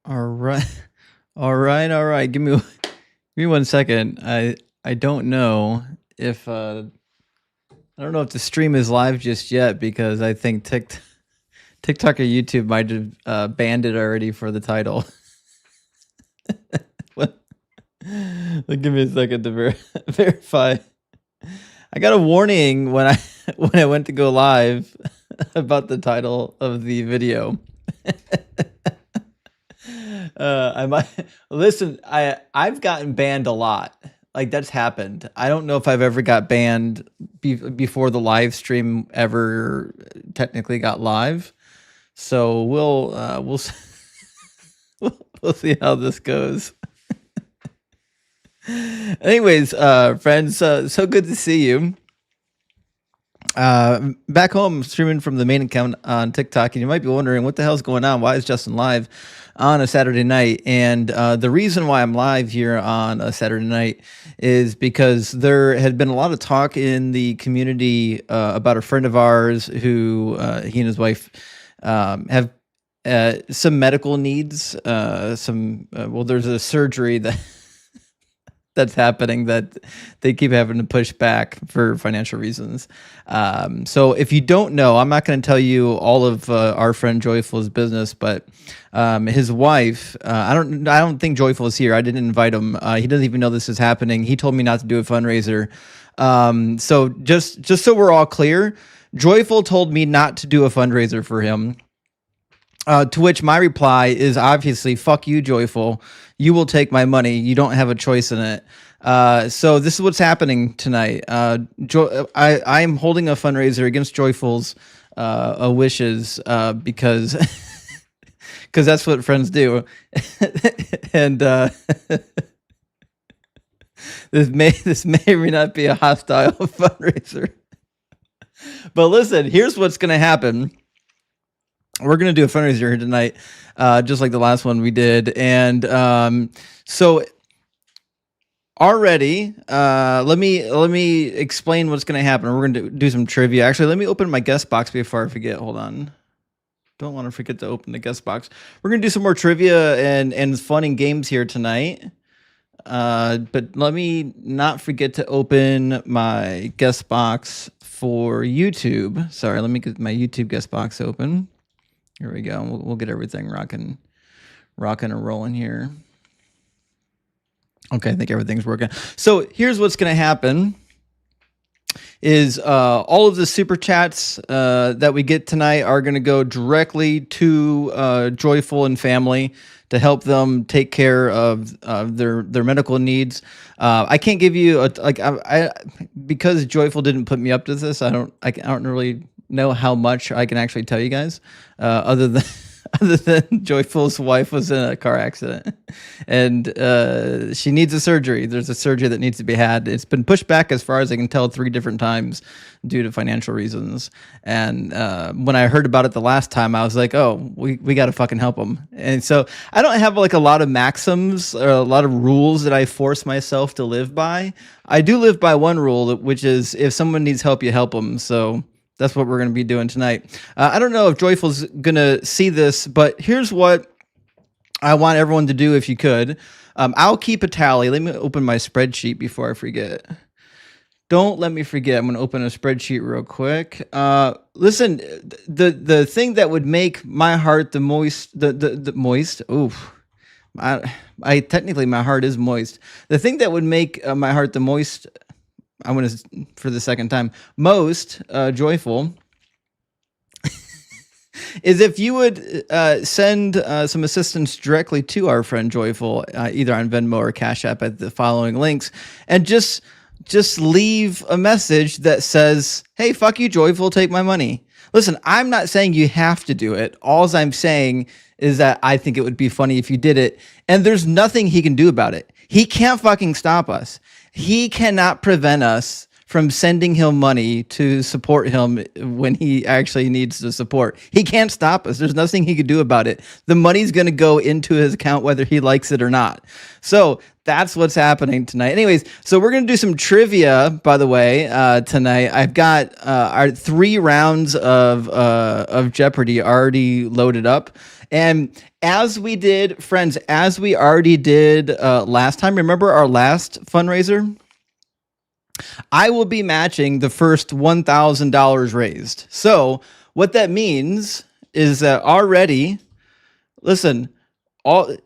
All right. All right. Give me 1 second. I don't know if I don't know if the stream is live just yet because I think TikTok or YouTube might have banned it already for the title. What? Give me a second to verify. I got a warning when I went to go live about the title of the video. I might listen. I've gotten banned a lot. Like that's happened. I don't know if I've ever got banned before the live stream ever technically got live. So we'll we'll see how this goes. Anyways, friends, so good to see you. Back home streaming from the main account on TikTok, and you might be wondering what the hell's going on. Why is Justin live on a Saturday night? And the reason why I'm live here on a Saturday night is because there had been a lot of talk in the community about a friend of ours who he and his wife have some medical needs. Well, there's a surgery that's happening that they keep having to push back for financial reasons. So if you don't know, I'm not going to tell you all of our friend Joyful's business, but his wife, I don't think Joyful is here. I didn't invite him. He doesn't even know this is happening. He told me not to do a fundraiser. So just so we're all clear, Joyful told me not to do a fundraiser for him. To which my reply is obviously, fuck you, Joyful. You will take my money. You don't have a choice in it. So this is what's happening tonight. I am holding a fundraiser against Joyful's wishes because because that's what friends do. And this may or may not be a hostile fundraiser. But listen, here's what's going to happen. We're going to do a fundraiser here tonight, just like the last one we did. And so already, let me explain what's going to happen. We're going to do some trivia. Actually, let me open my guest box before I forget. Hold on. Don't want to forget to open the guest box. We're going to do some more trivia and fun and games here tonight. But let me not forget to open my guest box for YouTube. Sorry, let me get my YouTube guest box open. Here we go. We'll get everything rocking and rolling here. Okay, I think everything's working. So here's what's going to happen is all of the super chats that we get tonight are going to go directly to Joyful and family to help them take care of their medical needs. I can't give you because Joyful didn't put me up to this. I don't really know how much I can actually tell you guys, other than Joyful's wife was in a car accident and she needs a surgery. There's a surgery that needs to be had. It's been pushed back, as far as I can tell, 3 different times due to financial reasons. And when I heard about it the last time, I was like, oh, we got to fucking help them. And so I don't have like a lot of maxims or a lot of rules that I force myself to live by. I do live by one rule, which is if someone needs help, you help them. So that's what we're going to be doing tonight. I don't know if Joyful's going to see this, but here's what I want everyone to do if you could. I'll keep a tally. Let me open my spreadsheet before I forget. Don't let me forget. I'm going to open a spreadsheet real quick. Listen, the thing that would make my heart the moist. Oof. I technically, my heart is moist. The thing that would make my heart the moist, I'm going to, for the second time, most Joyful, is if you would send some assistance directly to our friend Joyful, either on Venmo or Cash App at the following links, and just leave a message that says, hey, fuck you, Joyful, take my money. Listen, I'm not saying you have to do it. All I'm saying is that I think it would be funny if you did it, and there's nothing he can do about it. He can't fucking stop us. He cannot prevent us from sending him money to support him when he actually needs the support. He can't stop us. There's nothing he could do about it. The money's going to go into his account whether he likes it or not. So that's what's happening tonight. Anyways, so we're going to do some trivia, by the way, tonight. I've got our 3 rounds of Jeopardy already loaded up. And as we did, friends, as we already did last time, remember our last fundraiser? I will be matching the first $1,000 raised. So what that means is that already, listen,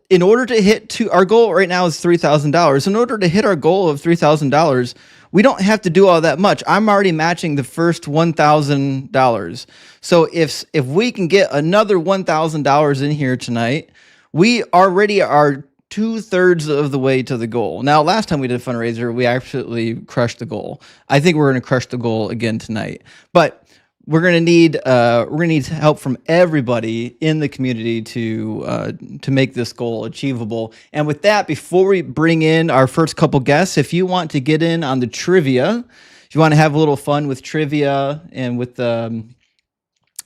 in order to hit our goal right now is $3,000. In order to hit our goal of $3,000, we don't have to do all that much. I'm already matching the first $1,000. So if we can get another $1,000 in here tonight, we already are 2/3 of the way to the goal. Now, last time we did a fundraiser, we absolutely crushed the goal. I think we're going to crush the goal again tonight. But we're going to need help from everybody in the community to make this goal achievable. And with that, before we bring in our first couple guests, if you want to get in on the trivia, if you want to have a little fun with trivia and with the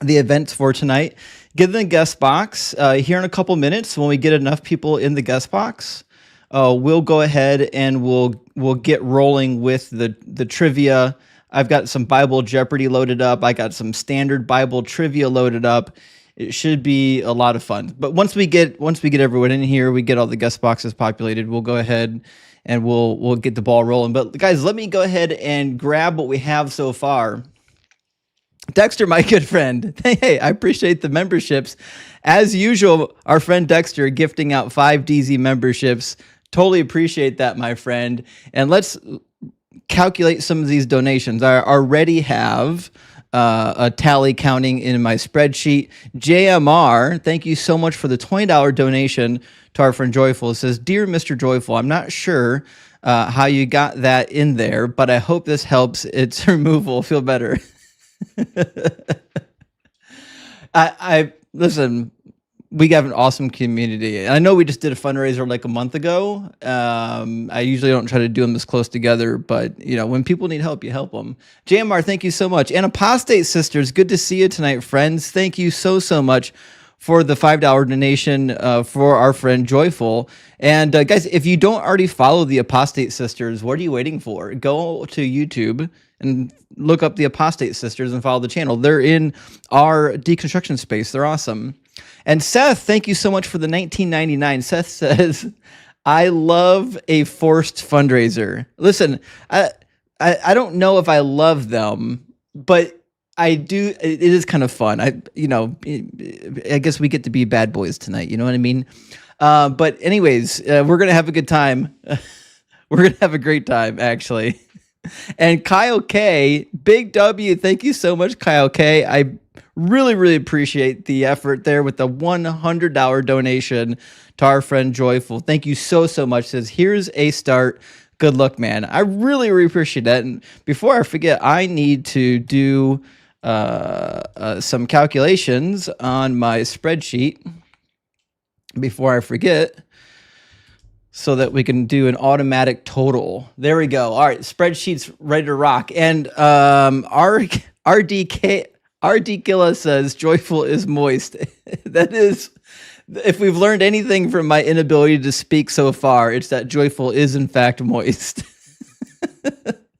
events for tonight, get in the guest box. Here in a couple minutes, when we get enough people in the guest box, we'll go ahead and we'll get rolling with the trivia. I've got some Bible Jeopardy loaded up. I got some standard Bible trivia loaded up. It should be a lot of fun. But once we get everyone in here, we get all the guest boxes populated, we'll go ahead and we'll get the ball rolling. But guys, let me go ahead and grab what we have so far. Dexter, my good friend. Hey, I appreciate the memberships. As usual, our friend Dexter gifting out 5 DZ memberships. Totally appreciate that, my friend. And let's calculate some of these donations. I already have a tally counting in my spreadsheet. JMR, thank you so much for the $20 donation to our friend Joyful. It says, "Dear Mr. Joyful, I'm not sure how you got that in there, but I hope this helps its removal feel better." I listen, we have an awesome community. I know we just did a fundraiser like a month ago. I usually don't try to do them this close together, but when people need help, you help them. JMR, thank you so much. And Apostate Sisters, good to see you tonight, friends. Thank you so much for the $5 donation for our friend Joyful. And guys, if you don't already follow the Apostate Sisters, what are you waiting for? Go to YouTube and look up the Apostate Sisters and follow the channel. They're in our deconstruction space. They're awesome. And Seth, thank you so much for the $19.99. Seth says, "I love a forced fundraiser." Listen, I don't know if I love them, but I do. It is kind of fun. I guess we get to be bad boys tonight. You know what I mean? But anyways, we're gonna have a good time. We're gonna have a great time, actually. And Kyle K, big W. Thank you so much, Kyle K. I really appreciate the effort there with the $100 donation to our friend Joyful. Thank you so much. Says, "Here's a start. Good luck, man." I really appreciate that. And before I forget, I need to do some calculations on my spreadsheet before I forget, so that we can do an automatic total. There we go. All right, spreadsheet's ready to rock. And RD Killa says Joyful is moist. That is, if we've learned anything from my inability to speak so far, it's that Joyful is in fact moist.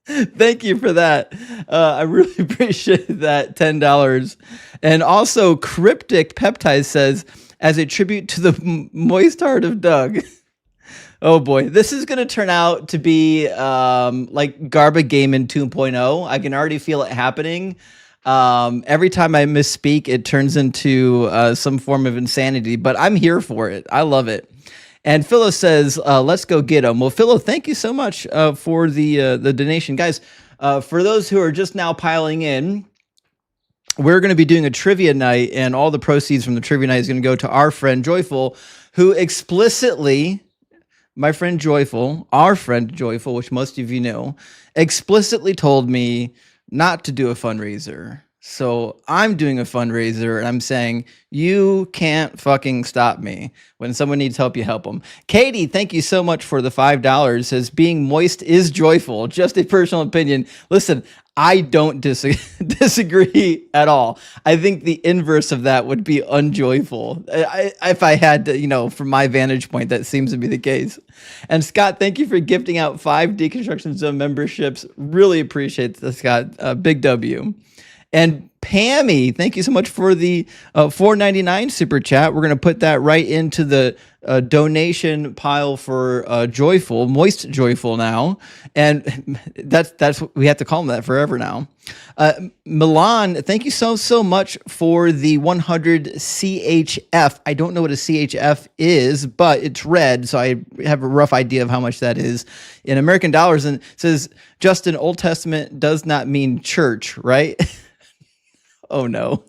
Thank you for that. I really appreciate that $10. And also Cryptic Peptide says, "As a tribute to the moist heart of Doug." Oh boy, this is going to turn out to be like Garba Gaming 2.0. I can already feel it happening. Every time I misspeak, it turns into some form of insanity, but I'm here for it. I love it. And Philo says, "Let's go get them." Well, Philo, thank you so much for the donation. Guys, for those who are just now piling in, we're going to be doing a trivia night, and all the proceeds from the trivia night is going to go to our friend Joyful, who explicitly... My friend Joyful, our friend Joyful, which most of you know, explicitly told me not to do a fundraiser. So I'm doing a fundraiser, and I'm saying, you can't fucking stop me. When someone needs help, you help them. Katie, thank you so much for the $5. Says, "Being moist is joyful. Just a personal opinion." Listen, I don't disagree at all. I think the inverse of that would be unjoyful. If I had to, from my vantage point, that seems to be the case. And Scott, thank you for gifting out 5 Deconstruction Zone memberships. Really appreciate that, Scott. Big W. And Pammy, thank you so much for the $4.99 super chat. We're going to put that right into the donation pile for Joyful, Moist Joyful now. And that's what we have to call them that forever now. Milan, thank you so much for the 100 CHF. I don't know what a CHF is, but it's red, so I have a rough idea of how much that is in American dollars. And it says, Justin, Old Testament does not mean church, right? Oh no.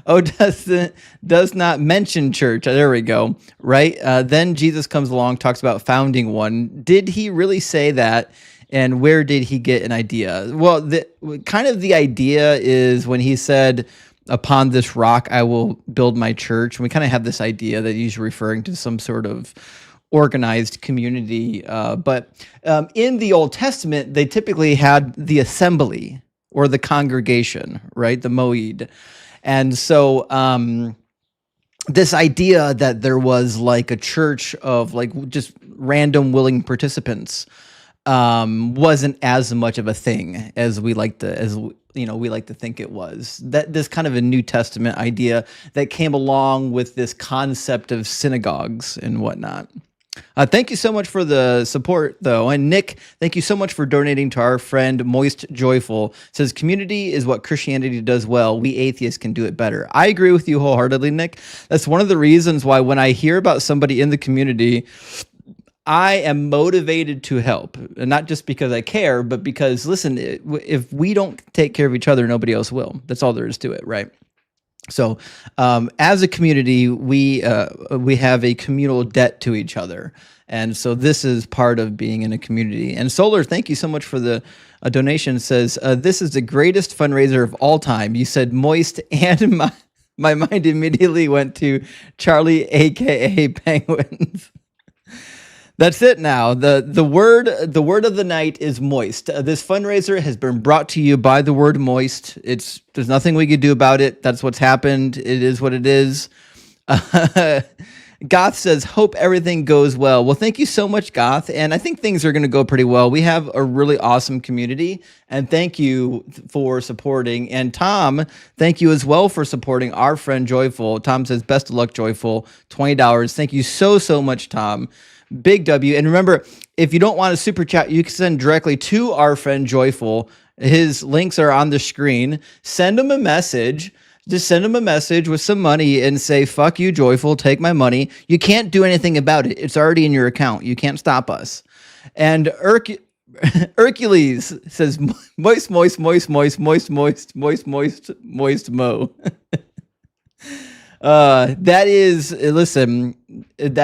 Oh, does not mention church. There we go. Right. Then Jesus comes along, talks about founding one. Did he really say that? And where did he get an idea? Well, the idea is when he said, upon this rock, I will build my church. And we kind of have this idea that he's referring to some sort of organized community. But in the Old Testament, they typically had the assembly or the congregation, right? The moed. And so this idea that there was like a church of like just random willing participants wasn't as much of a thing as we like to think it was. That this kind of a New Testament idea that came along with this concept of synagogues and whatnot. Thank you so much for the support, though. And Nick, thank you so much for donating to our friend Moist Joyful. It says, community is what Christianity does well. We atheists can do it better. I agree with you wholeheartedly, Nick. That's one of the reasons why when I hear about somebody in the community, I am motivated to help. And not just because I care, but because, listen, if we don't take care of each other, nobody else will. That's all there is to it, right? So, as a community, we have a communal debt to each other, and so this is part of being in a community. And Solar, thank you so much for the donation. It says this is the greatest fundraiser of all time. You said moist, and my mind immediately went to Charlie, aka Penguins. That's it now. The word of the night is moist. This fundraiser has been brought to you by the word moist. There's nothing we could do about it. That's what's happened. It is what it is. Goth says, hope everything goes well. Well, thank you so much, Goth. And I think things are going to go pretty well. We have a really awesome community. And thank you for supporting. And Tom, thank you as well for supporting our friend Joyful. Tom says, best of luck, Joyful. $20. Thank you so much, Tom. Big W. And remember, if you don't want a super chat, you can send directly to our friend Joyful. His links are on the screen. Send him a message. Just send him a message with some money and say, fuck you, Joyful, take my money. You can't do anything about it. It's already in your account. You can't stop us. And Hercules says, moist, mo. That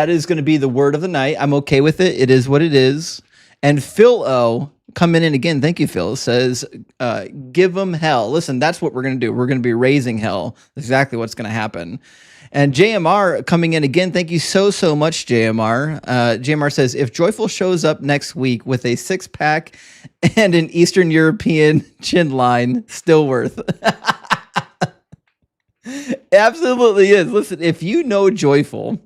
is going to be the word of the night. I'm okay with it. It is what it is. And Phil O coming in again. Thank you, Phil. Says, give them hell. Listen, that's what we're going to do. We're going to be raising hell. That's exactly what's going to happen. And JMR coming in again. Thank you so much, JMR. JMR says, if Joyful shows up next week with a 6-pack and an Eastern European chin line, still worth. Absolutely is. Listen, if you know Joyful,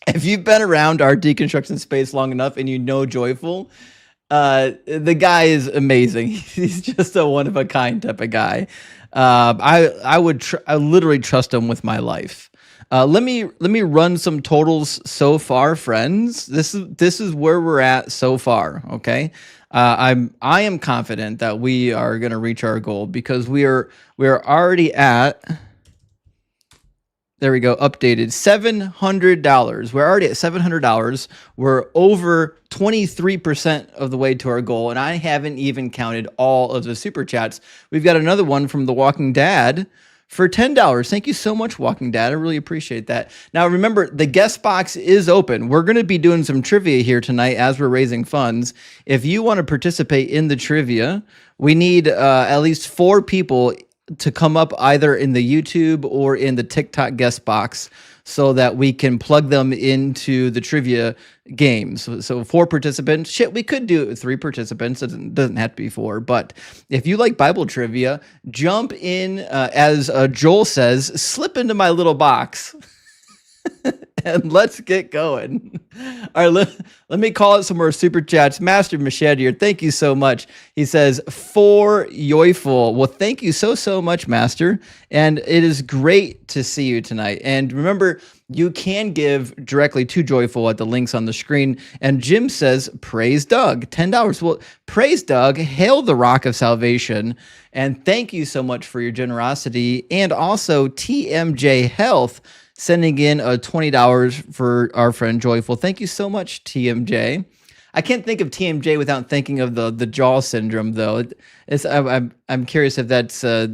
if you've been around our deconstruction space long enough and you know Joyful, the guy is amazing. He's just a one-of-a-kind type of guy. I literally trust him with my life. Let me run some totals so far, friends. This is where we're at so far. Okay, I am confident that we are going to reach our goal because we are already at. There we go. Updated $700. We're already at $700. We're over 23% of the way to our goal. And I haven't even counted all of the super chats. We've got another one from The Walking Dad for $10. Thank you so much, Walking Dad. I really appreciate that. Now, remember, the guest box is open. We're going to be doing some trivia here tonight as we're raising funds. If you want to participate in the trivia, we need at least 4 people to come up either in the YouTube or in the TikTok guest box so that we can plug them into the trivia games. So 4 participants. Shit, we could do 3 participants. It doesn't have to be 4. But if you like Bible trivia, jump in, as Joel says, slip into my little box. And let's get going. All right, let me call it some more super chats. Master Machete, thank you so much. He says, for joyful. Well, thank you so much, Master. And it is great to see you tonight. And remember, you can give directly to Joyful at the links on the screen. And Jim says, praise Doug, $10. Well, praise Doug, hail the rock of salvation. And thank you so much for your generosity. And also TMJ Health sending in a $20 for our friend Joyful. Thank you so much, TMJ. I can't think of TMJ without thinking of the jaw syndrome, though. I'm curious if that's a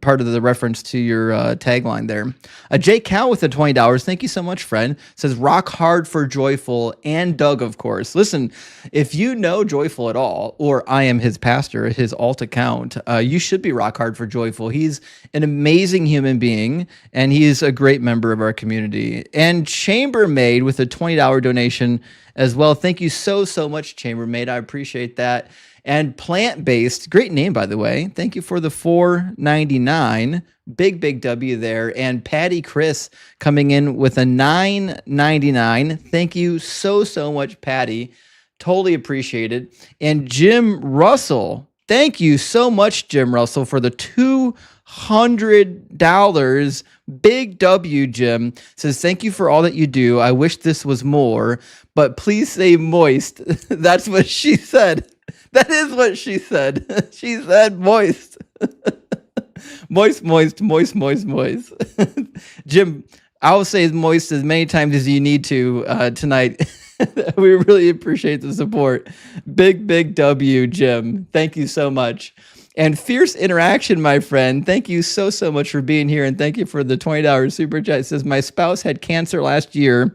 part of the reference to your tagline there. Jay Cow with the $20. Thank you so much, friend. Says rock hard for Joyful and Doug, of course. Listen, if you know Joyful at all, or I am his pastor, his alt account, you should be rock hard for Joyful. He's an amazing human being, and he's a great member of our community. And Chambermaid with a $20 donation as well. Thank you so much, Chambermaid. I appreciate that. And Plant-Based, great name, by the way. Thank you for the $4.99. Big W there. And Patty Chris coming in with a $9.99. Thank you so much, Patty. Totally appreciate it. And Jim Russell, thank you so much, Jim Russell, for the $200. Big W, Jim. Says, thank you for all that you do. I wish this was more, but please stay moist. That's what she said. That is what she said. She said moist. Moist. Jim, I'll say moist as many times as you need to tonight. We really appreciate the support. Big W, Jim. Thank you so much. And Fierce Interaction, my friend, thank you so much for being here, and thank you for the $20 super chat. It says, my spouse had cancer last year.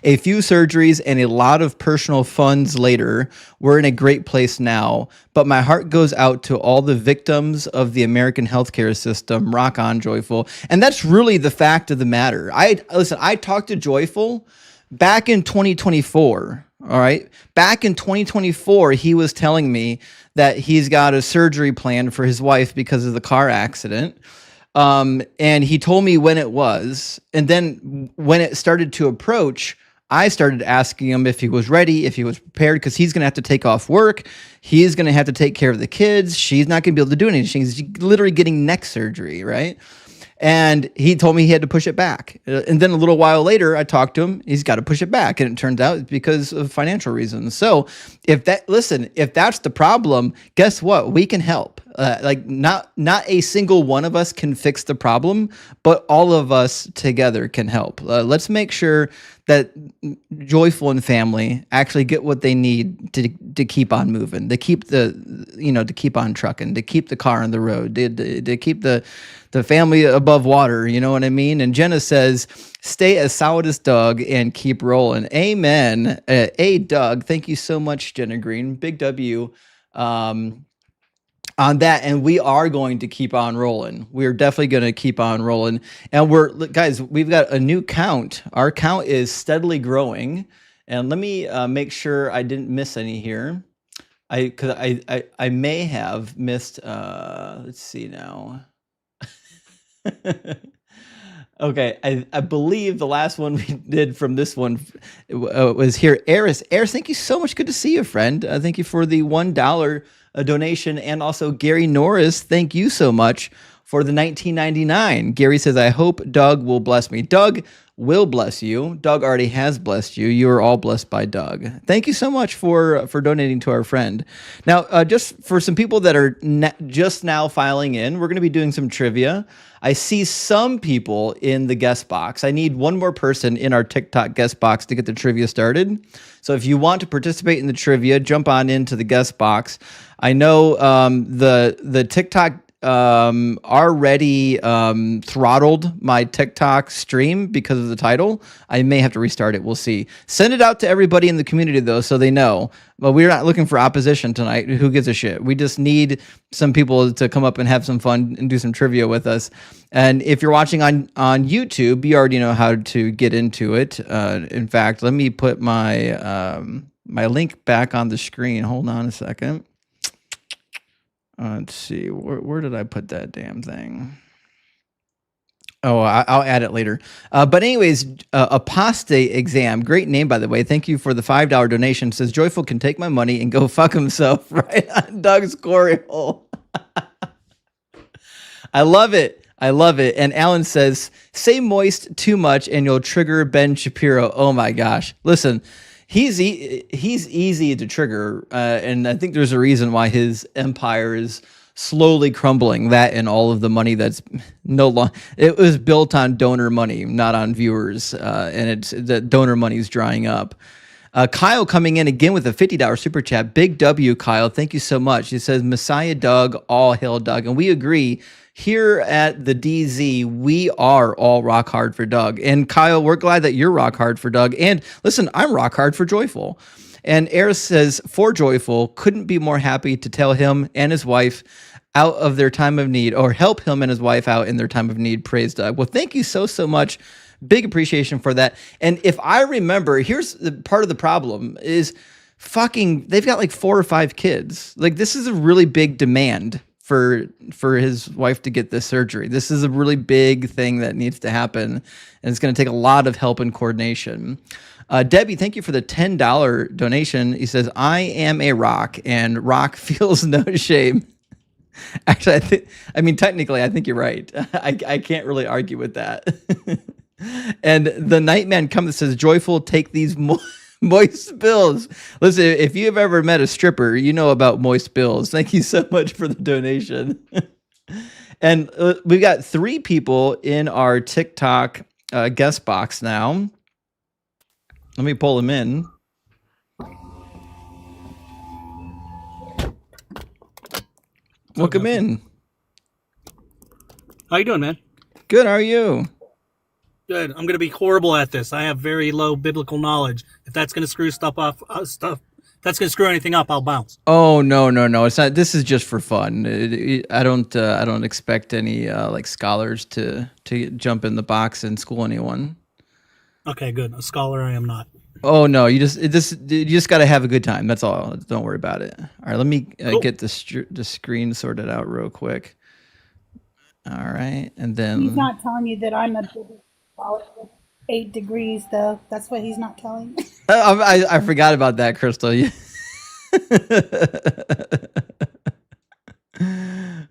A few surgeries and a lot of personal funds later. We're in a great place now, but my heart goes out to all the victims of the American healthcare system. Rock on, Joyful. And that's really the fact of the matter. I talked to Joyful back in 2024. All right. Back in 2024, he was telling me that he's got a surgery planned for his wife because of the car accident. And he told me when it was. And then when it started to approach, I started asking him if he was ready, if he was prepared, because he's going to have to take off work. He's going to have to take care of the kids. She's not going to be able to do anything. He's literally getting neck surgery, right? And he told me he had to push it back. And then a little while later, I talked to him. He's got to push it back. And it turns out it's because of financial reasons. So if that's the problem, guess what? We can help. Not a single one of us can fix the problem, but all of us together can help. Let's make sure that Joyful and family actually get what they need to keep on moving, to keep to keep on trucking, to keep the car on the road, to keep the family above water. You know what I mean? And Jenna says, stay as solid as Doug and keep rolling. Amen. Doug, thank you so much, Jenna Green. Big W on that. And we are going to keep on rolling. We're definitely going to keep on rolling. And guys, we've got a new count. Our count is steadily growing. And let me make sure I didn't miss any here. I may have missed, let's see now. Okay, I believe the last one we did from this one was here. Eris, thank you so much. Good to see you, friend. Thank you for the $1 donation. And also Gary Norris, thank you so much for the $19.99. Gary says, I hope Doug will bless me. Doug will bless you. Doug already has blessed you. You are all blessed by Doug. Thank you so much for donating to our friend. Now, just for some people that are just now filing in, we're going to be doing some trivia. I see some people in the guest box. I need one more person in our TikTok guest box to get the trivia started. So if you want to participate in the trivia, jump on into the guest box. I know the TikTok already throttled my TikTok stream because of the title. I may have to restart it. We'll see. Send it out to everybody in the community, though, so they know. But we're not looking for opposition tonight. Who gives a shit? We just need some people to come up and have some fun and do some trivia with us. And if you're watching on YouTube, you already know how to get into it. In fact, let me put my my link back on the screen. Hold on a second. Let's see, where did I put that damn thing? Oh, I'll add it later. But anyways, apostate exam, great name by the way. Thank you for the $5 donation. Says Joyful can take my money and go fuck himself right on Doug's glory hole. I love it. I love it. And Alan says, say moist too much and you'll trigger Ben Shapiro. Oh my gosh. Listen, he's easy to trigger. And I think there's a reason why his empire is slowly crumbling. That and all of the money that's it was built on donor money, not on viewers. And it's the donor money is drying up. Kyle coming in again with a $50 super chat. Big W, Kyle. Thank you so much. He says, Messiah Doug, all hail Doug. And we agree. Here at the DZ, we are all rock hard for Doug. And Kyle, we're glad that you're rock hard for Doug. And listen, I'm rock hard for Joyful. And Eris says, for Joyful, couldn't be more happy to tell him and his wife out of their time of need, or help him and his wife out in their time of need. Praise Doug. Well, thank you so much. Big appreciation for that. And if I remember, here's the part of the problem is they've got like 4 or 5 kids. Like, this is a really big demand for his wife to get this surgery. This is a really big thing that needs to happen, and it's going to take a lot of help and coordination. Debbie, thank you for the $10 donation. He says, I am a rock, and rock feels no shame. Actually, technically, I think you're right. I can't really argue with that. And the Nightman comes and says, Joyful, take these moist bills. Listen, if you've ever met a stripper, you know about moist bills. Thank you so much for the donation. And we've got 3 people in our TikTok guest box now. Let me pull them in. Welcome in. How you doing, man? Good. How are you? Good. I'm going to be horrible at this. I have very low biblical knowledge. If that's going to screw that's going to screw anything up, I'll bounce. Oh, no. It's not. This is just for fun. I don't expect any like scholars to jump in the box and school anyone. Okay, good. A scholar I am not. Oh no, you just got to have a good time. That's all. Don't worry about it. All right, let me Cool. get the screen sorted out real quick. All right, and then He's not telling you that I'm a scholar with 8 degrees, though. That's what he's not telling you. I forgot about that, Crystal.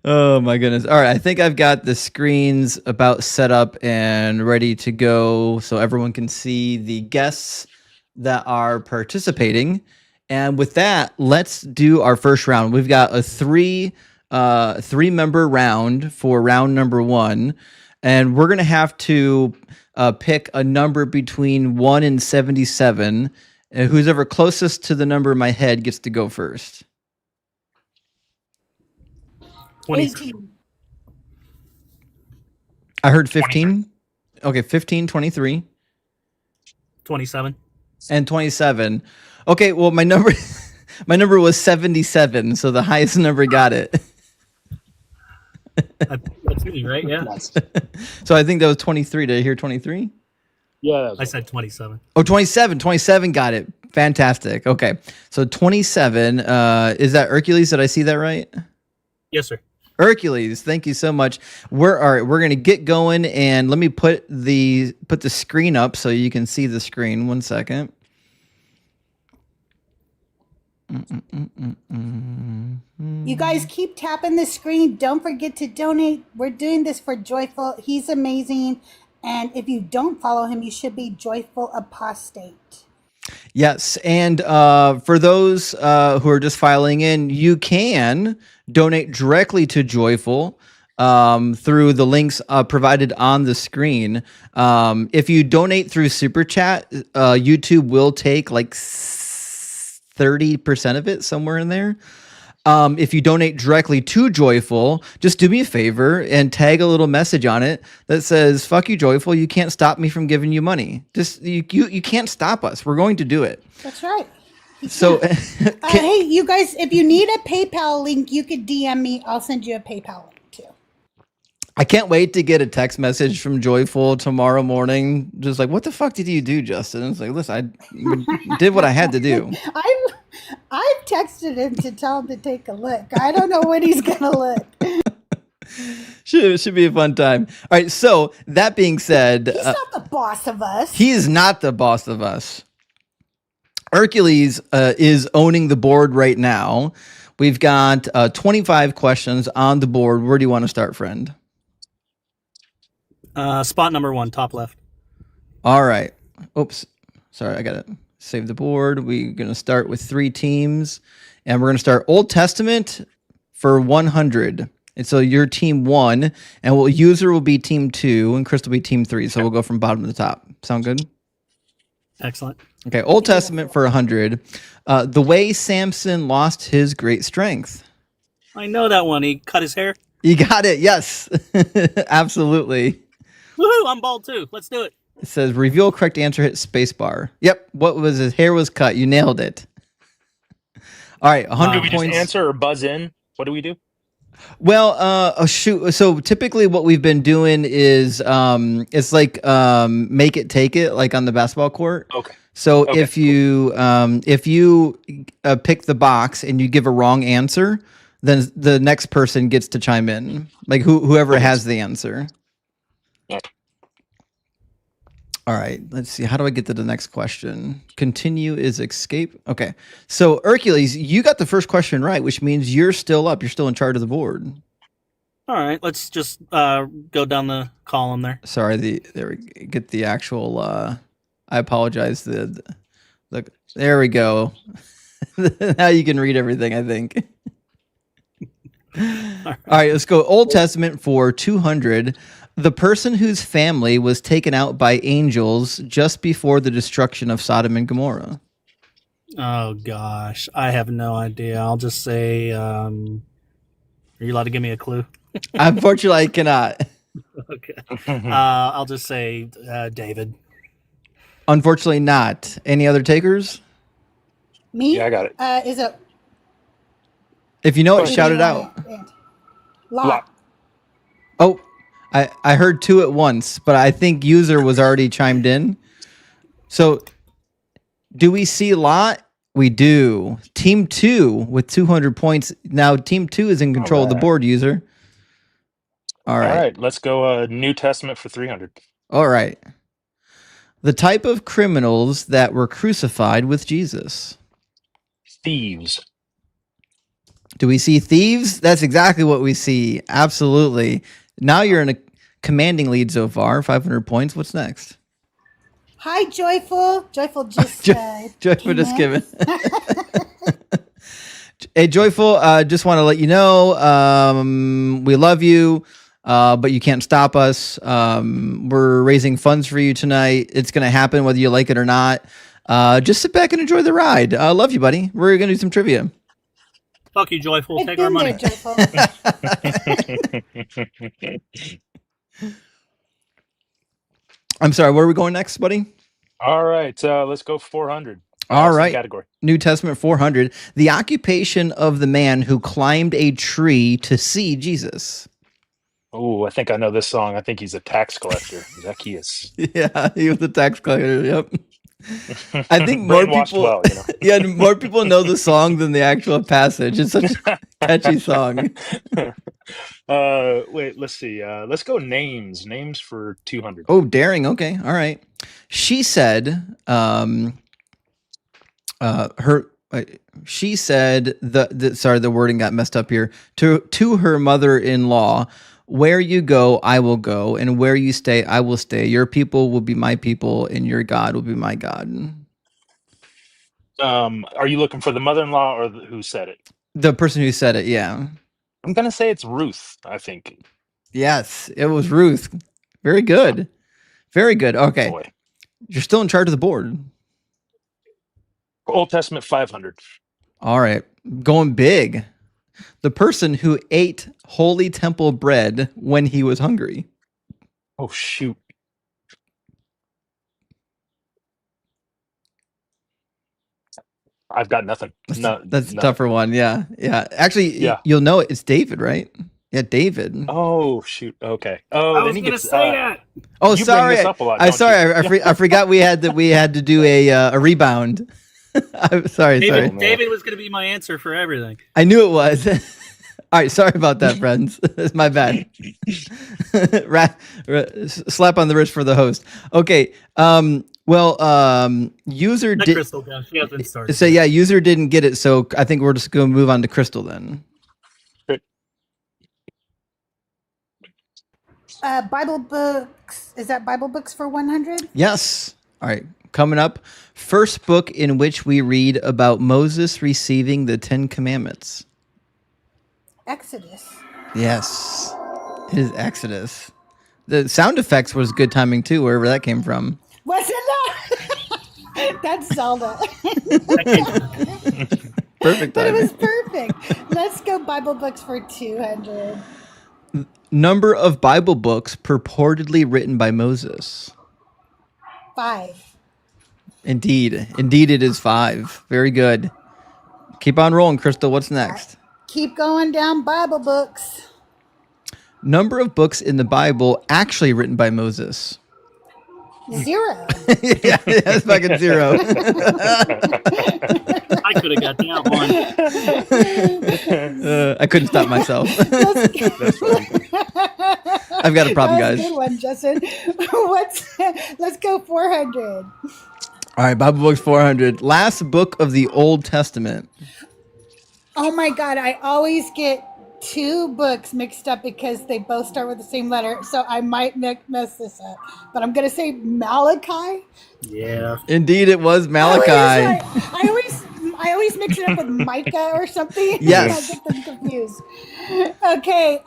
Oh my goodness. All right, I think I've got the screens about set up and ready to go so everyone can see the guests that are participating. And with that, let's do our first round. We've got a 3-member round for round number 1, and we're going to have to pick a number between 1 and 77. And who's ever closest to the number in my head gets to go first. 18. I heard 15. Okay, 15, 23. 27. And 27. Okay, well, my number was 77, so the highest number got it. That's me, right? Yeah. So I think that was 23. Did I hear 23? Yeah, I said 27. Oh, 27. 27 got it. Fantastic. Okay, so 27. Is that Hercules? Did I see that right? Yes, sir. Hercules, thank you so much. All right, we're gonna get going, and let me put the screen up so you can see the screen. 1 second. You guys keep tapping the screen. Don't forget to donate. We're doing this for Joyful. He's amazing. And if you don't follow him, you should be Joyful Apostate. Yes, and for those who are just filing in, you can donate directly to Joyful through the links provided on the screen. If you donate through Super Chat, YouTube will take like 30% of it, somewhere in there. If you donate directly to Joyful, just do me a favor and tag a little message on it that says, fuck you, Joyful, you can't stop me from giving you money. Just you can't stop us. We're going to do it. That's right. So Hey, you guys, if you need a PayPal link, you could DM me. I'll send you a PayPal link too. I can't wait to get a text message from Joyful tomorrow morning. Just like, what the fuck did you do, Justin? It's like, listen, I did what I had to do. I've texted him to tell him to take a look. I don't know when he's gonna look. should be a fun time. All right. So that being said, He's not the boss of us. he is not the boss of us. Hercules is owning the board right now. We've got 25 questions on the board. Where do you want to start, friend? Spot number 1, top left. All right. Oops. Sorry, I got to save the board. We're going to start with 3 teams, and we're going to start Old Testament for 100. And so you're team 1, and user will be team 2, and Chris will be team 3. So we'll go from bottom to the top. Sound good? Excellent. Okay, Old Testament for 100. The way Samson lost his great strength. I know that one. He cut his hair. You got it. Yes, absolutely. Woohoo! I'm bald too. Let's do it. It says reveal correct answer. Hit spacebar. Yep. What was his hair was cut? You nailed it. All right, 100 Do we points. just answer or buzz in? What do we do? Well, shoot. So typically, what we've been doing is it's like make it take it, like on the basketball court. Okay. So Okay, if you pick the box and you give a wrong answer, then the next person gets to chime in, like whoever has the answer. Yeah. All right, let's see. How do I get to the next question? Continue is escape. Okay, so Hercules, you got the first question right, which means you're still up. You're still in charge of the board. All right. Let's just go down the column there. Sorry, there we get the actual. I apologize. There we go. Now you can read everything, I think. All right, let's go Old Testament for 200. The person whose family was taken out by angels just before the destruction of Sodom and Gomorrah. Oh gosh, I have no idea. I'll just say. Are you allowed to give me a clue? Unfortunately, I cannot. Okay. I'll just say David. Unfortunately, not. Any other takers? Me? Yeah, I got it. Is it If you know it, shout it out. Lot. Oh, I heard 2 at once, but I think user was already chimed in. So, do we see Lot? We do. Team 2 with 200 points. Now, Team 2 is in control of the board, user. All right. All right, let's go New Testament for 300. All right. The type of criminals that were crucified with Jesus. Thieves. Do we see thieves? That's exactly what we see. Absolutely. Now you're in a commanding lead so far. 500 points. What's next? Hi, Joyful. Joyful just Joyful came just in. given. Hey, Joyful, just want to let you know we love you, but you can't stop us. We're raising funds for you tonight. It's going to happen whether you like it or not. Just sit back and enjoy the ride. I love you, buddy. We're going to do some trivia. Fuck you, Joyful. I've Take been our money. there, Joyful. I'm sorry, where are we going next, buddy? All right, let's go 400. All Awesome right. Category. New Testament 400. The occupation of the man who climbed a tree to see Jesus. Oh, I think I know this song. I think he's a tax collector. Zacchaeus. Yeah, he was a tax collector. Yep. I think more Brainwashed people, well, you know. yeah, more people know the song than the actual passage. It's such a catchy song. Wait, let's see. Let's go names. Names for 200. Oh, daring. Okay, all right. She said, she said the wording got messed up here. To her mother-in-law, where you go, I will go, and where you stay, I will stay. Your people will be my people, and your God will be my God. Are you looking for the mother-in-law or who said it? The person who said it, yeah. I'm gonna say it's Ruth. I think. Yes, it was Ruth. Very good. Very good. Okay. Boy. You're still in charge of the board. Old Testament 500. All right. Going big. The person who ate holy temple bread when he was hungry. Oh shoot. I've got nothing. That's a Nothing. tougher one. Yeah. Yeah. Actually, Yeah. you'll know it. It's David, right? Yeah, David. Oh shoot. Okay. Oh, I then was he going to gets. say that. Oh, you sorry. bring this up a lot, I'm don't sorry. you? I forgot we had to do a rebound. I'm sorry. David, man. David was going to be my answer for everything. I knew it was. All right, sorry about that, friends. It's my bad. Slap on the wrist for the host. Okay. User Let did. Crystal go. She hasn't started. So yeah, user didn't get it. So I think we're just going to move on to Crystal then. Bible books. Is that Bible books for 100? Yes. All right. Coming up, first book in which we read about Moses receiving the 10 Commandments. Exodus. Yes, it is Exodus. The sound effects was good timing too, wherever that came from. Was it not? That's Zelda. Perfect But it timing. was perfect. Let's go Bible books for 200. Number of Bible books purportedly written by Moses. 5. Indeed it is 5. Very good. Keep on rolling, Crystal. What's next? Keep going down Bible books. Number of books in the Bible actually written by Moses. 0. Yeah, that's fucking 0. I could have got that one. I couldn't stop myself. That's funny. I've got a problem, That was guys. a good one, Justin. Let's go 400. All right, Bible books 400. Last book of the Old Testament. Oh my God, I always get 2 books mixed up because they both start with the same letter. So I might mess this up. But I'm going to say Malachi. Yeah. Indeed, it was Malachi. I always mix it up with Micah or something. Yes. I get them confused. Okay,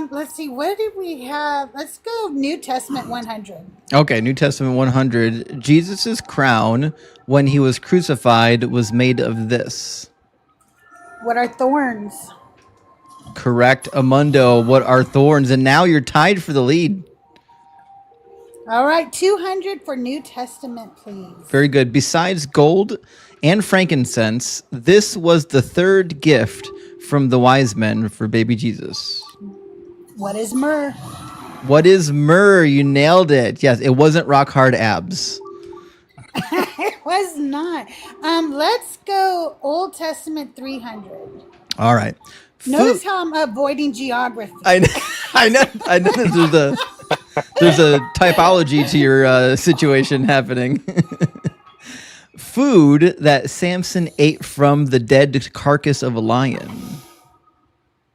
let's see. What did we have? Let's go New Testament 100. Okay, New Testament 100. Jesus' crown, when he was crucified, was made of this. What are thorns? Correct, Amundo. What are thorns? And now you're tied for the lead. All right, 200 for New Testament, please. Very good. Besides gold and frankincense, this was the third gift from the wise men for baby Jesus. What is myrrh? What is myrrh? You nailed it. Yes, it wasn't rock hard abs. It was not. Let's go Old Testament 300. All right. Notice how I'm avoiding geography. I know there's a typology to your situation happening. Food that Samson ate from the dead carcass of a lion.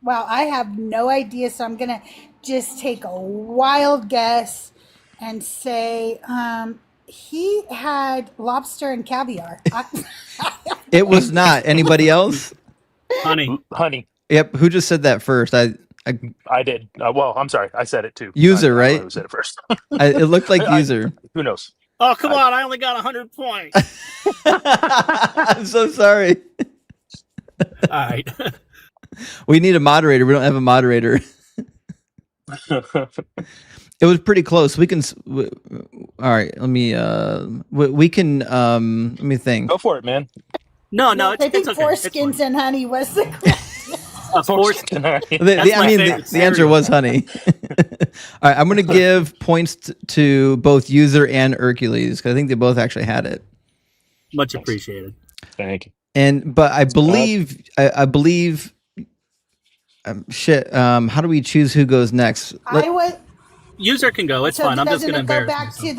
Wow, I have no idea, so I'm gonna just take a wild guess and say he had lobster and caviar. It was not. Anybody else? Honey. Yep. Who just said that first? I did. Well, I'm sorry. I said it too. User, I right? who said it first. It looked like user. Who knows? Oh, come on. I only got 100 points. I'm so sorry. All right. We need a moderator. We don't have a moderator. It was pretty close. We can. All right. Let me. We can. Let me think. Go for it, man. No, I it's think okay. foreskins and honey was the correct. Foreskin. The answer was honey. All right. I'm going to give points to both user and Hercules because I think they both actually had it. Much appreciated. Thank you. But I believe. I believe. Shit. How do we choose who goes next? User can go. It's fine. I'm just going to go embarrass back myself.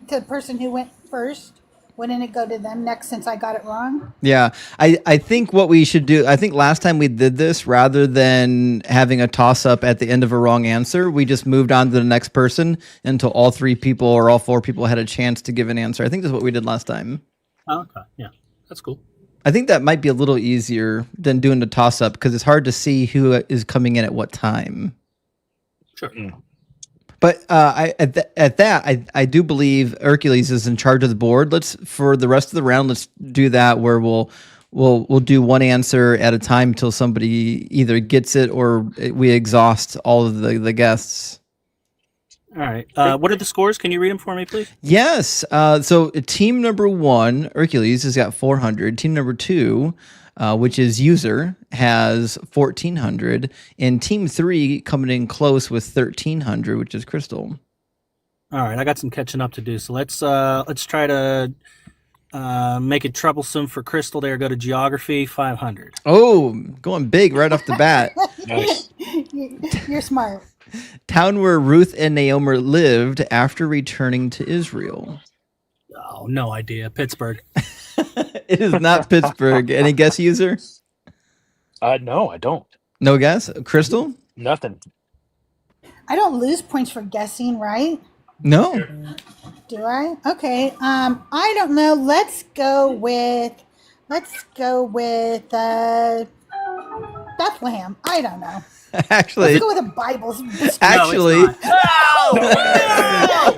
to the person who went first. Wouldn't it go to them next since I got it wrong? Yeah, I think what we should do, I think last time we did this, rather than having a toss-up at the end of a wrong answer, we just moved on to the next person until all 3 people or all 4 people had a chance to give an answer. I think that's what we did last time. Oh, okay. Yeah, that's cool. I think that might be a little easier than doing the toss-up because it's hard to see who is coming in at what time. Sure. But I do believe Hercules is in charge of the board. For the rest of the round, let's do that where we'll do one answer at a time until somebody either gets it or we exhaust all of the guests. All right. What are the scores? Can you read them for me, please? Yes. So team number 1, Hercules, has got 400. Team number 2, which is user, has 1,400, and team 3 coming in close with 1,300, which is Crystal. All right, I got some catching up to do. So let's try to Make it troublesome for Crystal there. Go to geography, 500. Oh, going big right off the bat. Nice. You're smart. Town where Ruth and Naomi lived after returning to Israel. Oh, no idea. Pittsburgh. It is not Pittsburgh. Any guess, user? No, I don't. No guess? Crystal? Nothing. I don't lose points for guessing, right? No. Do I? Okay. I don't know. Let's go with Bethlehem. I don't know. Actually, Let's go with a Bible. actually, No,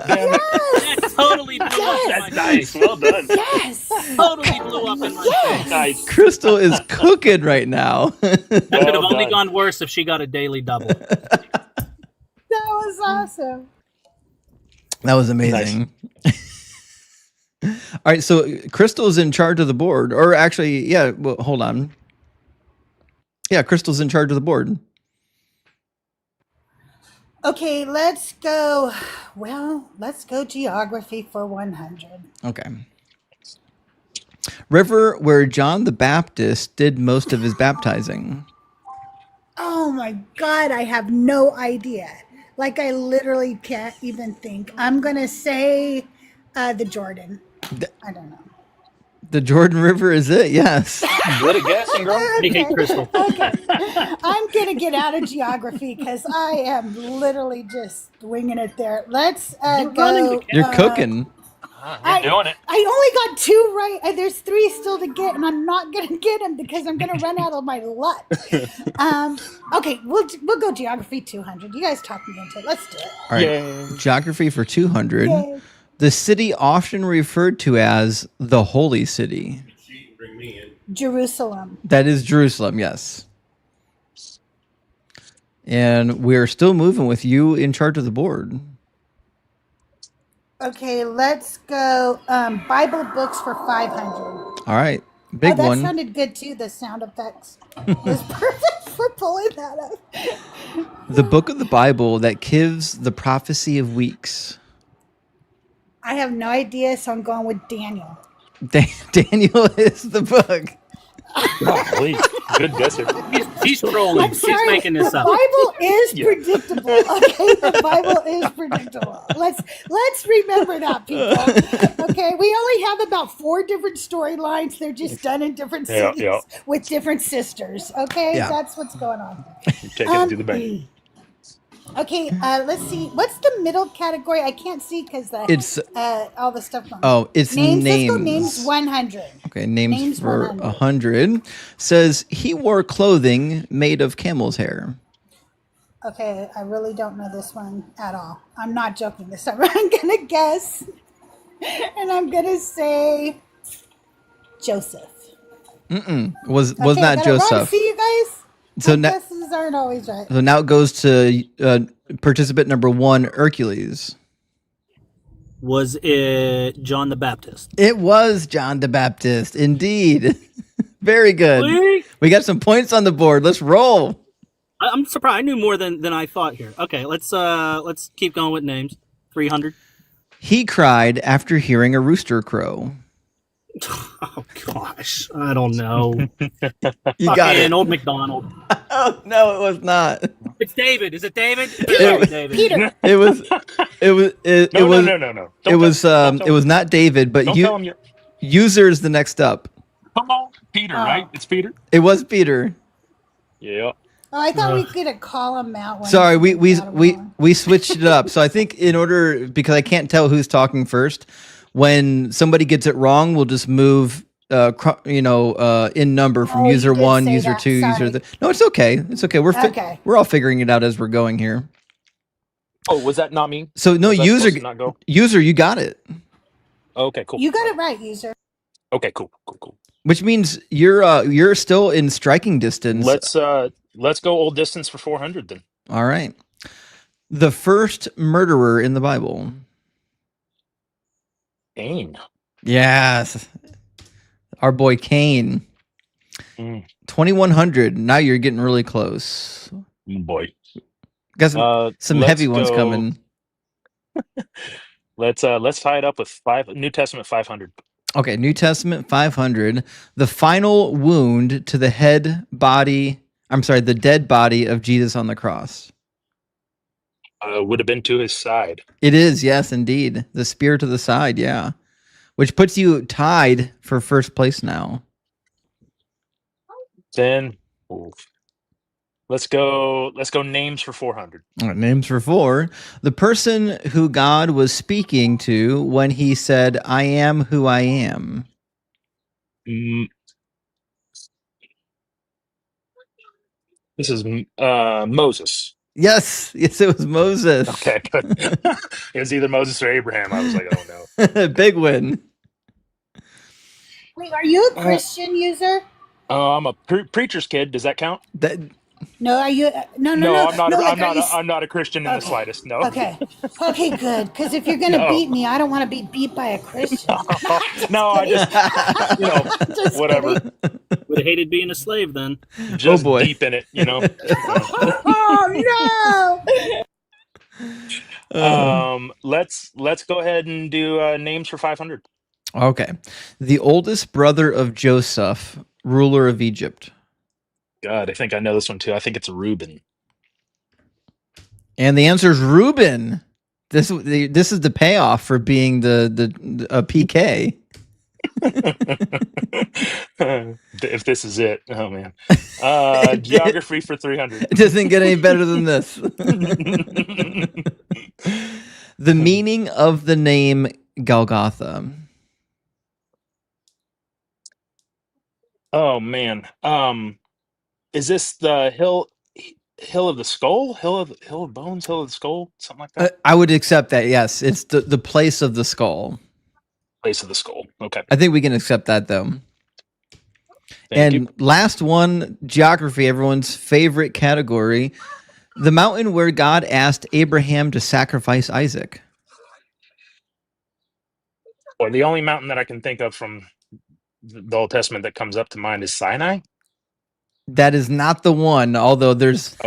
that totally blew up in my That's nice. face. Well done. Yes. Totally blew up in my face. Nice. Crystal is cooking right now. That could have Well only done. gone worse if she got a daily double. That was awesome. That was amazing. All right, so Crystal's in charge of the board. Or actually, yeah, well, hold on. Yeah, Crystal's in charge of the board. Okay, let's go. Well, let's go geography for 100. Okay. River where John the Baptist did most of his baptizing. Oh my God, I have no idea. Like, I literally can't even think. I'm going to say the Jordan. I don't know. The Jordan River is it? Yes. Good at guessing, girl. I hate Crystal. Okay. I'm going to get out of geography because I am literally just winging it there. Let's running go. the You're cooking. I- You're doing it. I only got 2 right. There's 3 still to get, and I'm not going to get them because I'm going to run out of my luck. Okay, we'll go geography 200. You guys talk me into it. Let's do it. All right. Yay. Geography for 200. Yay. The city often referred to as the Holy City. Jerusalem. That is Jerusalem, yes. And we're still moving with you in charge of the board. Okay, let's go Bible books for 500. All right. Big that one. sounded good too. The sound effects was perfect for pulling that up. The book of the Bible that gives the prophecy of weeks. I have no idea, so I'm going with Daniel. Daniel is the book. Golly. Good guesser. He's trolling. I'm She's sorry, making this the up. Bible is predictable. Okay, the Bible is predictable. Let's remember that, people. Okay, we only have about 4 different storylines. They're just done in different Yeah, cities yeah. with different sisters. Okay, Yeah. that's what's going on. Take it to the bank. Okay, let's see. What's the middle category? I can't see because It's all the stuff on. oh, it's names. names. Let's go names 100. Okay, names Names for 100. 100. Says he wore clothing made of camel's hair. Okay, I really don't know this one at all. I'm not joking this time. I'm gonna guess, and I'm gonna say Joseph. Was Okay, I not got it wrong. Joseph. See you guys. So My now, guesses aren't always right. so now it goes to participant number 1, Hercules. Was it John the Baptist? It was John the Baptist, indeed. Very good. Sweet. We got some points on the board. Let's roll. I'm surprised. I knew more than I thought here. Okay, let's keep going with names. 300. He cried after hearing a rooster crow. Oh gosh, I don't know. You got it. And Old McDonald. Oh no, it was not. It's David. Is it David? It- David. Peter. It was. It was. It No, was. no. Don't It was. don't It was not David, but Don't tell him user's the next up. Come on, Peter, right? It's Peter. It was Peter. Yeah. Oh, I thought we could call him out. When Sorry, he got it wrong. we switched it up. So I think in order, because I can't tell who's talking first, when somebody gets it wrong, we'll just move. In number from Oh, you user did 1, say user that. 2, Sorry. No, it's okay. It's okay. Okay. We're all figuring it out as we're going here. Oh, was that not me? So no, Was that user, supposed to not go? user, you got it. Okay, cool. You got it right, user. Okay, cool. Which means you're still in striking distance. Let's go old distance for 400 then. All right. The first murderer in the Bible. Cain. Yes. Our boy Cain. 2100. Now you're getting really close. Boy. Got some let's heavy ones go- coming. Let's tie it up with New Testament 500. Okay, New Testament 500. The final wound to the the dead body of Jesus on the cross. Would have been to his side. It is, yes, indeed. The spear to the side, yeah. Which puts you tied for first place now. Then let's go names for 400. All right, names for 4. The person who God was speaking to when he said, I am who I am. This is Moses. Yes, it was Moses. Okay, good. It was either Moses or Abraham. I was like, oh no. Big win. Wait, are you a Christian user? I'm a preacher's kid. Does that count? No, are you? No, I'm not. like, I'm not a Christian in the slightest. No. Okay, good. Because if you're gonna beat me, I don't want to be beat by a Christian. No, I just Just whatever. kidding. Would have hated being a slave then. Just boy. deep in it, Oh no! Let's go ahead and do names for 500. Okay. The oldest brother of Joseph, ruler of Egypt. God, I think I know this one too. I think it's Reuben. And the answer is Reuben. This is the payoff for being the PK. If this is it, oh man. Geography for 300. It doesn't get any better than this. The meaning of the name Golgotha. Oh man. Is this the hill of the skull? Hill of bones? Hill of the skull? Something like that? I would accept that, yes. It's the place of the skull. Place of the skull. Okay. I think we can accept that, though. Thank you. Last one, geography, everyone's favorite category. The mountain where God asked Abraham to sacrifice Isaac. Well, the only mountain that I can think of from the Old Testament that comes up to mind is Sinai. That is not the one, although there's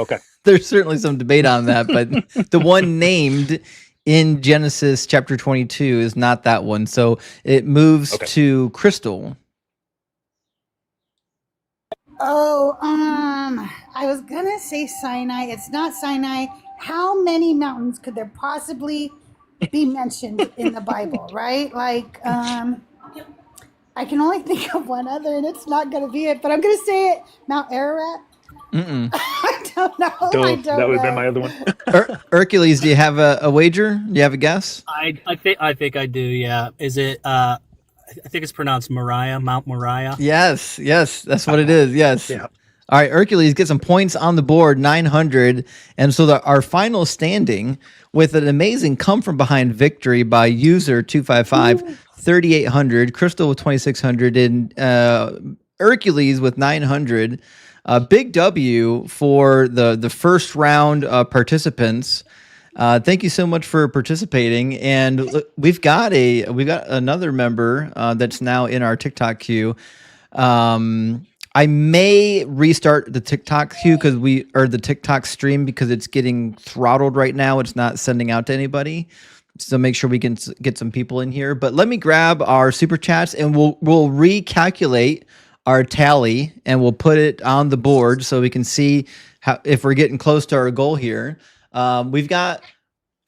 certainly some debate on that, but the one named in Genesis chapter 22 is not that one. So it moves to Crystal. Oh, I was gonna say Sinai. It's not Sinai. How many mountains could there possibly be mentioned in the Bible, right? Like, I can only think of one other, and it's not gonna be it. But I'm gonna say it, Mount Ararat. I don't know. That would have been my other one. Hercules, do you have a wager? Do you have a guess? I think I do. Yeah. Is it? I think it's pronounced Moriah, Mount Moriah. Yes, that's what it is. Yes. Yeah. All right, Hercules, get some points on the board, 900. And so our final standing with an amazing come from behind victory by user 255, 3,800, Crystal with 2,600, and Hercules with 900. Big W for the first round participants. Thank you so much for participating. And we've got another member that's now in our TikTok queue. I may restart the TikTok queue the TikTok stream because it's getting throttled right now. It's not sending out to anybody. So make sure we can get some people in here. But let me grab our super chats and we'll recalculate our tally and we'll put it on the board so we can see if we're getting close to our goal here. We've got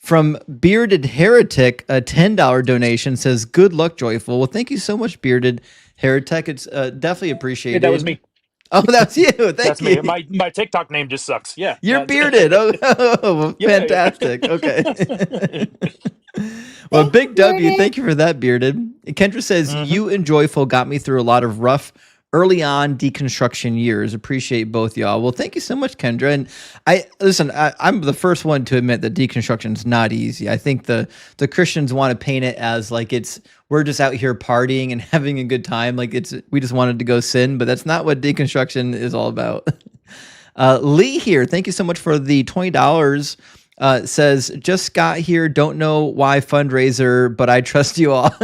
from Bearded Heretic a $10 donation, says good luck, Joyful. Well, thank you so much, Bearded Heretic. It's definitely appreciated. Hey, that was me. Oh, that's you. Thank you. Me. My TikTok name just sucks. Yeah. You're bearded. Oh, fantastic. Okay. Well, Big W, thank you for that, Bearded. Kendra says, you and Joyful got me through a lot of rough early on deconstruction years. Appreciate both y'all. Well, thank you so much, Kendra. And I'm the first one to admit that deconstruction is not easy. I think the Christians want to paint it as like we're just out here partying and having a good time. Like we just wanted to go sin, but that's not what deconstruction is all about. Lee here, thank you so much for the $20. Says, just got here, don't know why fundraiser, but I trust you all.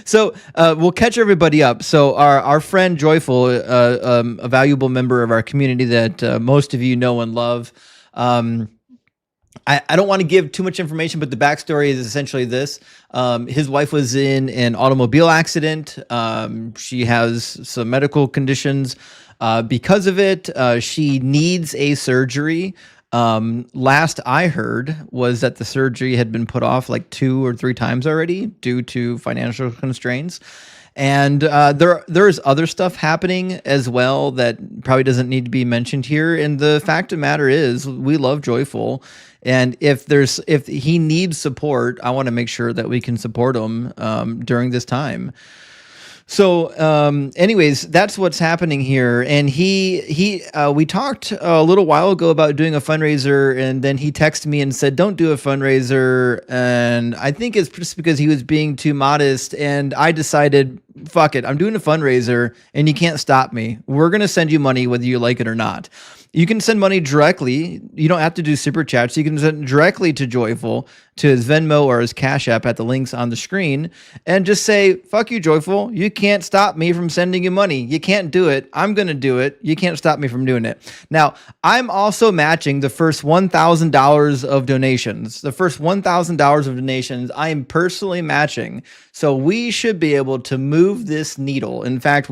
So we'll catch everybody up. So our friend Joyful, a valuable member of our community that most of you know and love, I don't want to give too much information, but the backstory is essentially this. His wife was in an automobile accident. She has some medical conditions because of it. She needs a surgery. Last I heard was that the surgery had been put off like 2 or 3 times already due to financial constraints. And there's other stuff happening as well that probably doesn't need to be mentioned here. And the fact of the matter is, we love Joyful, and if he needs support, I want to make sure that we can support him during this time. So, anyways, that's what's happening here. And we talked a little while ago about doing a fundraiser, and then he texted me and said, "Don't do a fundraiser." And I think it's just because he was being too modest. And I decided, fuck it, I'm doing a fundraiser, and you can't stop me. We're gonna send you money whether you like it or not. You can send money directly. You don't have to do super chats. You can send directly to Joyful, to his Venmo or his Cash App at the links on the screen, and just say, fuck you, Joyful. You can't stop me from sending you money. You can't do it. I'm going to do it. You can't stop me from doing it. Now, I'm also matching the first $1,000 of donations. The first $1,000 of donations, I am personally matching. So we should be able to move this needle. In fact,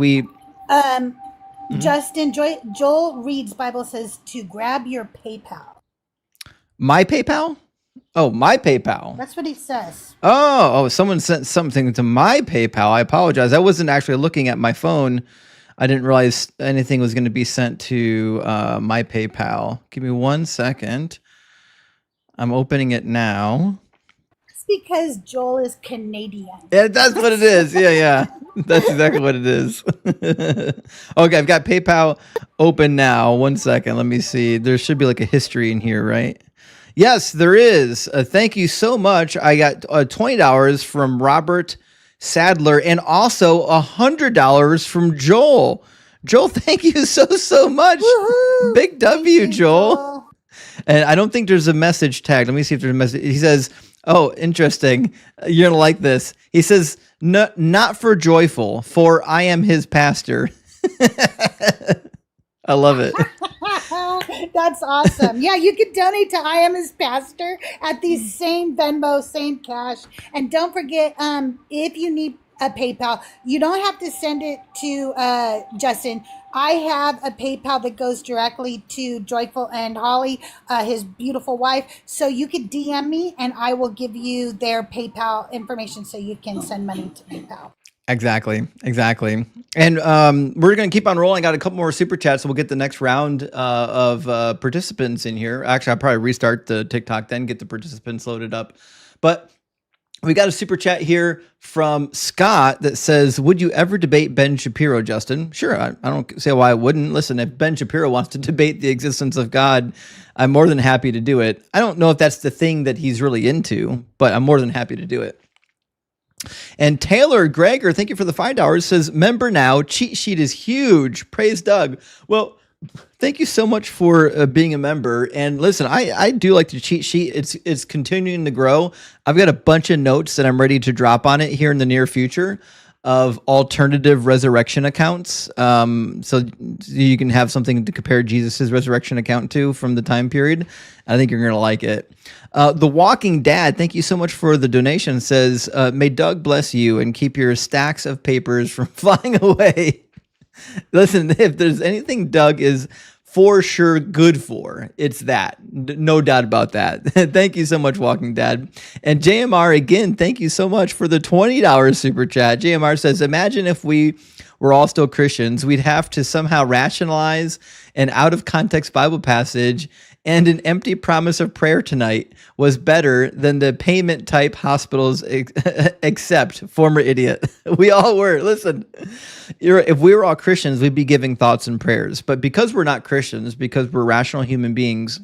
Justin, Joel Reed's Bible says to grab your PayPal. My PayPal? Oh, my PayPal. That's what he says. Oh, someone sent something to my PayPal. I apologize. I wasn't actually looking at my phone. I didn't realize anything was going to be sent to my PayPal. Give me 1 second. I'm opening it now. It's because Joel is Canadian. Yeah, that's what it is. Yeah. That's exactly what it is. Okay, I've got PayPal open now. 1 second. Let me see. There should be like a history in here, right? Yes, there is. Thank you so much. I got $20 from Robert Sadler and also $100 from Joel. Joel, thank you so much. Woo-hoo! Big W, Thank you, Joel. And I don't think there's a message tag. Let me see if there's a message. He says, oh, interesting. You're going to like this. He says, no, not for Joyful, for I am his pastor. I love it. That's awesome. Yeah, you can donate to I Am His Pastor at the same Venmo, same cash. And don't forget, if you need a PayPal, you don't have to send it to Justin. I have a PayPal that goes directly to Joyful and Holly, his beautiful wife. So you could DM me and I will give you their PayPal information so you can send money to PayPal. Exactly. And we're going to keep on rolling. I got a couple more super chats, so we'll get the next round of participants in here. Actually, I'll probably restart the TikTok, then get the participants loaded up. But we got a super chat here from Scott that says, would you ever debate Ben Shapiro, Justin? Sure. I don't see why I wouldn't. Listen, if Ben Shapiro wants to debate the existence of God, I'm more than happy to do it. I don't know if that's the thing that he's really into, but I'm more than happy to do it. And Taylor Greger, thank you for the $5, says, member now, cheat sheet is huge. Praise Doug. Well, thank you so much for being a member. And listen, I do like the cheat sheet. It's continuing to grow. I've got a bunch of notes that I'm ready to drop on it here in the near future of alternative resurrection accounts. So you can have something to compare Jesus's resurrection account to from the time period. I think you're going to like it. The Walking Dad, thank you so much for the donation, says, may Doug bless you and keep your stacks of papers from flying away. Listen, if there's anything Doug is for sure good for, it's that. No doubt about that. Thank you so much, Walking Dad. And JMR, again, thank you so much for the $20 super chat. JMR says, imagine if we were all still Christians, we'd have to somehow rationalize an out of context Bible passage, and an empty promise of prayer tonight was better than the payment type hospitals except former idiot. We all were. Listen, if we were all Christians, we'd be giving thoughts and prayers. But because we're not Christians, because we're rational human beings,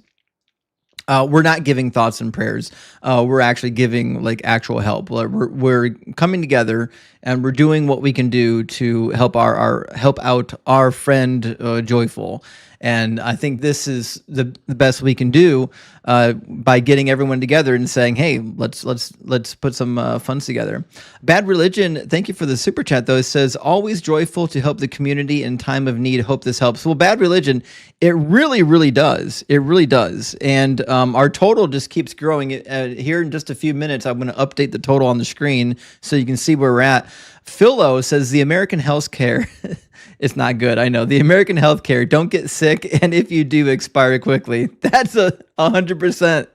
we're not giving thoughts and prayers. We're actually giving like actual help. We're coming together and we're doing what we can do to help help out our friend Joyful. And I think this is the best we can do by getting everyone together and saying, "Hey, let's put some funds together." Bad Religion, thank you for the super chat. Though it says, "Always joyful to help the community in time of need. Hope this helps." Well, Bad Religion, it really, really does. It really does. And our total just keeps growing. Here in just a few minutes, I'm going to update the total on the screen so you can see where we're at. Philo says the American healthcare. It's not good. I know. The American healthcare, don't get sick, and if you do, expire quickly. That's 100%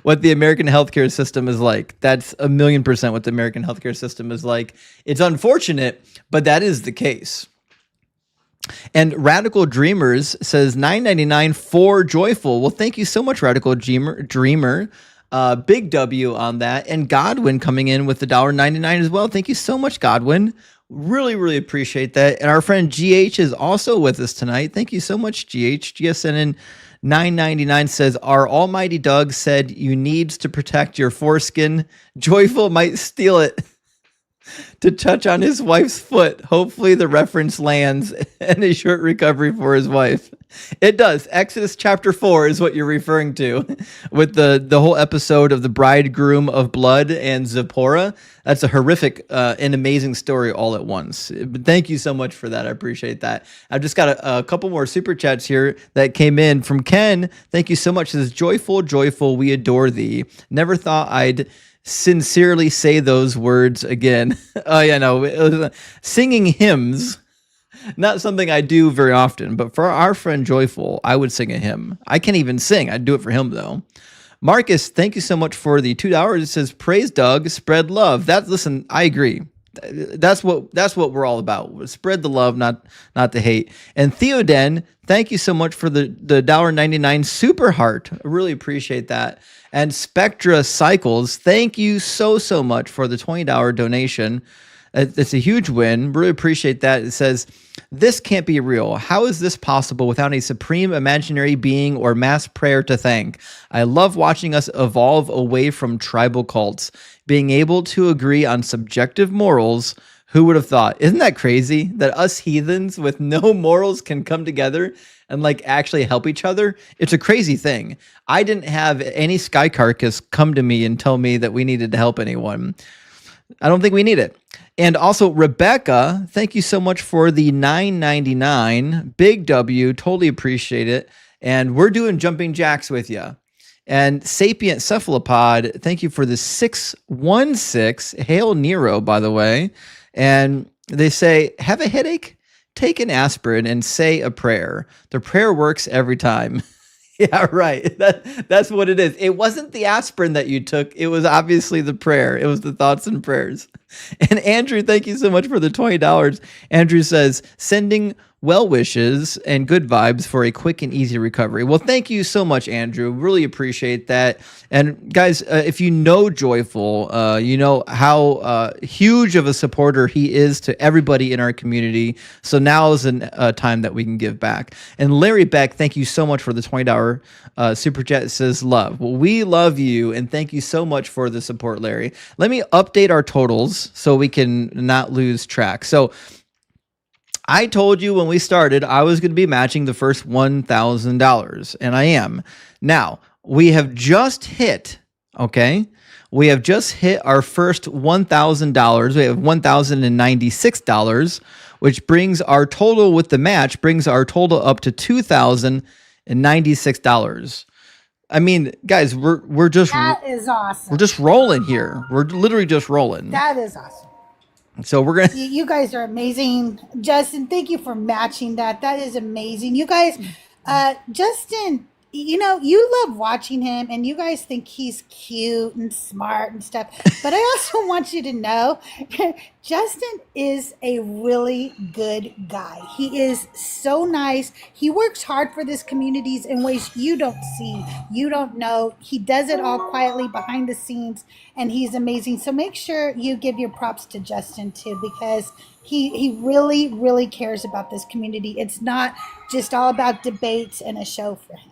what the American healthcare system is like. That's 1,000,000% what the American healthcare system is like. It's unfortunate, but that is the case. And Radical Dreamers says $9.99 for Joyful. Well, thank you so much, Radical Dreamer. Big W on that. And Godwin coming in with the $1.99 as well. Thank you so much, Godwin. Really, really appreciate that. And our friend GH is also with us tonight. Thank you so much, GH. GSNN 999 says, "Our almighty Doug said you needs to protect your foreskin. Joyful might steal it to touch on his wife's foot. Hopefully the reference lands and a short recovery for his wife." It does. Exodus chapter 4 is what you're referring to with the whole episode of the bridegroom of blood and Zipporah. That's a horrific and amazing story all at once. But thank you so much for that. I appreciate that. I've just got a couple more super chats here that came in from Ken. Thank you so much. It says, "Joyful, joyful, we adore thee. Never thought I'd sincerely say those words again." Oh yeah, no, singing hymns, not something I do very often, but for our friend Joyful, I would sing a hymn. I can't even sing. I'd do it for him though. Marcus, thank you so much for the $2. It says, "Praise Doug, spread love." Listen, I agree. That's what we're all about. Spread the love, not the hate. And Theoden, thank you so much for the $1.99 super heart. I really appreciate that. And Spectra Cycles, thank you so much for the $20 donation. It's a huge win. Really appreciate that. It says, "This can't be real. How is this possible without a supreme imaginary being or mass prayer to thank? I love watching us evolve away from tribal cults, being able to agree on subjective morals. Who would have thought? Isn't that crazy that us heathens with no morals can come together and like actually help each other? It's a crazy thing. I didn't have any sky carcass come to me and tell me that we needed to help anyone. I don't think we need it." And also, Rebecca, thank you so much for the $9.99. Big W, totally appreciate it. And we're doing jumping jacks with you. And Sapient Cephalopod, thank you for the 616. Hail Nero, by the way. And they say, "Have a headache? Take an aspirin and say a prayer. The prayer works every time." Yeah, right. That's what it is. It wasn't the aspirin that you took. It was obviously the prayer. It was the thoughts and prayers. And Andrew, thank you so much for the $20. Andrew says, "Sending well wishes and good vibes for a quick and easy recovery." Well, thank you so much, Andrew. Really appreciate that. And guys, if you know Joyful, you know how huge of a supporter he is to everybody in our community. So now is a time that we can give back. And Larry Beck, thank you so much for the $20 super chat. It says, "Love." Well, we love you, and thank you so much for the support, Larry. Let me update our totals so we can not lose track. So I told you when we started, I was going to be matching the first $1,000, and I am. Now, we have just hit, okay? We have just hit our first $1,000. We have $1,096, which brings our total with the match, brings our total up to $2,096. I mean, guys, we're just That is awesome. we're just rolling here. We're literally just rolling. That is awesome. So we're gonna. You guys are amazing. Justin, thank you for matching that. That is amazing. You guys, Justin, you know, you love watching him and you guys think he's cute and smart and stuff. But I also want you to know Justin is a really good guy. He is so nice. He works hard for this communities in ways you don't see, you don't know. He does it all quietly behind the scenes, and he's amazing. So make sure you give your props to Justin too, because he really, really cares about this community. It's not just all about debates and a show for him.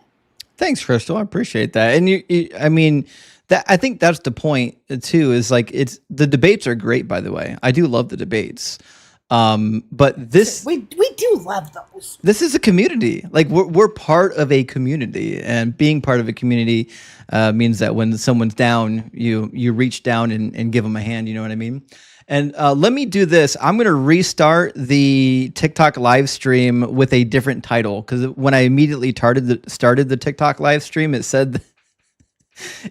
Thanks, Crystal. I appreciate that. And I mean, that I think that's the point too. Is like the debates are great. By the way, I do love the debates, But this We do love those. this is a community. Like we're part of a community, and being part of a community means that when someone's down, you reach down and give them a hand. You know what I mean? And let me do this. I'm going to restart the TikTok live stream with a different title, because when I immediately started the TikTok live stream, it said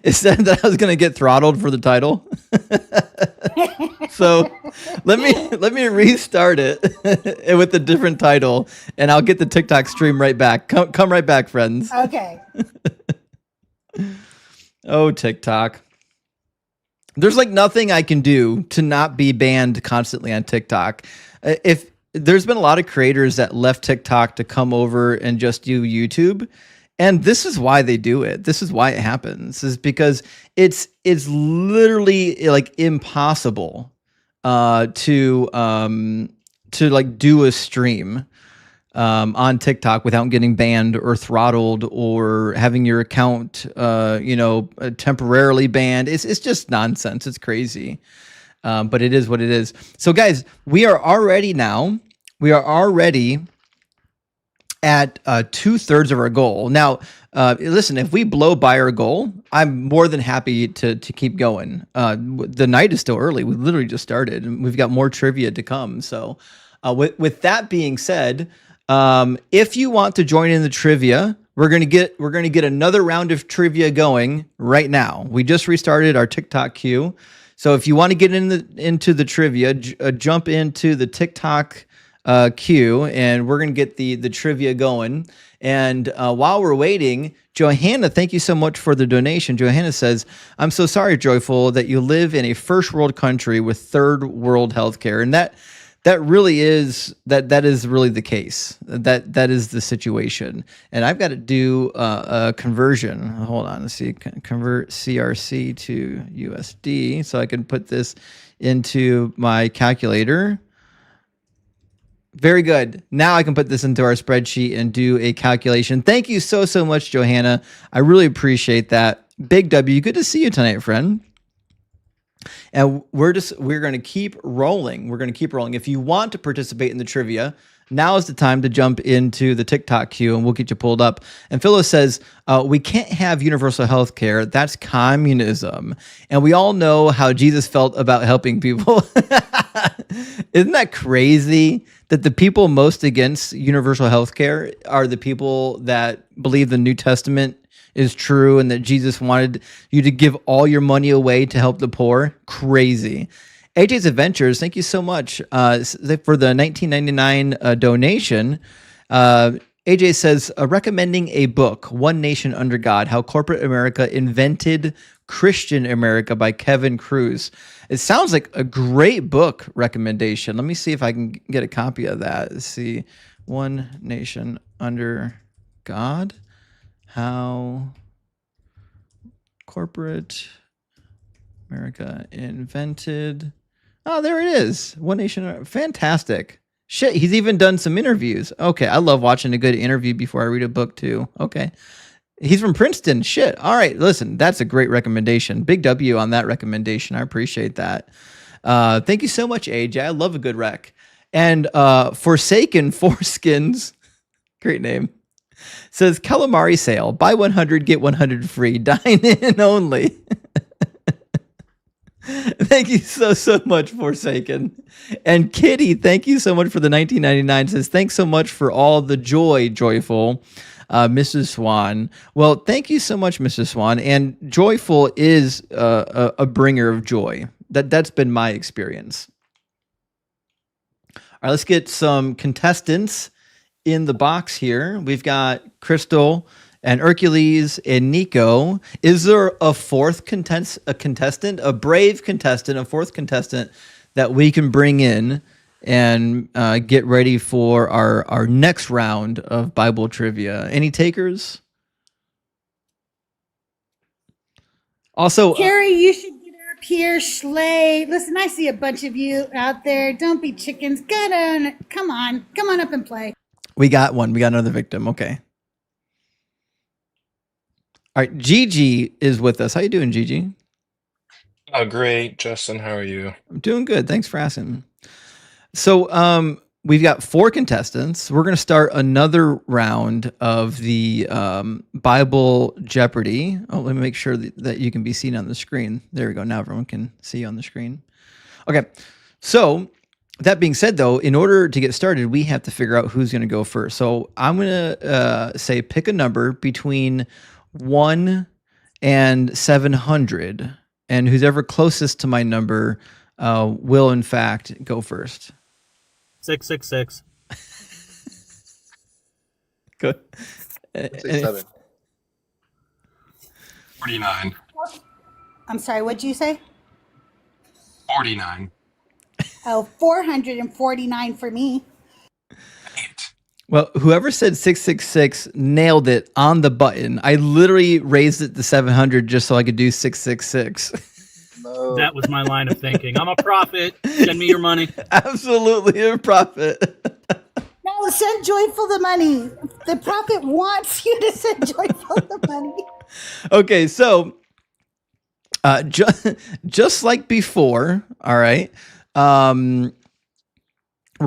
that I was going to get throttled for the title. So let me restart it with a different title, and I'll get the TikTok stream right back. Come right back, friends. Okay. Oh, TikTok. There's like nothing I can do to not be banned constantly on TikTok. If there's been a lot of creators that left TikTok to come over and just do YouTube, and this is why they do it. This is why it happens, is because it's literally like impossible to like do a stream on TikTok without getting banned or throttled or having your account temporarily banned. It's just nonsense. It's crazy. But it is what it is. So guys, we are already at 2/3 of our goal. Now, listen, if we blow by our goal, I'm more than happy to keep going. The night is still early. We literally just started, and we've got more trivia to come. So with that being said, if you want to join in the trivia, we're gonna get another round of trivia going right now. We just restarted our TikTok queue. So if you want to get into the trivia, jump into the TikTok queue, and we're going to get the trivia going. And while we're waiting, Johanna, thank you so much for the donation. Johanna says, I'm so sorry, Joyful, that you live in a first world country with third world healthcare. And that really is that is really the case. That is the situation. And I've got to do a conversion. Hold on, let's see, convert CRC to USD so I can put this into my calculator. Very good. Now I can put this into our spreadsheet and do a calculation. Thank you so much, Johanna. I really appreciate that. Big W, good to see you tonight, friend. And we're going to keep rolling. We're going to keep rolling. If you want to participate in the trivia, now is the time to jump into the TikTok queue, and we'll get you pulled up. And Phyllis says, we can't have universal health care. That's communism. And we all know how Jesus felt about helping people. Isn't that crazy that the people most against universal health care are the people that believe the New Testament is true and that Jesus wanted you to give all your money away to help the poor? Crazy. AJ's Adventures, thank you so much for the $19.99 donation. AJ says, recommending a book, One Nation Under God, How Corporate America Invented Christian America by Kevin Cruz. It sounds like a great book recommendation. Let me see if I can get a copy of that. Let's see. One Nation Under God, How Corporate America Invented. Oh, there it is. One Nation. Fantastic. Shit, he's even done some interviews. Okay, I love watching a good interview before I read a book too. Okay. He's from Princeton. Shit. All right, listen, that's a great recommendation. Big W on that recommendation. I appreciate that. Thank you so much, AJ. I love a good rec. And Forsaken Foreskins, great name, says calamari sale. Buy 100, get 100 free. Dine in only. Thank you so much, Forsaken. And Kitty, thank you so much for the $19.99. Says, thanks so much for all the joy, Joyful, Mrs. Swan. Well, thank you so much, Mrs. Swan. And Joyful is a bringer of joy. That's been my experience. All right, let's get some contestants in the box here. We've got Crystal and Hercules and Nico. Is there a fourth contestant, a brave contestant, a fourth contestant that we can bring in and get ready for our next round of Bible trivia? Any takers? Also, Carrie, you should get up here. Schley. Listen, I see a bunch of you out there. Don't be chickens. Get on. Come on up and play. we got one. We got another victim. Okay. All right, Gigi is with us. How you doing, Gigi? Oh, great, Justin. How are you? I'm doing good. Thanks for asking. So we've got 4 contestants. We're going to start another round of the Bible Jeopardy. Oh, let me make sure that you can be seen on the screen. There we go. Now everyone can see you on the screen. Okay. So that being said, though, in order to get started, we have to figure out who's going to go first. So I'm going to say pick a number between 1 and 700. And who's ever closest to my number will, in fact, go first. 666. Good. 67. 49. I'm sorry, what'd you say? 49. Oh, 449 for me. Well, whoever said 666 nailed it on the button. I literally raised it to 700 just so I could do 666. No. That was my line of thinking. I'm a prophet. Send me your money. Absolutely a profit. No, send Joyful the money. The prophet wants you to send Joyful the money. Okay, so just like before, all right, we're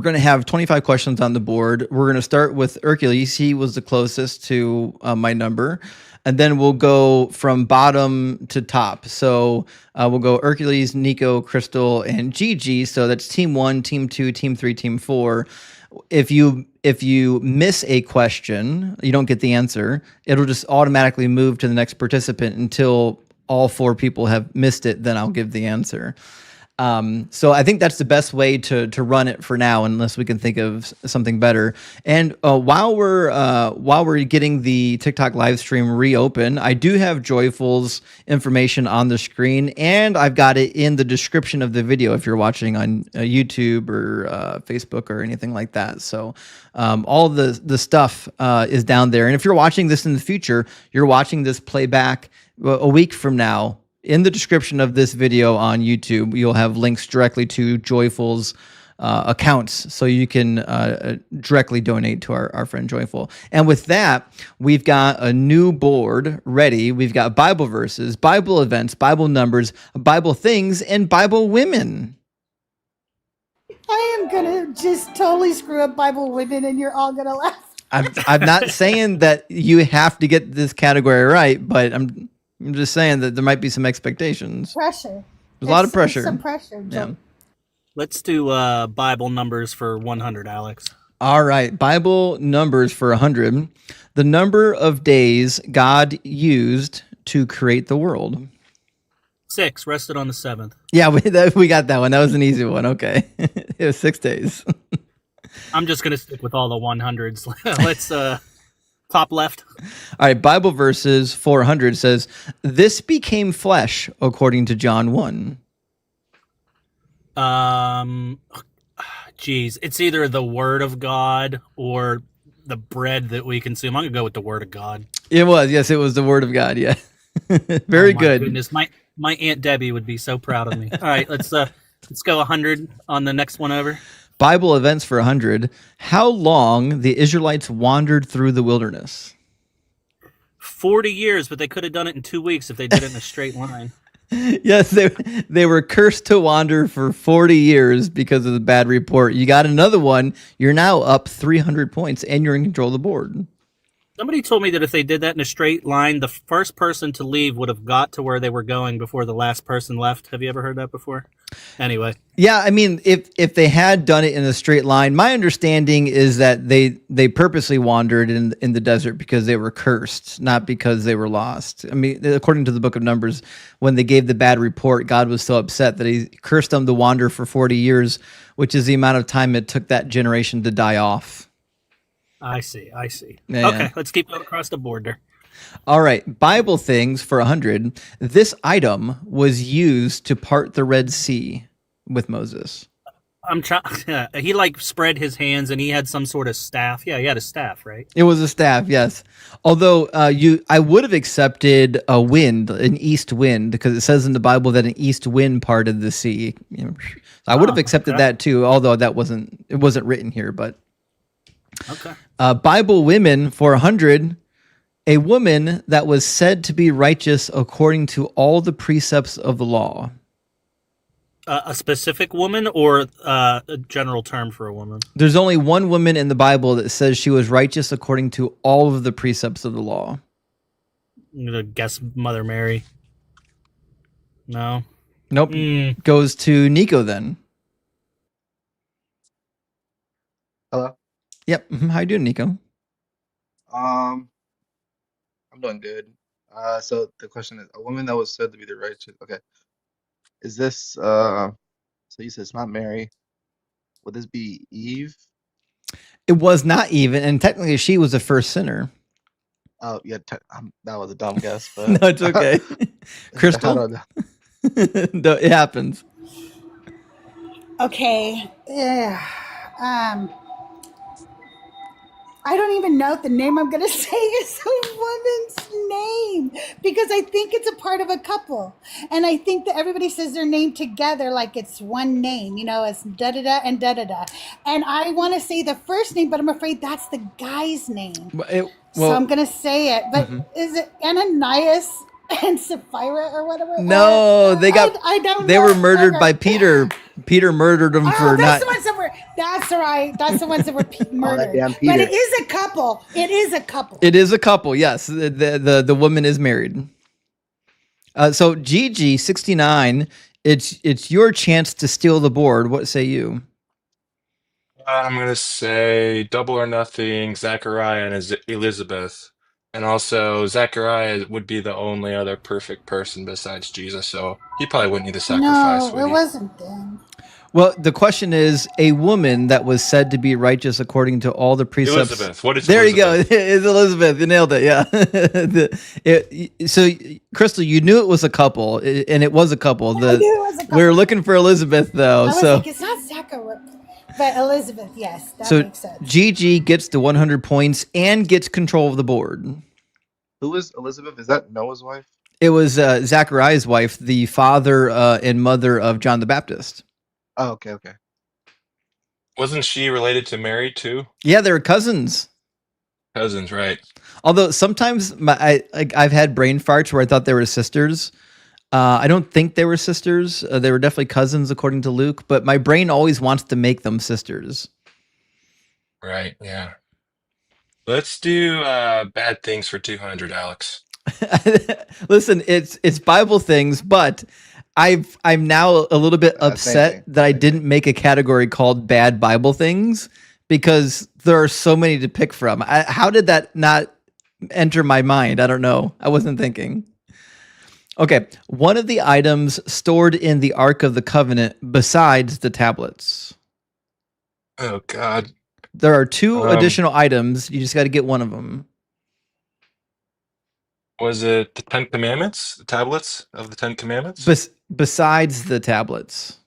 going to have 25 questions on the board. We're going to start with Hercules. He was the closest to my number. And then we'll go from bottom to top. So we'll go Hercules, Nico, Crystal, and Gigi. So that's team 1, team 2, team 3, team 4. If you miss a question, you don't get the answer, it'll just automatically move to the next participant until all 4 people have missed it. Then I'll give the answer. So I think that's the best way to run it for now, unless we can think of something better. And while we're getting the TikTok live stream reopened, I do have Joyful's information on the screen, and I've got it in the description of the video if you're watching on YouTube or Facebook or anything like that. So all the stuff is down there. And if you're watching this in the future, you're watching this playback a week from now. In the description of this video on YouTube, you'll have links directly to Joyful's accounts, so you can directly donate to our friend Joyful. And with that, we've got a new board ready. We've got Bible verses, Bible events, Bible numbers, Bible things, and Bible women. I am going to just totally screw up Bible women, and you're all going to laugh. I'm not saying that you have to get this category right, but I'm just saying that there might be some expectations. Pressure. There's a lot of pressure. Some pressure. Yeah. Let's do Bible numbers for 100, Alex. All right. Bible numbers for 100. The number of days God used to create the world. 6, rested on the 7th. Yeah, we got that one. That was an easy one. Okay. It was 6 days. I'm just going to stick with all the 100s. Let's top left. All right. Bible verses 400 says, "This became flesh," according to John 1. Geez, it's either the word of God or the bread that we consume. I'm going to go with the word of God. It was. Yes, it was the word of God. Yeah. Very good. Goodness, my Aunt Debbie would be so proud of me. All right, let's go 100 on the next one over. Bible events for 100. How long the Israelites wandered through the wilderness? 40 years, but they could have done it in 2 weeks if they did it in a straight line. Yes, they were cursed to wander for 40 years because of the bad report. You got another one. You're now up 300 points, and you're in control of the board. Somebody told me that if they did that in a straight line, the first person to leave would have got to where they were going before the last person left. Have you ever heard that before? Anyway. Yeah, I mean, if they had done it in a straight line, my understanding is that they purposely wandered in the desert because they were cursed, not because they were lost. I mean, according to the book of Numbers, when they gave the bad report, God was so upset that he cursed them to wander for 40 years, which is the amount of time it took that generation to die off. I see. Yeah, okay, yeah. let's keep going across the board there. All right, Bible things for 100. This item was used to part the Red Sea with Moses. I'm trying. He spread his hands and he had some sort of staff. Yeah, he had a staff, right? It was a staff, yes. Although I would have accepted a wind, an east wind, because it says in the Bible that an east wind parted the sea. I would have accepted that too, although it wasn't written here. But okay. Bible women for 100. A woman that was said to be righteous according to all the precepts of the law. A specific woman or a general term for a woman? There's only one woman in the Bible that says she was righteous according to all of the precepts of the law. I'm gonna guess Mother Mary. No. Nope. Goes to Nico then. Hello. Yep. How you doing, Nico? I'm doing good. So the question is, a woman that was said to be the righteous. Okay, is this So you said it's not Mary. Would this be Eve? It was not even, and technically she was the first sinner. Oh yeah, that was a dumb guess, but No, it's okay. Crystal? How do I- No, it happens. Okay. I don't even know if the name I'm going to say is a woman's name because I think it's a part of a couple. And I think that everybody says their name together like it's one name, you know, it's da-da-da and da-da-da. And I want to say the first name, but I'm afraid that's the guy's name. So I'm going to say it. But is it Ananias and Sapphira or whatever? No, they got. I don't know. They were murdered Okay. by Peter. Peter murdered them for that's not. The ones that were. That's right. That's the ones that were murdered. damn But Peter. it is a couple. It is a couple. It is a couple. Yes, the woman is married. So Gigi 69. It's your chance to steal the board. What say you? I'm gonna say Double or Nothing, Zachariah and Elizabeth. And also, Zachariah would be the only other perfect person besides Jesus, so he probably wouldn't need a sacrifice, No, would it he? wasn't them. Well, the question is a woman that was said to be righteous according to all the precepts. Elizabeth. What is There Elizabeth? you go. It's Elizabeth. You nailed it. Yeah. So, Crystal, you knew it was a couple, and it was a couple. I knew it was a couple. We were looking for Elizabeth, though. I was So, like, it's not Zachariah. But Elizabeth, yes, that so makes sense. Gigi gets the 100 points and gets control of the board. Who is Elizabeth? Is that Noah's wife? It was Zachariah's wife, the father and mother of John the Baptist. Oh, okay. Wasn't she related to Mary too? Yeah, they were cousins. Cousins, right? Although sometimes I've had brain farts where I thought they were sisters. I don't think they were sisters. They were definitely cousins, according to Luke. But my brain always wants to make them sisters. Right, yeah. Let's do bad things for 200, Alex. Listen, it's Bible things, but I'm now a little bit Same upset thing. that I didn't make a category called bad Bible things because there are so many to pick from. How did that not enter my mind? I don't know. I wasn't thinking. Okay, one of the items stored in the Ark of the Covenant besides the tablets. Oh, God. There are two Um, additional items. You just got to get one of them. Was it the Ten Commandments? The tablets of the Ten Commandments? Besides the tablets.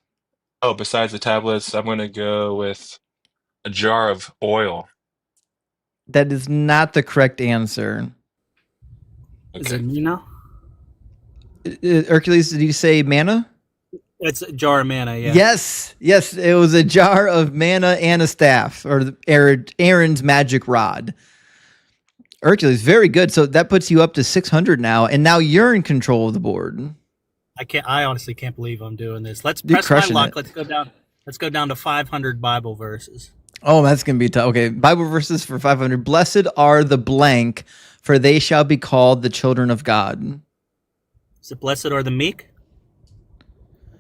Oh, besides the tablets, I'm going to go with a jar of oil. That is not the correct answer. Is Okay. it Nina? Hercules, did you say manna? It's a jar of manna, yeah. Yes, it was a jar of manna and a staff, or Aaron's magic rod. Hercules, very good. So that puts you up to 600 now, and now you're in control of the board. I honestly can't believe I'm doing this. Let's You're press my crushing luck. it. Let's go down to 500 Bible verses. Oh, that's gonna be tough. Okay, Bible verses for 500. Blessed are the blank, for they shall be called the children of God. Is it blessed are the meek?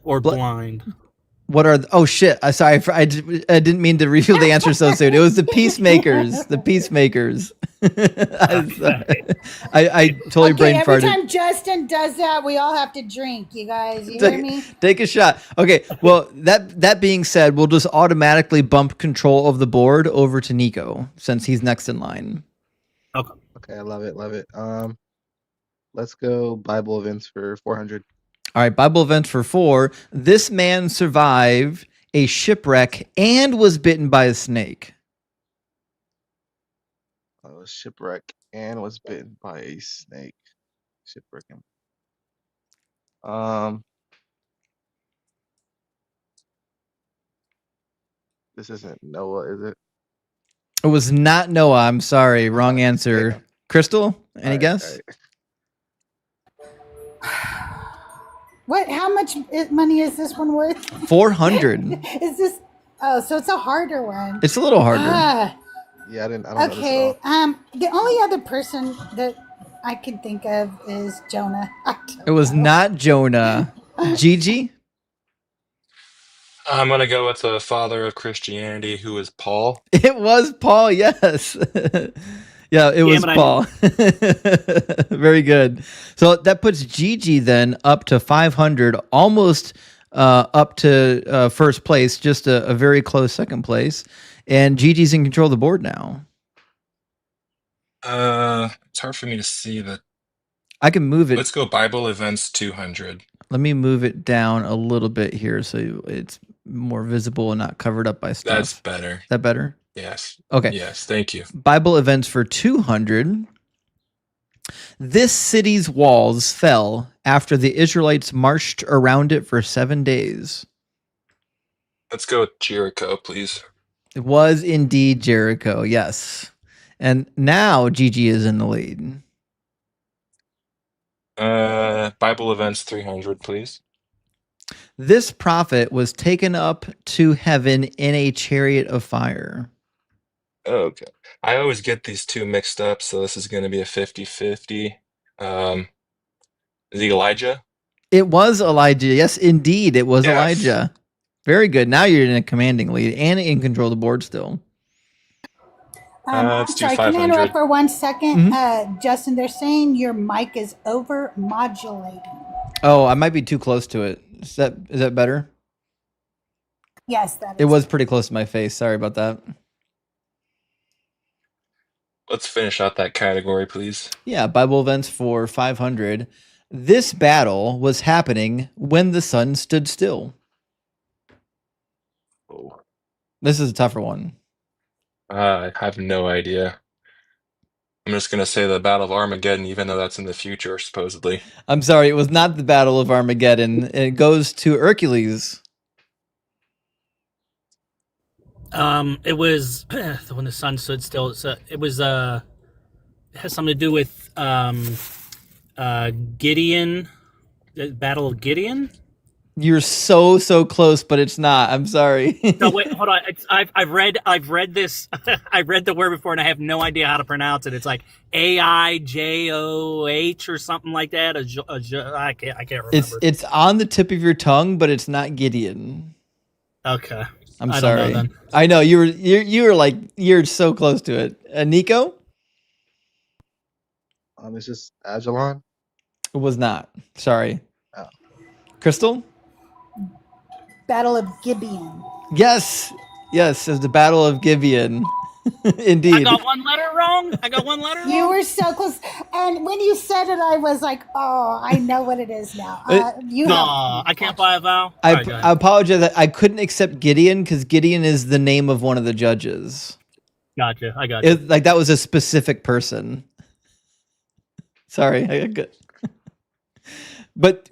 Or blind? What are? Oh shit! Sorry, I didn't mean to reveal the answer so soon. It was the peacemakers. The peacemakers. I'm sorry. I totally brain every farted. time Justin does that, we all have to drink. You guys, you hear me? Take a shot. Okay. Well, that being said, we'll just automatically bump control of the board over to Nico since he's next in line. Okay, I love it. Let's go Bible events for 400. All right, Bible events for 4. This man survived a shipwreck and was bitten by a snake. Shipwreck and was bitten by a snake. Shipwrecking. This isn't Noah, is it? It was not Noah. I'm sorry. Wrong answer. Damn. Crystal, any All right, guess? all right. What? How much money is this one worth? 400. Is this? Oh, so it's a harder one. It's a little harder. Ah, Yeah, I don't know this at okay. all. The only other person that I can think of is Jonah. I don't It was know. not Jonah. Gigi? I'm gonna go with the father of Christianity, who is Paul. It was Paul, yes. Yeah, it was Damn it, Paul. Very good. So that puts Gigi then up to 500, almost up to first place, just a very close second place. And Gigi's in control of the board now. It's hard for me to see that. I can move it. Let's go Bible events 200. Let me move it down a little bit here so it's more visible and not covered up by stuff. That's better. Is that better? Yes. Okay. Yes, thank you. Bible events for 200. This city's walls fell after the Israelites marched around it for 7 days. Let's go with Jericho, please. It was indeed Jericho, yes. And now Gigi is in the lead. Bible events 300, please. This prophet was taken up to heaven in a chariot of fire. Oh, okay. I always get these two mixed up, so this is going to be a 50-50. Is he Elijah? It was Elijah. Yes, indeed. It was Yes. Elijah. Very good. Now you're in a commanding lead and in control of the board still. I'm Let's do sorry, can I 500. interrupt for 1 second? Mm-hmm. Justin, they're saying your mic is over modulating. Oh, I might be too close to it. Is that better? Yes, that is. It was pretty close to my face. Sorry about that. Let's finish out that category, please. Yeah, Bible events for 500. This battle was happening when the sun stood still. Oh. This is a tougher one. I have no idea. I'm just going to say the Battle of Armageddon, even though that's in the future, supposedly. I'm sorry, it was not the Battle of Armageddon. It goes to Hercules. It was when the sun stood still. It was it has something to do with Gideon, the Battle of Gideon. You're so close, but it's not. I'm sorry. No, wait, hold on. I've read this. I read the word before, and I have no idea how to pronounce it. It's like Aijoh or something like that. I can't remember. It's on the tip of your tongue, but it's not Gideon. Okay. I'm I sorry. don't know then. I know you were like you're so close to it. Nico? It's just Ajalon. It was not. Sorry. Oh. Crystal? Battle of Gibeon. Yes, it was the Battle of Gibeon. Indeed. I got one letter wrong. You were so close. And when you said it, I was like, oh, I know what it is now. I can't buy a vowel. I, All right, go ahead. I apologize that I couldn't accept Gideon because Gideon is the name of one of the judges. Gotcha. I got you. Like that was a specific person. Sorry, I got good. But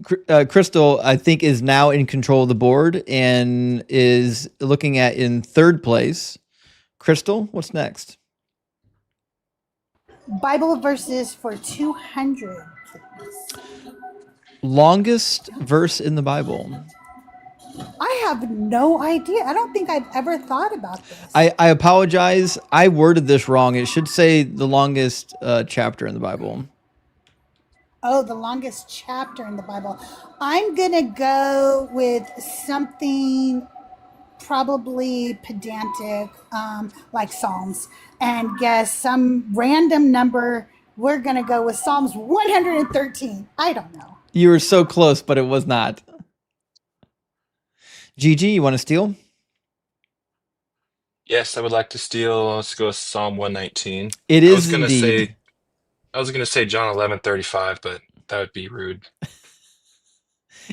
Crystal, I think, is now in control of the board and is looking at in third place. Crystal, what's next? Bible verses for 200, please. Longest verse in the Bible. I have no idea. I don't think I've ever thought about this. I apologize. I worded this wrong. It should say the longest chapter in the Bible. Oh, the longest chapter in the Bible. I'm going to go with something probably pedantic, like Psalms, and guess some random number. We're going to go with Psalms 113. I don't know. You were so close, but it was not. Gigi, you want to steal? Yes, I would like to steal. Let's go with Psalm 119. It is indeed. I was going to say John 11:35, but that would be rude.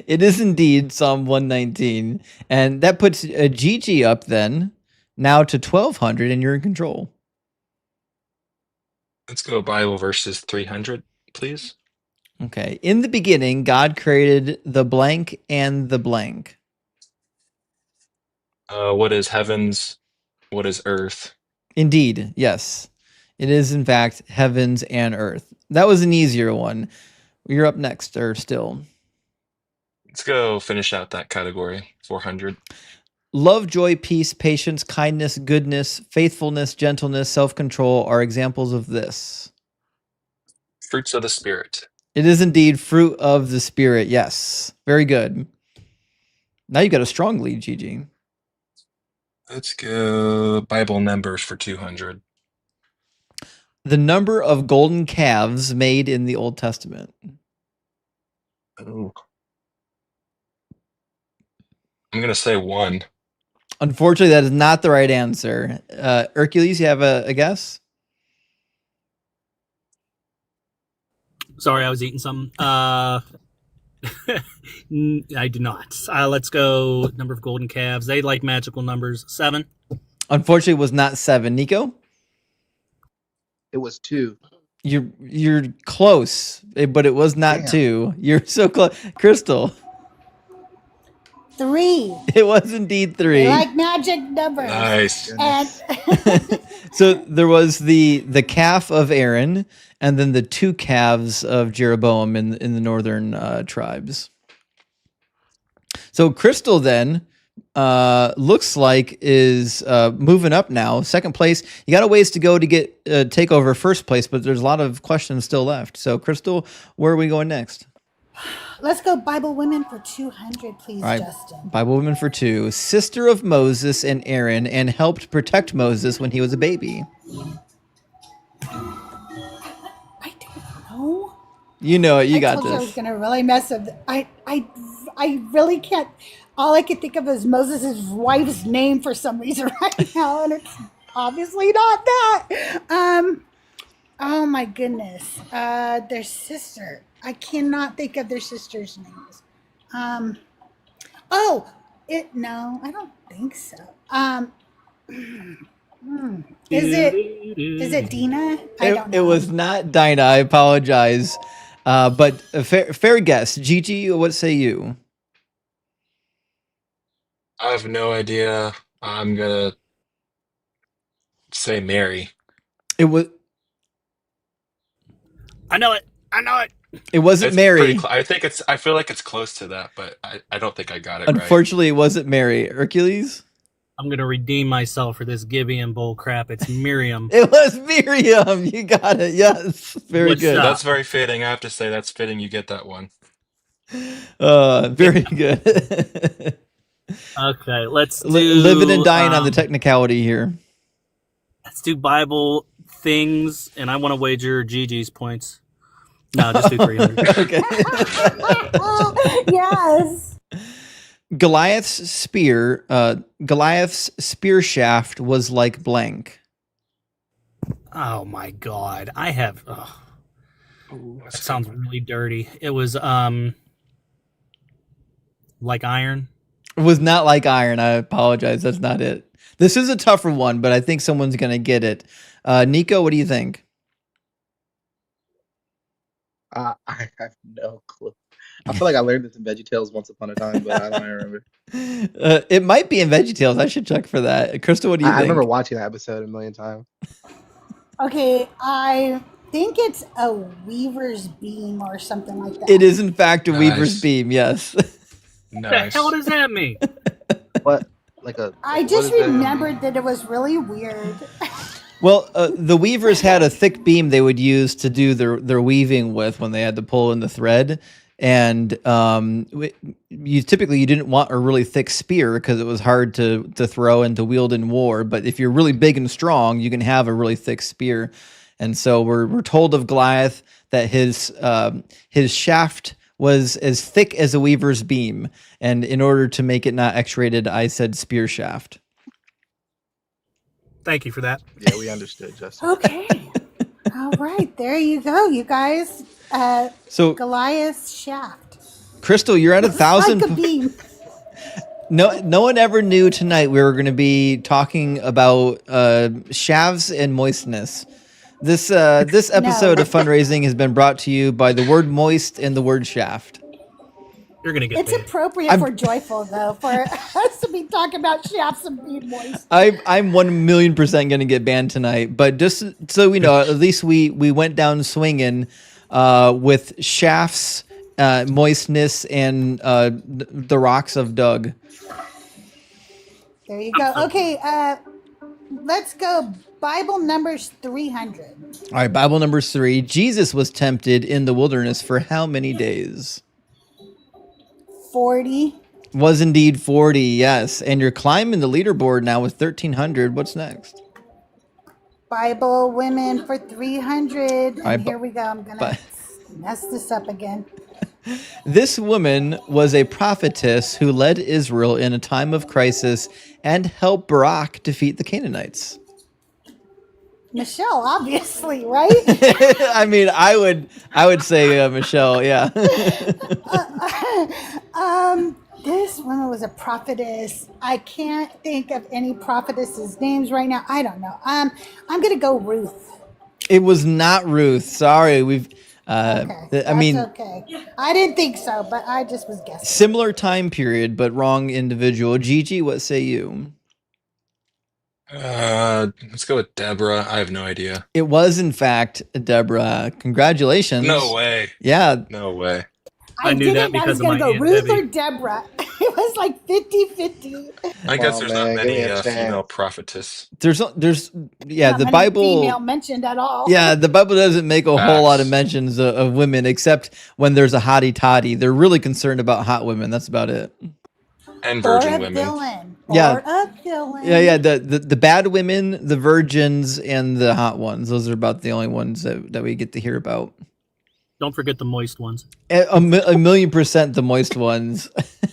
It is indeed Psalm 119. And that puts Gigi up then, now to 1,200, and you're in control. Let's go Bible verses 300, please. Okay. In the beginning, God created the blank and the blank. What is heavens? What is earth? Indeed, yes. It is, in fact, heavens and earth. That was an easier one. You're up next, or still. Let's go finish out that category. 400. Love, joy, peace, patience, kindness, goodness, faithfulness, gentleness, self-control are examples of this. Fruits of the Spirit. It is indeed fruit of the Spirit. Yes. Very good. Now you got a strong lead, Gigi. Let's go Bible numbers for 200. The number of golden calves made in the Old Testament. Oh. I'm going to say 1. Unfortunately, that is not the right answer. Hercules, you have a guess? Sorry, I was eating something. I do not. Let's go number of golden calves. They like magical numbers. 7. Unfortunately, it was not 7. Nico? It was 2. You're close, but it was not Damn. 2. You're so close. Crystal, 3. it was indeed 3. They like magic numbers. Nice. And So there was the calf of Aaron, and then the 2 calves of Jeroboam in the northern tribes. So Crystal then looks like is moving up now, second place. You got a ways to go to get take over first place, but there's a lot of questions still left. So Crystal, where are we going next? let's go Bible women for 200, please, All right. Justin. Bible woman for 2, sister of Moses and Aaron, and helped protect Moses when he was a baby. I don't know. You know it. You I got told you I was this. gonna really mess up. I really can't. All I can think of is Moses' wife's name for some reason right now, and it's obviously not that. Oh my goodness. Their sister. I cannot think of their sister's names. Oh, no, I don't think so. Is it Dina? I don't know. It was not Dinah. I apologize. But a fair guess. Gigi, what say you? I have no idea. I'm going to say Mary. It was. I know it. I know it. It wasn't It's Mary. pretty I feel like it's close to that, but I don't think I got it right. Unfortunately, it wasn't Mary. Hercules? I'm going to redeem myself for this Gibeon bull crap. It's Miriam. It was Miriam. You got it. Yes. Very What's good. up? That's very fitting. I have to say that's fitting you get that one. Very good. Okay, let's do... Living and dying on the technicality here. Let's do Bible things, and I want to wager Gigi's points. No, just do 300. Okay. Yes. Goliath's spear shaft was like blank. Oh my god. I have... Oh, Ooh, that sounds really dirty. It was, like iron. It was not like iron. I apologize. That's not it. This is a tougher one, but I think someone's going to get it. Nico, what do you think? I have no clue. I feel like I learned this in VeggieTales once upon a time, but I don't remember. It might be in VeggieTales. I should check for that. Crystal, what do you I think? remember watching that episode a million times. Okay, I think it's a weaver's beam or something like that. It is, in fact, a Nice. weaver's beam. Yes. What the Nice. hell does that mean? What? Like a? I what just is it? remembered that it was really weird. Well, the weavers had a thick beam they would use to do their weaving with when they had to pull in the thread. And you didn't want a really thick spear because it was hard to throw and to wield in war. But if you're really big and strong, you can have a really thick spear. And so we're told of Goliath that his shaft was as thick as a weaver's beam. And in order to make it not X-rated, I said spear shaft. Thank you for that. Yeah, we understood, Justin. Okay. All right, there you go, you guys. So Goliath's shaft. Crystal, you're at Like a 1,000. beam. No one ever knew tonight we were going to be talking about shafts and moistness. This episode of fundraising has been brought to you by the word moist and the word shaft. You're going to get It's paid. appropriate for joyful though, for us to be talking about shafts and being moist. I'm 1,000,000% going to get banned tonight, but just so we know, at least we went down swinging with shafts moistness, and the rocks of Doug. There you go. Okay, let's go. Bible Numbers 300. All right, Bible number 3. Jesus was tempted in the wilderness for how many days? 40. Was indeed 40, yes. And you're climbing the leaderboard now with 1,300. What's next? Bible Women for 300. right, And here we go. I'm going to Bi- mess this up again. This woman was a prophetess who led Israel in a time of crisis and helped Barak defeat the Canaanites. Michelle, obviously, right? I mean, I would say Michelle, yeah. This woman was a prophetess. I can't think of any prophetesses' names right now. I don't know. I'm going to go Ruth. It was not Ruth. Sorry, we've. Okay, I mean, okay. I didn't think so, but I just was guessing. similar time period, but wrong individual. Gigi, what say you? Let's go with Deborah. I have no idea. It was, in fact, Deborah. Congratulations. No way. Yeah. No way. I knew that I was because of going to my go Aunt Ruth Debbie. or Deborah. It was like 50-50. I guess on, there's man, not give me many a female chance. prophetess. There's yeah, Not the many Bible. female mentioned at all. Yeah, the Bible doesn't make a whole lot of Facts. mentions of women, except when there's a hottie toddy. They're really concerned about hot women. That's about it. And Or virgin a women. villain. Yeah. Or a villain. Yeah. The bad women, the virgins, and the hot ones. Those are about the only ones that we get to hear about. Don't forget the moist ones. A million percent the moist ones.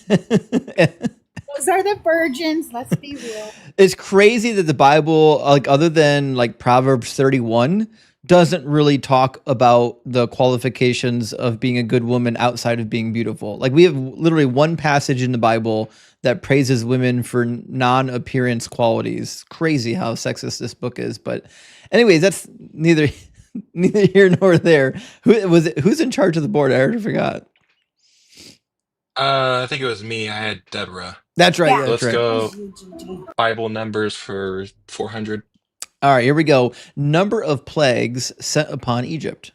Those are the virgins. Let's be real. It's crazy that the Bible, like other than like Proverbs 31, doesn't really talk about the qualifications of being a good woman outside of being beautiful. Like we have literally one passage in the Bible that praises women for non-appearance qualities. Crazy how sexist this book is. But anyways, that's neither here nor there. Who's in charge of the board? I already forgot. I think it was me. I had Deborah. That's right. Yeah. Yeah, that's Let's right. go Thank you, Gigi. Bible numbers for 400. All right, here we go. Number of plagues sent upon Egypt.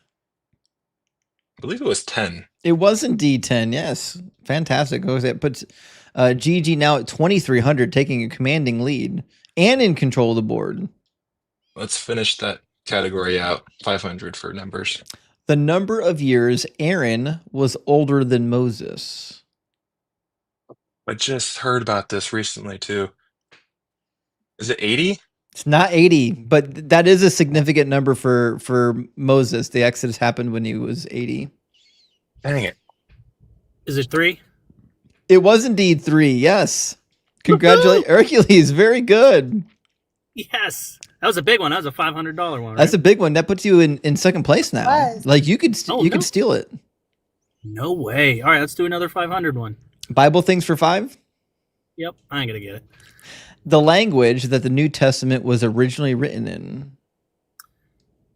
I believe it was 10. It was indeed 10. Yes. Fantastic. That puts Gigi now at 2,300, taking a commanding lead and in control of the board. Let's finish that category out. 500 for numbers. The number of years Aaron was older than Moses. I just heard about this recently too. Is it 80? It's not 80, but that is a significant number for Moses. The Exodus happened when he was 80. Dang it. Is it 3? It was indeed 3. Yes. Congratulations, Hercules. Very good. Yes. That was a big one. That was a $500 one. Right? That's a big one. That puts you in second place now. Was. Like you could Oh, you no. could steal it. No way. All right, let's do another 500 one. Bible things for 5. Yep, I ain't gonna get it. The language that the New Testament was originally written in.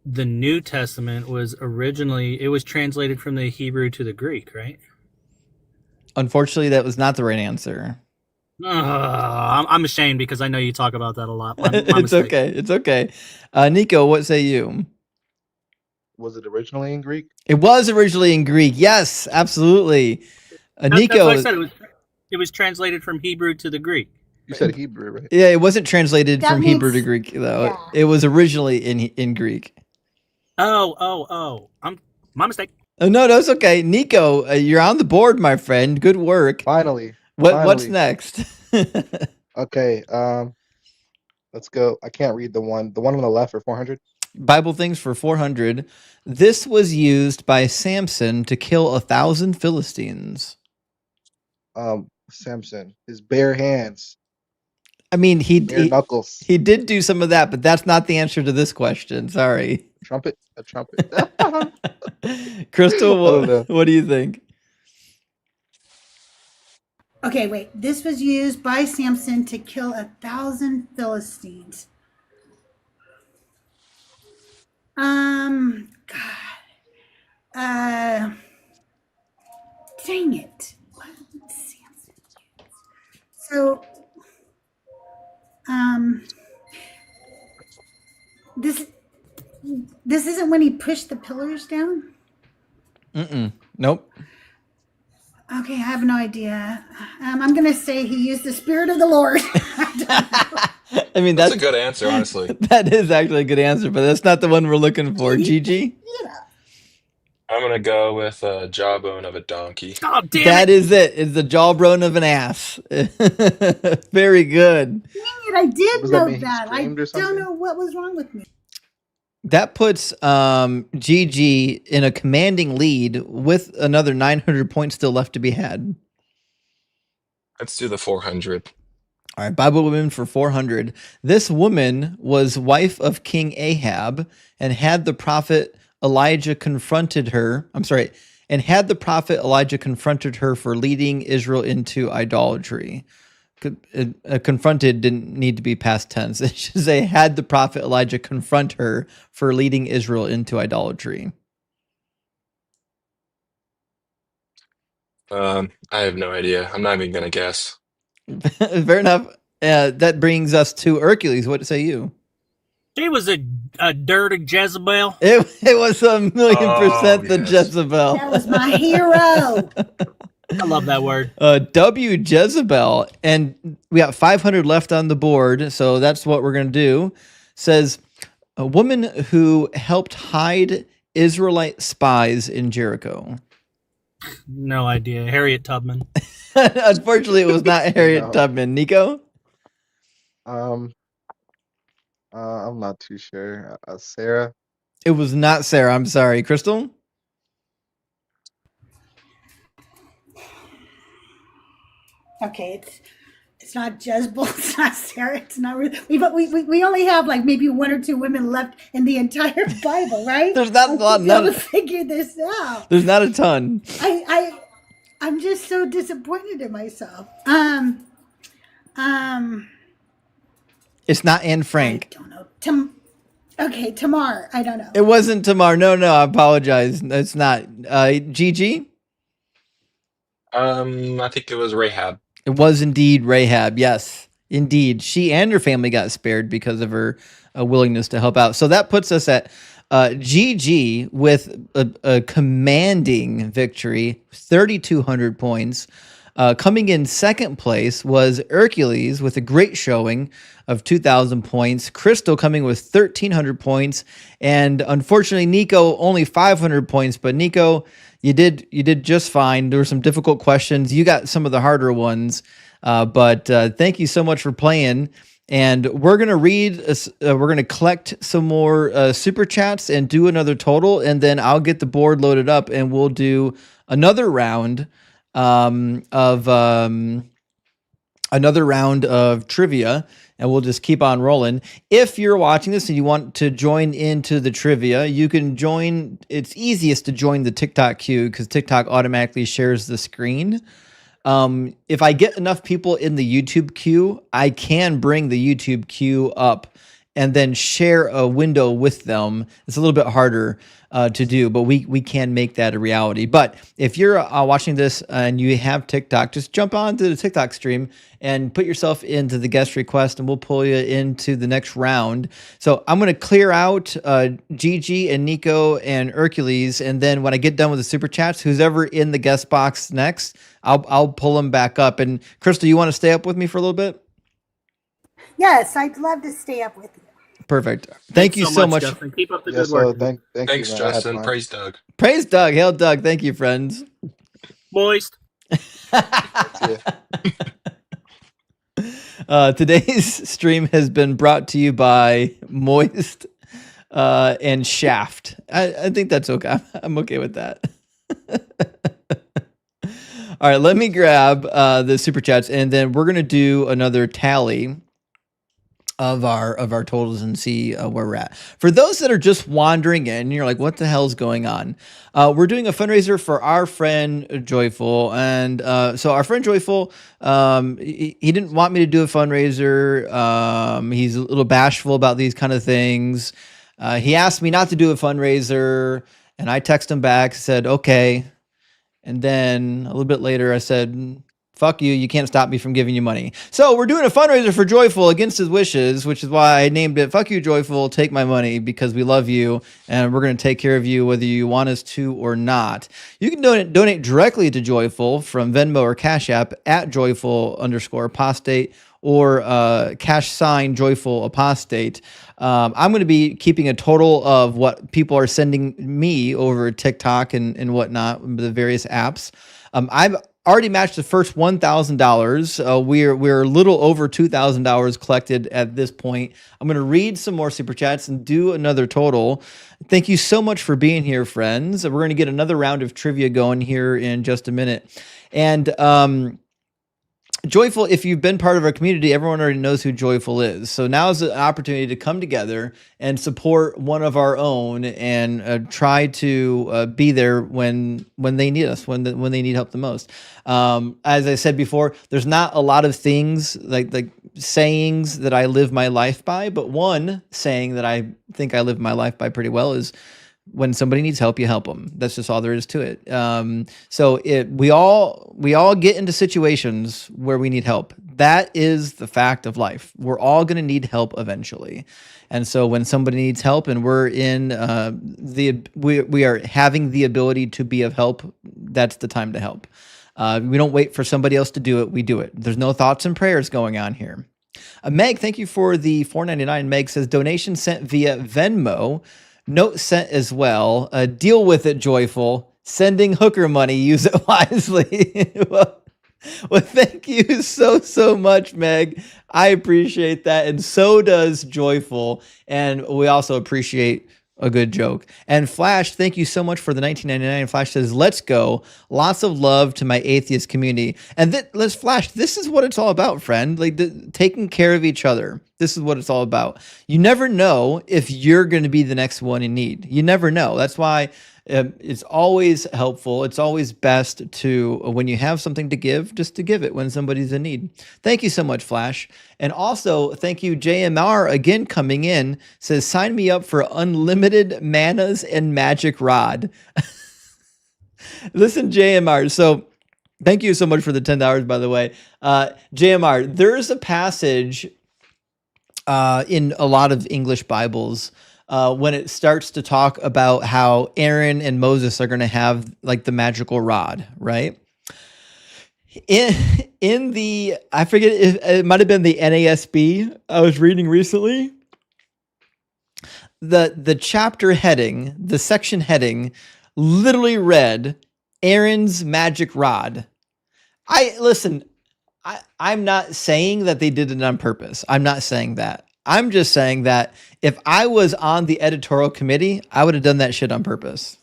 The New Testament was translated from the Hebrew to the Greek, right? Unfortunately, that was not the right answer. I'm ashamed because I know you talk about that a lot. My It's mistake. okay. It's okay. Nico, what say you? Was it originally in Greek? It was originally in Greek. Yes, absolutely. That's Nico, what I said. It was translated from Hebrew to the Greek. You said Hebrew, right? yeah, it wasn't translated That from Hebrew to means- Greek though. yeah. It was originally in Greek. Oh. My mistake. Oh no, that's okay. Nico, you're on the board, my friend. Good work. Finally. What's finally. next? Okay. Let's go. I can't read the one on the left for 400. Bible things for 400. This was used by Samson to kill 1,000 Philistines. Samson. His bare hands, I mean, bare knuckles. he did do some of that, but that's not the answer to this question. Sorry. A trumpet. Crystal, I don't know. what do you think? Okay, wait. This was used by Samson to kill 1,000 Philistines. God. Dang it. What did Samson use? So, this isn't when he pushed the pillars down? Nope. Okay, I have no idea. I'm gonna say he used the spirit of the Lord. I mean, That's a good answer, honestly. that is actually a good answer, but that's not the one we're looking for. Gigi? I'm gonna go with a jawbone of a donkey. Oh, damn That it! is it. It's the jawbone of an ass. Very good. Dang it, I did Does that know mean he that. I screamed or don't something? know what was wrong with me. That puts Gigi in a commanding lead with another 900 points still left to be had. Let's do the 400. All right, Bible women for 400. This woman was wife of King Ahab and had the prophet Elijah confronted her. I'm sorry, and had the prophet Elijah confronted her for leading Israel into idolatry. Confronted didn't need to be past tense. It should say had the prophet Elijah confront her for leading Israel into idolatry. I have no idea. I'm not even gonna guess. Fair enough. That brings us to Hercules. What say you? She was a dirty Jezebel. It was 1,000,000% the yes. Jezebel. That was my hero. I love that word. W Jezebel, and we got 500 left on the board, so that's what we're gonna do. Says a woman who helped hide Israelite spies in Jericho. No idea. Harriet Tubman. Unfortunately, it was not Harriet No. Tubman. Nico? I'm not too sure. Sarah. It was not Sarah. I'm sorry. Crystal? Okay, it's not Jezebel. It's not Sarah. It's not Ruth. We only have like maybe one or two women left in the entire Bible, right? There's not a lot. I'm able to figure this out. There's not a ton. I'm just so disappointed in myself. It's not Anne I Frank. don't know. Okay, Tamar. I don't know. It wasn't Tamar. No, I apologize. It's not. Gigi? I think it was Rahab. It was indeed Rahab. Yes, indeed. She and her family got spared because of her willingness to help out. So that puts us at GG with a commanding victory, 3,200 points. Coming in second place was Hercules with a great showing of 2,000 points. Crystal coming with 1,300 points. And unfortunately, Nico only 500 points. But Nico, you did just fine. There were some difficult questions. You got some of the harder ones. But thank you so much for playing. And we're gonna we're gonna collect some more super chats and do another total, and then I'll get the board loaded up, and we'll do another round of trivia, and we'll just keep on rolling. If you're watching this and you want to join into the trivia, you can join. It's easiest to join the TikTok queue because TikTok automatically shares the screen. If I get enough people in the YouTube queue, I can bring the YouTube queue up and then share a window with them. It's a little bit harder to do, but we can make that a reality. But if you're watching this and you have TikTok, just jump onto the TikTok stream and put yourself into the guest request, and we'll pull you into the next round. So I'm going to clear out Gigi and Nico and Hercules, and then when I get done with the super chats, who's ever in the guest box next, I'll pull them back up. And Crystal, you want to stay up with me for a little bit? Yes, I'd love to stay up with you. Perfect. Thank you so much. Justin. Keep up the Yeah, good work. so thanks Thanks, you, man. I had Justin. fun. Praise Doug. Praise Doug. Hail Doug. Thank you, friends. Moist. Today's stream has been brought to you by Moist and Shaft. I think that's okay. I'm okay with that. All right, let me grab the super chats, and then we're gonna do another tally of our totals and see where we're at. For those that are just wandering in, you're like, what the hell's going on? We're doing a fundraiser for our friend Joyful. And so our friend Joyful, he didn't want me to do a fundraiser. He's a little bashful about these kind of things. He asked me not to do a fundraiser, and I texted him back, said, okay. And then a little bit later, I said, fuck you. You can't stop me from giving you money. So we're doing a fundraiser for Joyful against his wishes, which is why I named it Fuck You Joyful, Take My Money, because we love you and we're going to take care of you whether you want us to or not. You can donate directly to Joyful from Venmo or Cash App at joyful_apostate or cash sign joyful apostate. I'm going to be keeping a total of what people are sending me over TikTok and whatnot, the various apps. I've already matched the first $1,000. We're a little over $2,000 collected at this point. I'm going to read some more super chats and do another total. Thank you so much for being here, friends. We're going to get another round of trivia going here in just a minute. And Joyful, if you've been part of our community, everyone already knows who Joyful is. So now is an opportunity to come together and support one of our own and try to be there when they need us, when they need help the most. As I said before, there's not a lot of things like sayings that I live my life by, but one saying that I think I live my life by pretty well is, when somebody needs help, you help them. That's just all there is to it. So we all get into situations where we need help. That is the fact of life. We're all going to need help eventually. And so when somebody needs help and we're in we are having the ability to be of help, that's the time to help. We don't wait for somebody else to do it. We do it. There's no thoughts and prayers going on here. Meg, thank you for the $4.99. Meg says donation sent via Venmo. Note sent as well. Deal with it, Joyful. Sending hooker money. Use it wisely. well, thank you so much, Meg. I appreciate that. And so does Joyful. And we also appreciate a good joke. And Flash, thank you so much for the $19.99. Flash says, let's go. Lots of love to my atheist community. And let's Flash, this is what it's all about, friend. Like taking care of each other. This is what it's all about. You never know if you're going to be the next one in need. You never know. That's why it's always helpful. It's always best to, when you have something to give, just to give it when somebody's in need. Thank you so much, Flash. And also, thank you, JMR, again coming in, says, sign me up for unlimited manas and magic rod. Listen, JMR, so thank you so much for the $10, by the way. JMR, there's a passage in a lot of English Bibles when it starts to talk about how Aaron and Moses are going to have like the magical rod, right? In the, I forget, it might have been the NASB I was reading recently. The chapter heading, the section heading, literally read Aaron's magic rod. I'm not saying that they did it on purpose. I'm not saying that. I'm just saying that if I was on the editorial committee, I would have done that shit on purpose.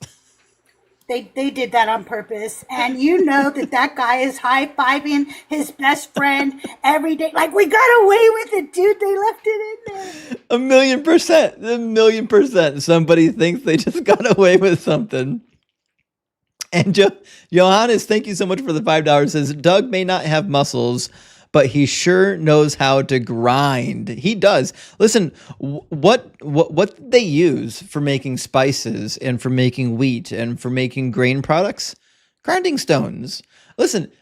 They did that on purpose. And you know that guy is high-fiving his best friend every day. Like, we got away with it, dude. They left it in there. 1,000,000%. 1,000,000%. Somebody thinks they just got away with something. And Johannes, thank you so much for the $5. Says, Doug may not have muscles, but he sure knows how to grind. He does. Listen, what they use for making spices and for making wheat and for making grain products? Grinding stones. Listen,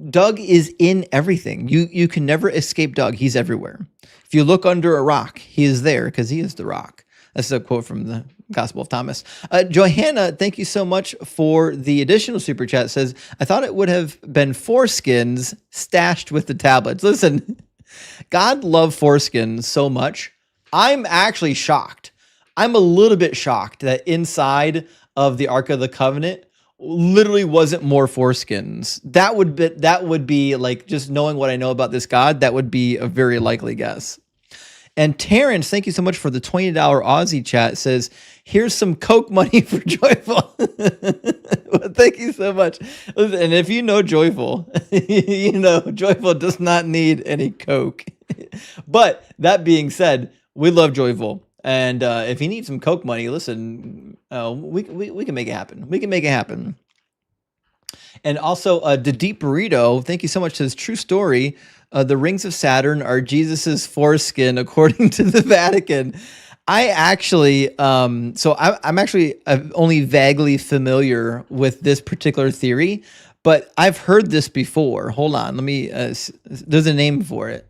Doug is in everything. You can never escape Doug. He's everywhere. If you look under a rock, he is there because he is the rock. That's a quote from the Gospel of Thomas. Johanna, thank you so much for the additional super chat. Says, I thought it would have been foreskins stashed with the tablets. Listen, God loved foreskins so much. I'm actually shocked. I'm a little bit shocked that inside of the Ark of the Covenant literally wasn't more foreskins. That would be like, just knowing what I know about this God, that would be a very likely guess. And Terrence, thank you so much for the $20 Aussie chat. Says, here's some Coke money for Joyful. Well, thank you so much. Listen, and if you know Joyful, you know Joyful does not need any Coke. But that being said, we love Joyful. And if he needs some Coke money, listen, we can make it happen. We can make it happen. And also, the Deep Burrito, thank you so much. Says, true story. The rings of Saturn are Jesus's foreskin, according to the Vatican. I actually, I'm only vaguely familiar with this particular theory, but I've heard this before. Hold on, let me. There's a name for it.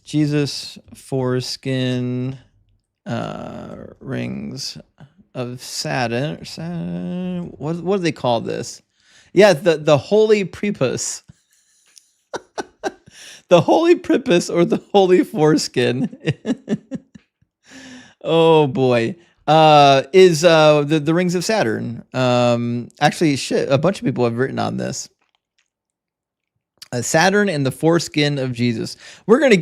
Jesus foreskin rings of Saturn. What do they call this? Yeah, the holy prepuce. The holy prepuce or the holy foreskin. Oh boy. Is the rings of Saturn. Actually shit, a bunch of people have written on this. Saturn and the foreskin of Jesus. We're gonna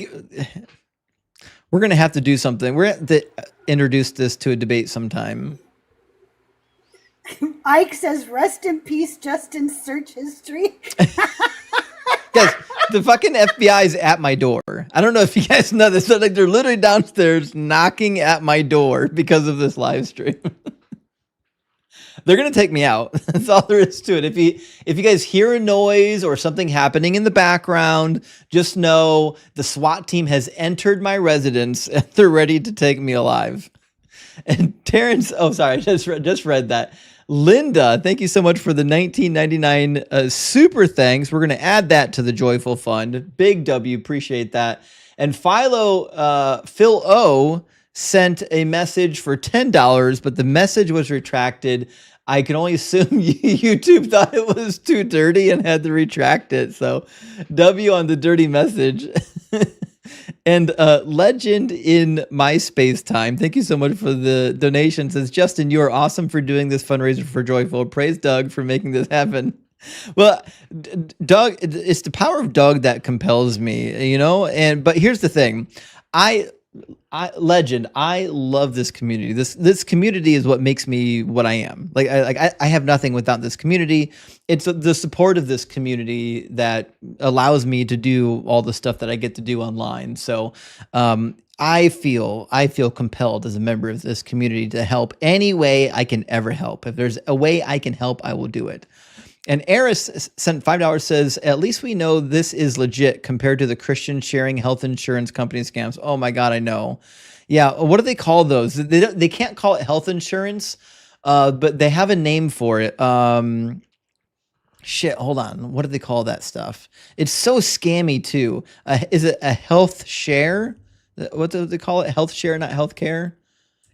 have to do something. We're going to introduce this to a debate sometime. Ike says, "Rest in peace, Justin's search history." Guys, the fucking FBI is at my door. I don't know if you guys know this, but like they're literally downstairs knocking at my door because of this live stream. They're gonna take me out. That's all there is to it. If you guys hear a noise or something happening in the background, just know the SWAT team has entered my residence and they're ready to take me alive. And Terrence, oh sorry, I just read that. Linda, thank you so much for the 1999 super thanks. We're going to add that to the Joyful Fund. Big W, appreciate that. And Phil O sent a message for $10, but the message was retracted. I can only assume YouTube thought it was too dirty and had to retract it. So W on the dirty message. And Legend in MySpace Time, thank you so much for the donation. Says, Justin, you are awesome for doing this fundraiser for Joyful. Praise Doug for making this happen. Well, Doug, it's the power of Doug that compels me, you know? But here's the thing. Legend, I love this community. This community is what makes me what I am. I have nothing without this community. It's the support of this community that allows me to do all the stuff that I get to do online. So I feel compelled as a member of this community to help any way I can ever help. If there's a way I can help, I will do it. And Eris sent $5, says, at least we know this is legit compared to the Christian sharing health insurance company scams. Oh my God, I know. Yeah, what do they call those? They can't call it health insurance, but they have a name for it. Shit, hold on. What do they call that stuff? It's so scammy too. Is it a health share? What do they call it? Health share, not health care?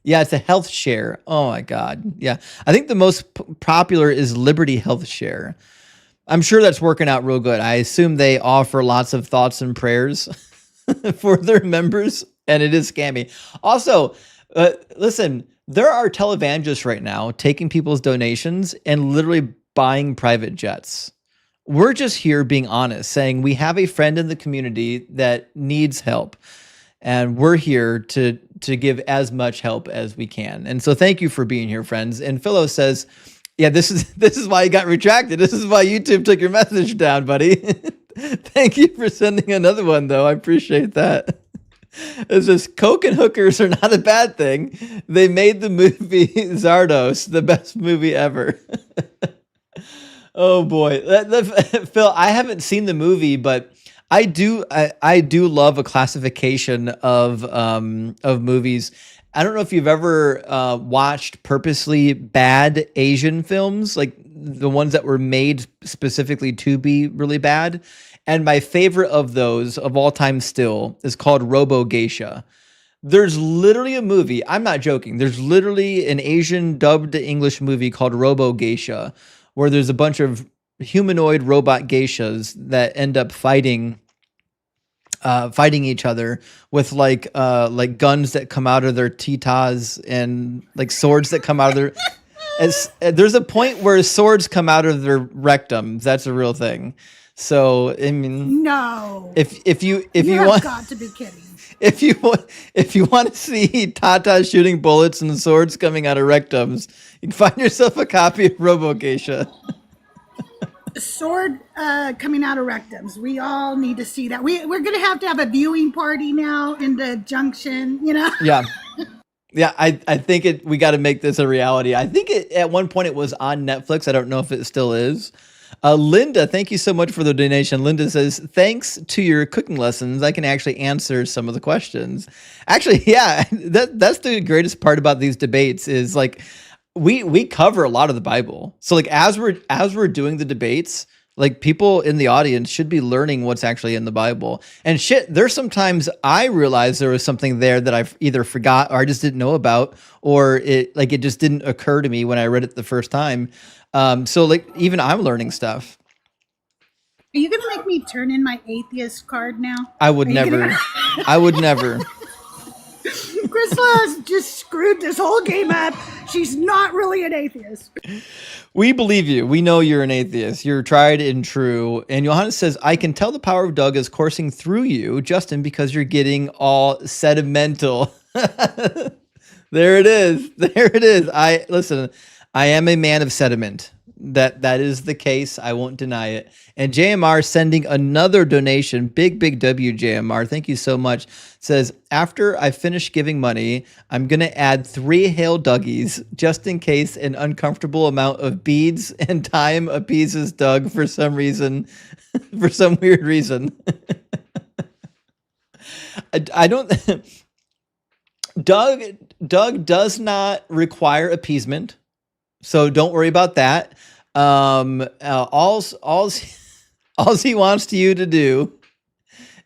Yeah, it's a health share. Oh my God. Yeah. I think the most popular is Liberty Health Share. I'm sure that's working out real good. I assume they offer lots of thoughts and prayers for their members, and it is scammy. Also, listen, there are televangelists right now taking people's donations and literally buying private jets. We're just here being honest, saying we have a friend in the community that needs help. And we're here to give as much help as we can. And so thank you for being here, friends. And Philo says, yeah, this is why you got retracted. This is why YouTube took your message down, buddy. Thank you for sending another one, though. I appreciate that. It's just Coke and hookers are not a bad thing. They made the movie Zardos the best movie ever. Oh, boy. Phil, I haven't seen the movie, but I do love a classification of movies. I don't know if you've ever watched purposely bad Asian films, like the ones that were made specifically to be really bad. And my favorite of those of all time still is called Robo Geisha. There's literally a movie, I'm not joking, there's literally an Asian dubbed English movie called Robo Geisha, where there's a bunch of humanoid robot geishas that end up fighting each other with like guns that come out of their titas and like swords that come out of their. There's a point where swords come out of their rectums. That's a real thing. So I mean, no. If you have want, got to be kidding. If you want to see tatas shooting bullets and swords coming out of rectums, you can find yourself a copy of Robo Geisha. Sword coming out of rectums. We all need to see that. We're gonna have to have a viewing party now in the junction, you know? Yeah, I think we got to make this a reality. I think at one point it was on Netflix. I don't know if it still is. Linda, thank you so much for the donation. Linda says, thanks to your cooking lessons, I can actually answer some of the questions. Actually, yeah, that's the greatest part about these debates is like, we cover a lot of the Bible. So like as we're doing the debates, Like, people in the audience should be learning what's actually in the Bible. And shit, there's sometimes I realize there was something there that I've either forgot or I just didn't know about, or it just didn't occur to me when I read it the first time. So like, even I'm learning stuff. Are you gonna make me turn in my atheist card now? I would Are you never. gonna- I would never. Crystal just screwed this whole game up. She's not really an atheist. We believe you. We know you're an atheist. You're tried and true. And Johannes says, I can tell the power of Doug is coursing through you, Justin, because you're getting all sentimental. There it is. There it is. I am a man of sediment. That is the case. I won't deny it. And JMR sending another donation. Big W, JMR. Thank you so much. Says, after I finish giving money, I'm going to add 3 Hail Dougies just in case an uncomfortable amount of beads and time appeases Doug for some reason, for some weird reason. I don't... Doug does not require appeasement. So don't worry about that. All he wants you to do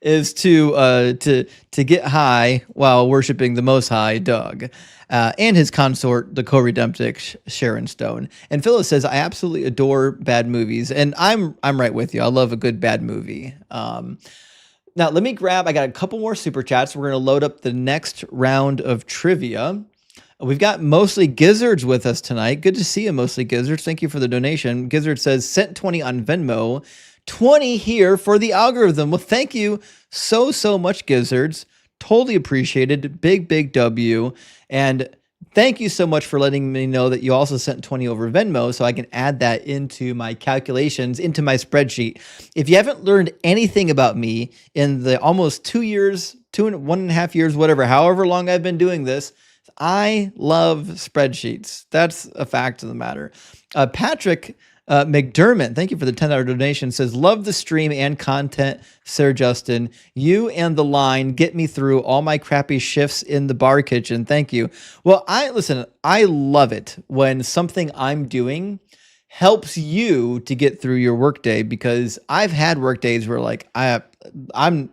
is to get high while worshiping the Most High, Doug, and his consort, the co-redemptic Sharon Stone. And Phyllis says, I absolutely adore bad movies, and I'm right with you. I love a good bad movie. Now let me grab. I got a couple more super chats. We're going to load up the next round of trivia. We've got Mostly Gizzards with us tonight. Good to see you, Mostly Gizzards. Thank you for the donation. Gizzard says, sent 20 on Venmo, 20 here for the algorithm. Well, thank you so much, Gizzards. Totally appreciated. Big W. And thank you so much for letting me know that you also sent 20 over Venmo so I can add that into my calculations, into my spreadsheet. If you haven't learned anything about me in the almost 2 years, 1.5 years, whatever, however long I've been doing this, I love spreadsheets. That's a fact of the matter. Patrick McDermott, thank you for the $10 donation, says, love the stream and content, Sir Justin. You and the line get me through all my crappy shifts in the bar kitchen. Thank you. Well, I love it when something I'm doing helps you to get through your workday, because I've had work days where like I'm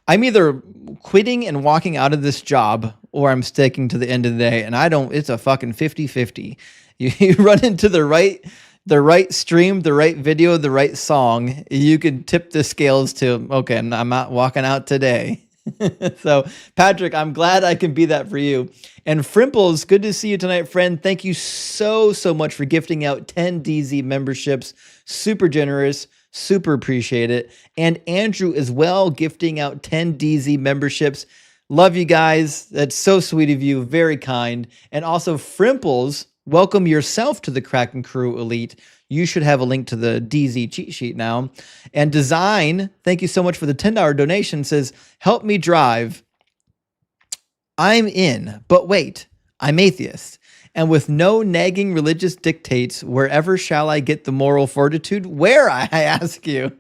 either quitting and walking out of this job or I'm sticking to the end of the day, and it's a fucking 50-50. You run into the right stream, the right video, the right song, you can tip the scales to, okay, I'm not walking out today. So Patrick, I'm glad I can be that for you. And Frimples, good to see you tonight, friend. Thank you so much for gifting out 10 DZ memberships. Super generous. Super appreciate it. And Andrew as well, gifting out 10 DZ memberships. Love you guys. That's so sweet of you. Very kind. And also Frimples, welcome yourself to the Kraken Crew Elite. You should have a link to the DZ cheat sheet now. And Design, thank you so much for the $10 donation, says, help me drive. I'm in, but wait, I'm atheist. And with no nagging religious dictates, wherever shall I get the moral fortitude? Where, I ask you?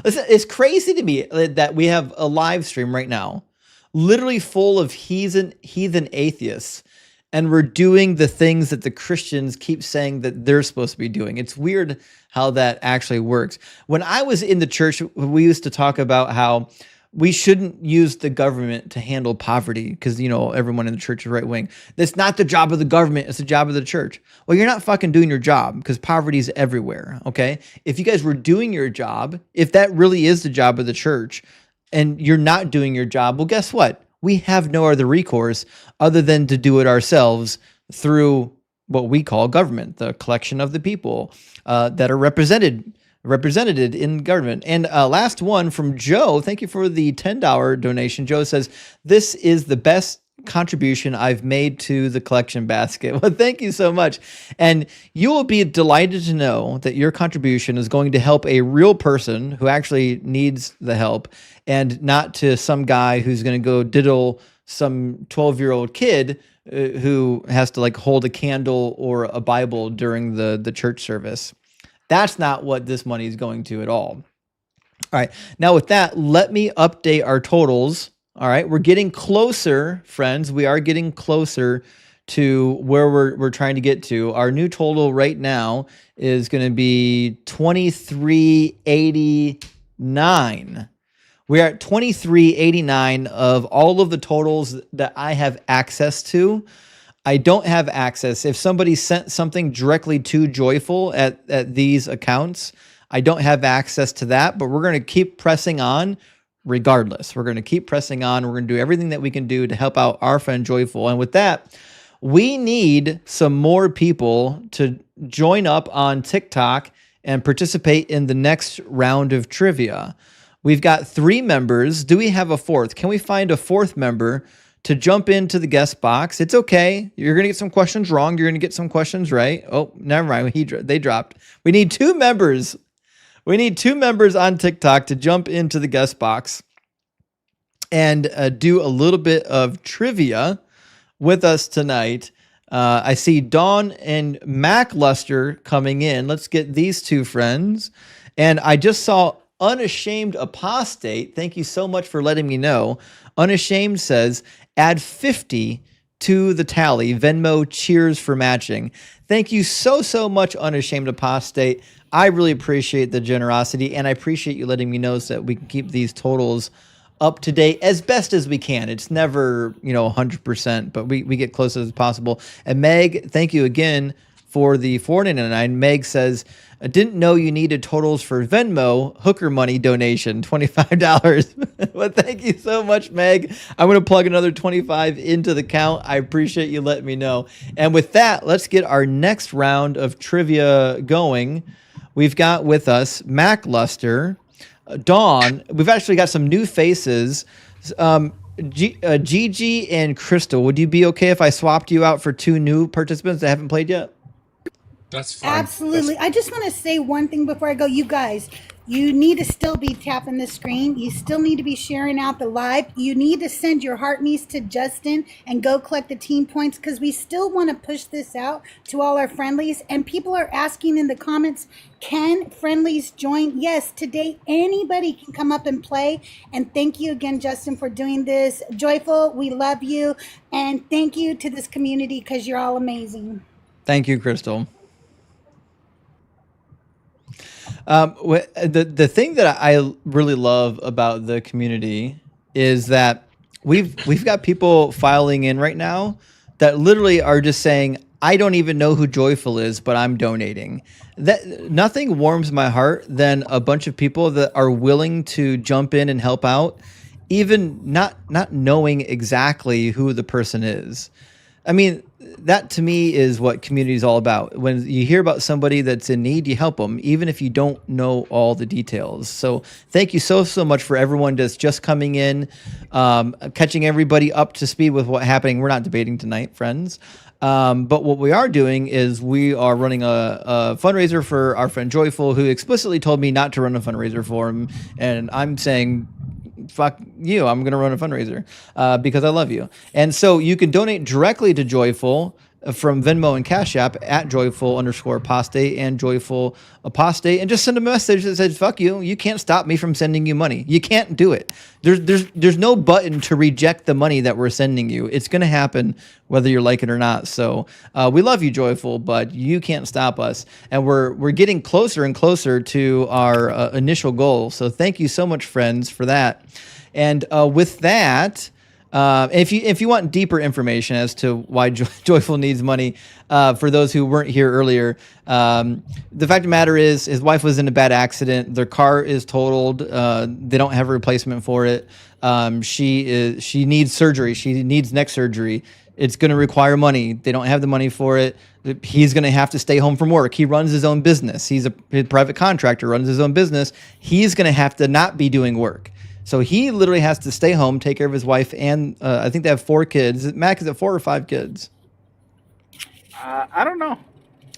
Listen, it's crazy to me that we have a live stream right now, literally full of heathen atheists, and we're doing the things that the Christians keep saying that they're supposed to be doing. It's weird how that actually works. When I was in the church, we used to talk about how we shouldn't use the government to handle poverty because, everyone in the church is right wing. That's not the job of the government. It's the job of the church. Well, you're not fucking doing your job because poverty is everywhere, okay? If you guys were doing your job, if that really is the job of the church and you're not doing your job, well, guess what? We have no other recourse other than to do it ourselves through what we call government, the collection of the people that are represented in government. And last one from Joe. Thank you for the $10 donation. Joe says, this is the best contribution I've made to the collection basket. Well, thank you so much. And you will be delighted to know that your contribution is going to help a real person who actually needs the help, and not to some guy who's going to go diddle some 12-year-old kid who has to hold a candle or a Bible during the church service. That's not what this money is going to at all. All right. Now with that, let me update our totals. All right. We're getting closer, friends. We are getting closer to where we're trying to get to. Our new total right now is going to be 2389. We're at 2389 of all of the totals that I have access to. I don't have access. If somebody sent something directly to Joyful at these accounts, I don't have access to that, but we're going to keep pressing on regardless. We're going to keep pressing on. We're going to do everything that we can do to help out our friend Joyful. And with that, we need some more people to join up on TikTok and participate in the next round of trivia. We've got 3 members. Do we have a 4th? Can we find a 4th member to jump into the guest box? It's okay. You're going to get some questions wrong. You're going to get some questions right. Oh, never mind. They dropped. We need 2 members. We need 2 members on TikTok to jump into the guest box and do a little bit of trivia with us tonight. I see Dawn and Macluster coming in. Let's get these 2 friends. And I just saw Unashamed Apostate. Thank you so much for letting me know. Unashamed says, add 50 to the tally. Venmo, cheers for matching. Thank you so much, Unashamed Apostate. I really appreciate the generosity, and I appreciate you letting me know so that we can keep these totals up to date as best as we can. It's never, 100%, but we get close as possible. And Meg, thank you again for the $4.99. Meg says, I didn't know you needed totals for Venmo hooker money donation, $25. Well, thank you so much, Meg. I'm going to plug another 25 into the count. I appreciate you letting me know. And with that, let's get our next round of trivia going. We've got with us Macluster, Dawn. We've actually got some new faces. Gigi and Crystal, would you be okay if I swapped you out for 2 new participants that haven't played yet? That's fine. Absolutely. I just want to say one thing before I go. You guys, you need to still be tapping the screen. You still need to be sharing out the live. You need to send your heart me's to Justin and go collect the team points, because we still want to push this out to all our friendlies. And people are asking in the comments, can friendlies join? Yes, today anybody can come up and play. And thank you again, Justin, for doing this. Joyful, we love you. And thank you to this community, because you're all amazing. Thank you, Crystal. The thing that I really love about the community is that we've got people filing in right now that literally are just saying, I don't even know who Joyful is, but I'm donating. That nothing warms my heart than a bunch of people that are willing to jump in and help out, even not knowing exactly who the person is. I mean, that to me is what community is all about. When you hear about somebody that's in need, you help them, even if you don't know all the details. So thank you so much for everyone that's just coming in, catching everybody up to speed with what's happening. We're not debating tonight, friends. But what we are doing is we are running a fundraiser for our friend Joyful, who explicitly told me not to run a fundraiser for him. And I'm saying, fuck you, I'm going to run a fundraiser because I love you. And so you can donate directly to Joyful from Venmo and Cash App at joyful_apostate and joyful apostate, and just send a message that says, fuck you, you can't stop me from sending you money. You can't do it. There's no button to reject the money that we're sending you. It's going to happen whether you like it or not. So we love you, Joyful, but you can't stop us. And we're getting closer and closer to our initial goal. So thank you so much, friends, for that. And with that, if you want deeper information as to why Joyful needs money, for those who weren't here earlier, the fact of the matter is his wife was in a bad accident. Their car is totaled. They don't have a replacement for it. She needs surgery. She needs neck surgery. It's going to require money. They don't have the money for it. He's going to have to stay home from work. He runs his own business. He's a private contractor, runs his own business. He's going to have to not be doing work. So he literally has to stay home, take care of his wife, and I think they have 4 kids. Mac, is it 4 or 5 kids? I don't know.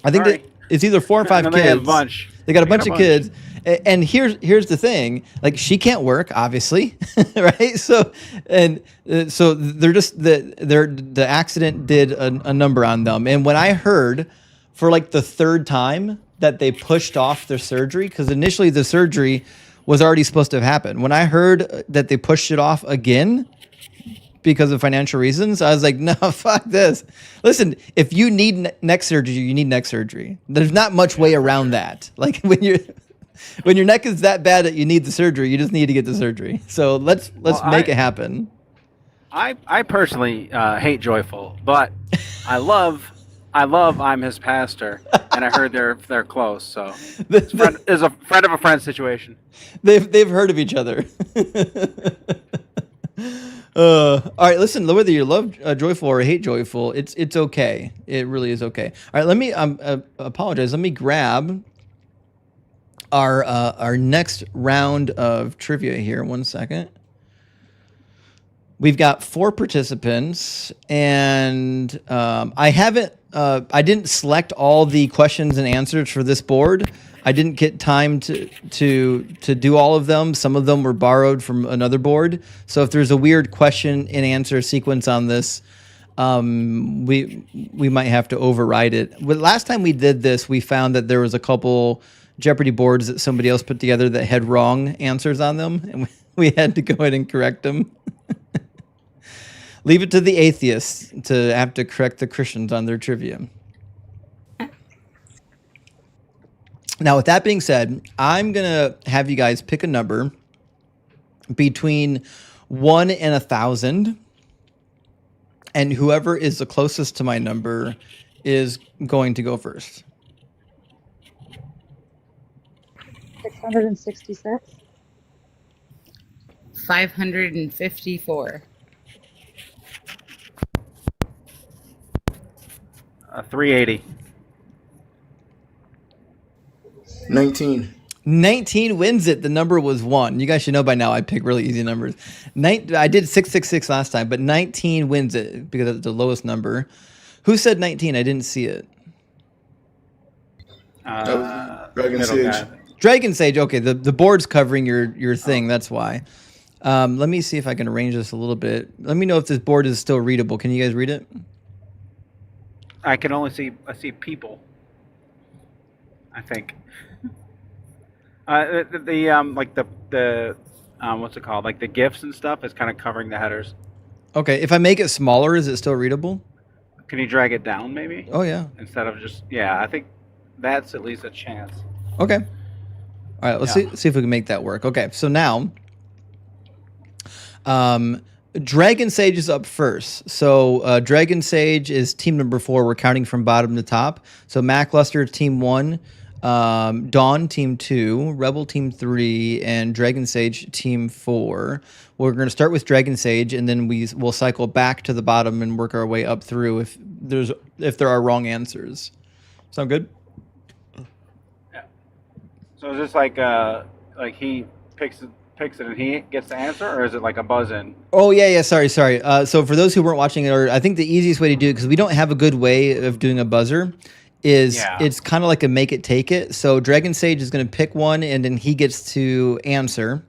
I think that it's either 4 or 5 kids. They have a bunch. They got a bunch of kids. And here's the thing, like, she can't work, obviously, right? So they're just the accident did a number on them. And when I heard for like the 3rd time that they pushed off their surgery, because initially the surgery was already supposed to have happened. When I heard that they pushed it off again, because of financial reasons. I was like, no, fuck this. Listen, if you need neck surgery, you need neck surgery. There's not much way around that. Like when your neck is that bad that you need the surgery, you just need to get the surgery. So let's make it happen. I personally hate Joyful, but I love I'm his pastor, and I heard they're close. So it's a friend of a friend situation. They've heard of each other. All right, listen. Whether you love Joyful or hate Joyful, it's okay. It really is okay. All right, let me apologize. Let me grab our next round of trivia here. 1 second. We've got 4 participants, and I didn't select all the questions and answers for this board. I didn't get time to do all of them. Some of them were borrowed from another board. So if there's a weird question and answer sequence on this, we might have to override it. But last time we did this, we found that there was a couple Jeopardy boards that somebody else put together that had wrong answers on them, and we had to go ahead and correct them. Leave it to the atheists to have to correct the Christians on their trivia. Now, with that being said, I'm going to have you guys pick a number between 1 and 1,000. And whoever is the closest to my number is going to go first. 666. 554. 380. 19. 19 wins it. The number was 1. You guys should know by now I pick really easy numbers. I did 666 last time, but 19 wins it because it's the lowest number. Who said 19? I didn't see it. Dragon Sage. Dragon Sage. Okay, the board's covering your thing. That's why. Let me see if I can arrange this a little bit. Let me know if this board is still readable. Can you guys read it? I can only see people. I think. Like the what's it called? Like the GIFs and stuff is kind of covering the headers. Okay, if I make it smaller, is it still readable? Can you drag it down maybe? Oh yeah. Instead of just I think that's at least a chance. Okay. All right, let's see if we can make that work. Okay, so now Dragon Sage is up first. So Dragon Sage is team number 4. We're counting from bottom to top. So Mac Luster, team 1. Dawn, team 2. Rebel, team 3. And Dragon Sage, team 4. We're going to start with Dragon Sage, and then we'll cycle back to the bottom and work our way up through if there are wrong answers. Sound good? Yeah. So is this like he picks it and he gets the answer, or is it like a buzz-in? Oh, yeah. Sorry. So for those who weren't watching it, or I think the easiest way to do it, because we don't have a good way of doing a buzzer, is it's kind of like a make it, take it. So Dragon Sage is going to pick one, and then he gets to answer.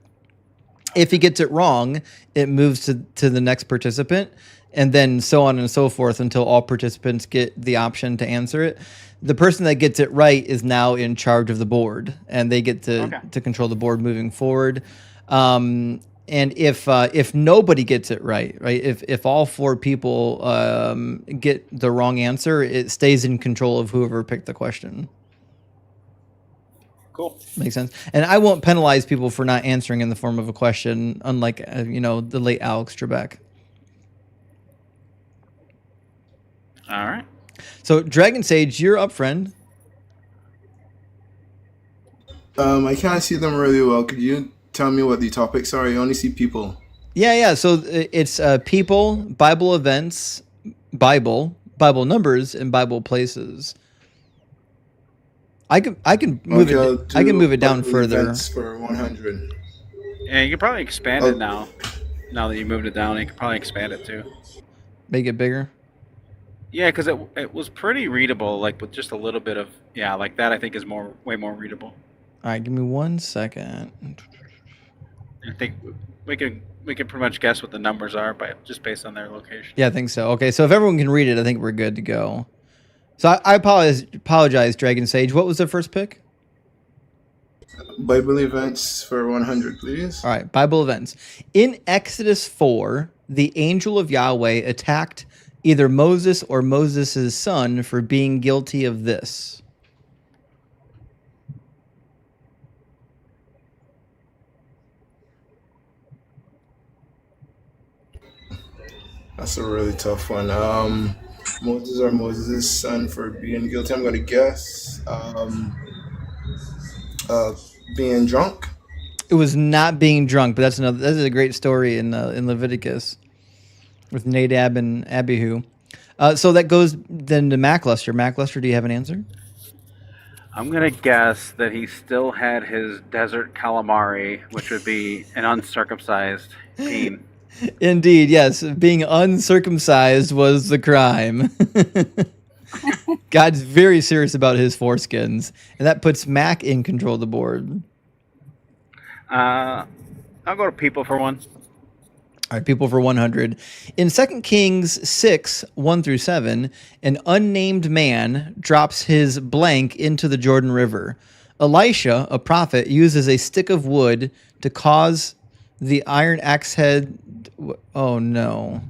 If he gets it wrong, it moves to the next participant, and then so on and so forth until all participants get the option to answer it. The person that gets it right is now in charge of the board, and they get to control the board moving forward. And if nobody gets it right, if all 4 people get the wrong answer, it stays in control of whoever picked the question. Cool. Makes sense. And I won't penalize people for not answering in the form of a question, unlike the late Alex Trebek. All right. So Dragon Sage, you're up, friend. I can't see them really well. Could you tell me what the topics are? I only see people. Yeah. So it's people, Bible events, Bible numbers, and Bible places. I can move it. I can move it down further. For 100. Yeah, you can probably expand it now. Now that you moved it down, you can probably expand it too. Make it bigger. Yeah, because it was pretty readable, like with just a little bit of like that. I think is way more readable. All right, give me 1 second. I think we can pretty much guess what the numbers are just based on their location. Yeah, I think so. Okay, so if everyone can read it, I think we're good to go. So I apologize, Dragon Sage. What was the first pick? Bible events for 100, please. All right, Bible events. In Exodus 4, the angel of Yahweh attacked either Moses or Moses' son for being guilty of this. That's a really tough one. Moses or Moses' son for being guilty. I'm gonna guess. Uh, being drunk. It was not being drunk, but that's a great story in Leviticus with Nadab and Abihu. So that goes then to Mackluster. Mackluster, do you have an answer? I'm gonna guess that he still had his desert calamari, which would be an uncircumcised peen. Indeed, yes. Being uncircumcised was the crime. God's very serious about his foreskins, and that puts Mac in control of the board. I'll go to people for one. All right, people for 100. In 2 Kings 6, 1 through 7, an unnamed man drops his blank into the Jordan River. Elisha, a prophet, uses a stick of wood to cause the iron axe head. Oh, no.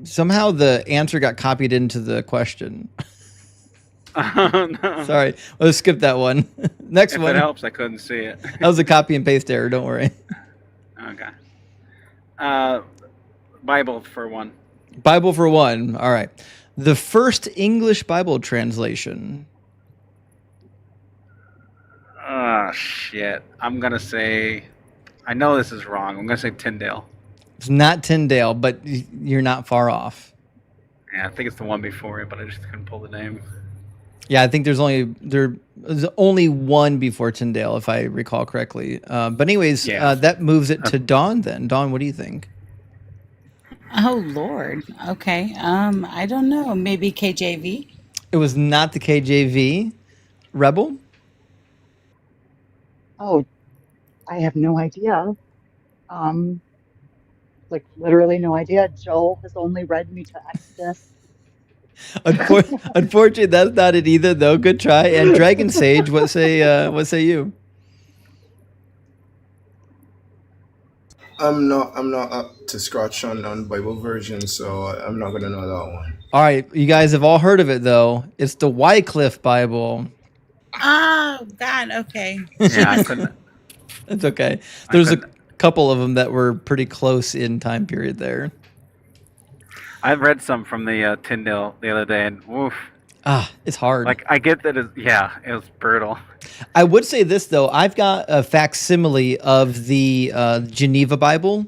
Somehow the answer got copied into the question. Oh, no. Sorry, let's skip that one. Next If one. it helps, I couldn't see it. That was a copy and paste error. Don't worry. Okay. Bible for one. Bible for one. All right. The first English Bible translation. Oh, shit. I'm going to say, I know this is wrong. I'm going to say Tyndale. It's not Tyndale, but you're not far off. Yeah, I think it's the one before it, but I just couldn't pull the name. Yeah, I think there's only one before Tyndale, if I recall correctly. But anyways, Yeah. that moves it to Dawn then. Dawn, what do you think? Oh Lord. Okay. I don't know. Maybe KJV. It was not the KJV. Rebel? Oh, I have no idea. Like literally no idea. Joel has only read me to Exodus. Unfortunately, that's not it either, though. Good try. And Dragon Sage, what say you? I'm not up to scratch on Bible version, so I'm not gonna know that one. All right, you guys have all heard of it, though. It's the Wycliffe Bible. Oh God. Okay. Yeah, I couldn't. It's okay. There's a couple of them that were pretty close in time period there. I read some from the Tyndale the other day, and woof. It's hard. Like, I get that it was brutal. I would say this, though. I've got a facsimile of the Geneva Bible.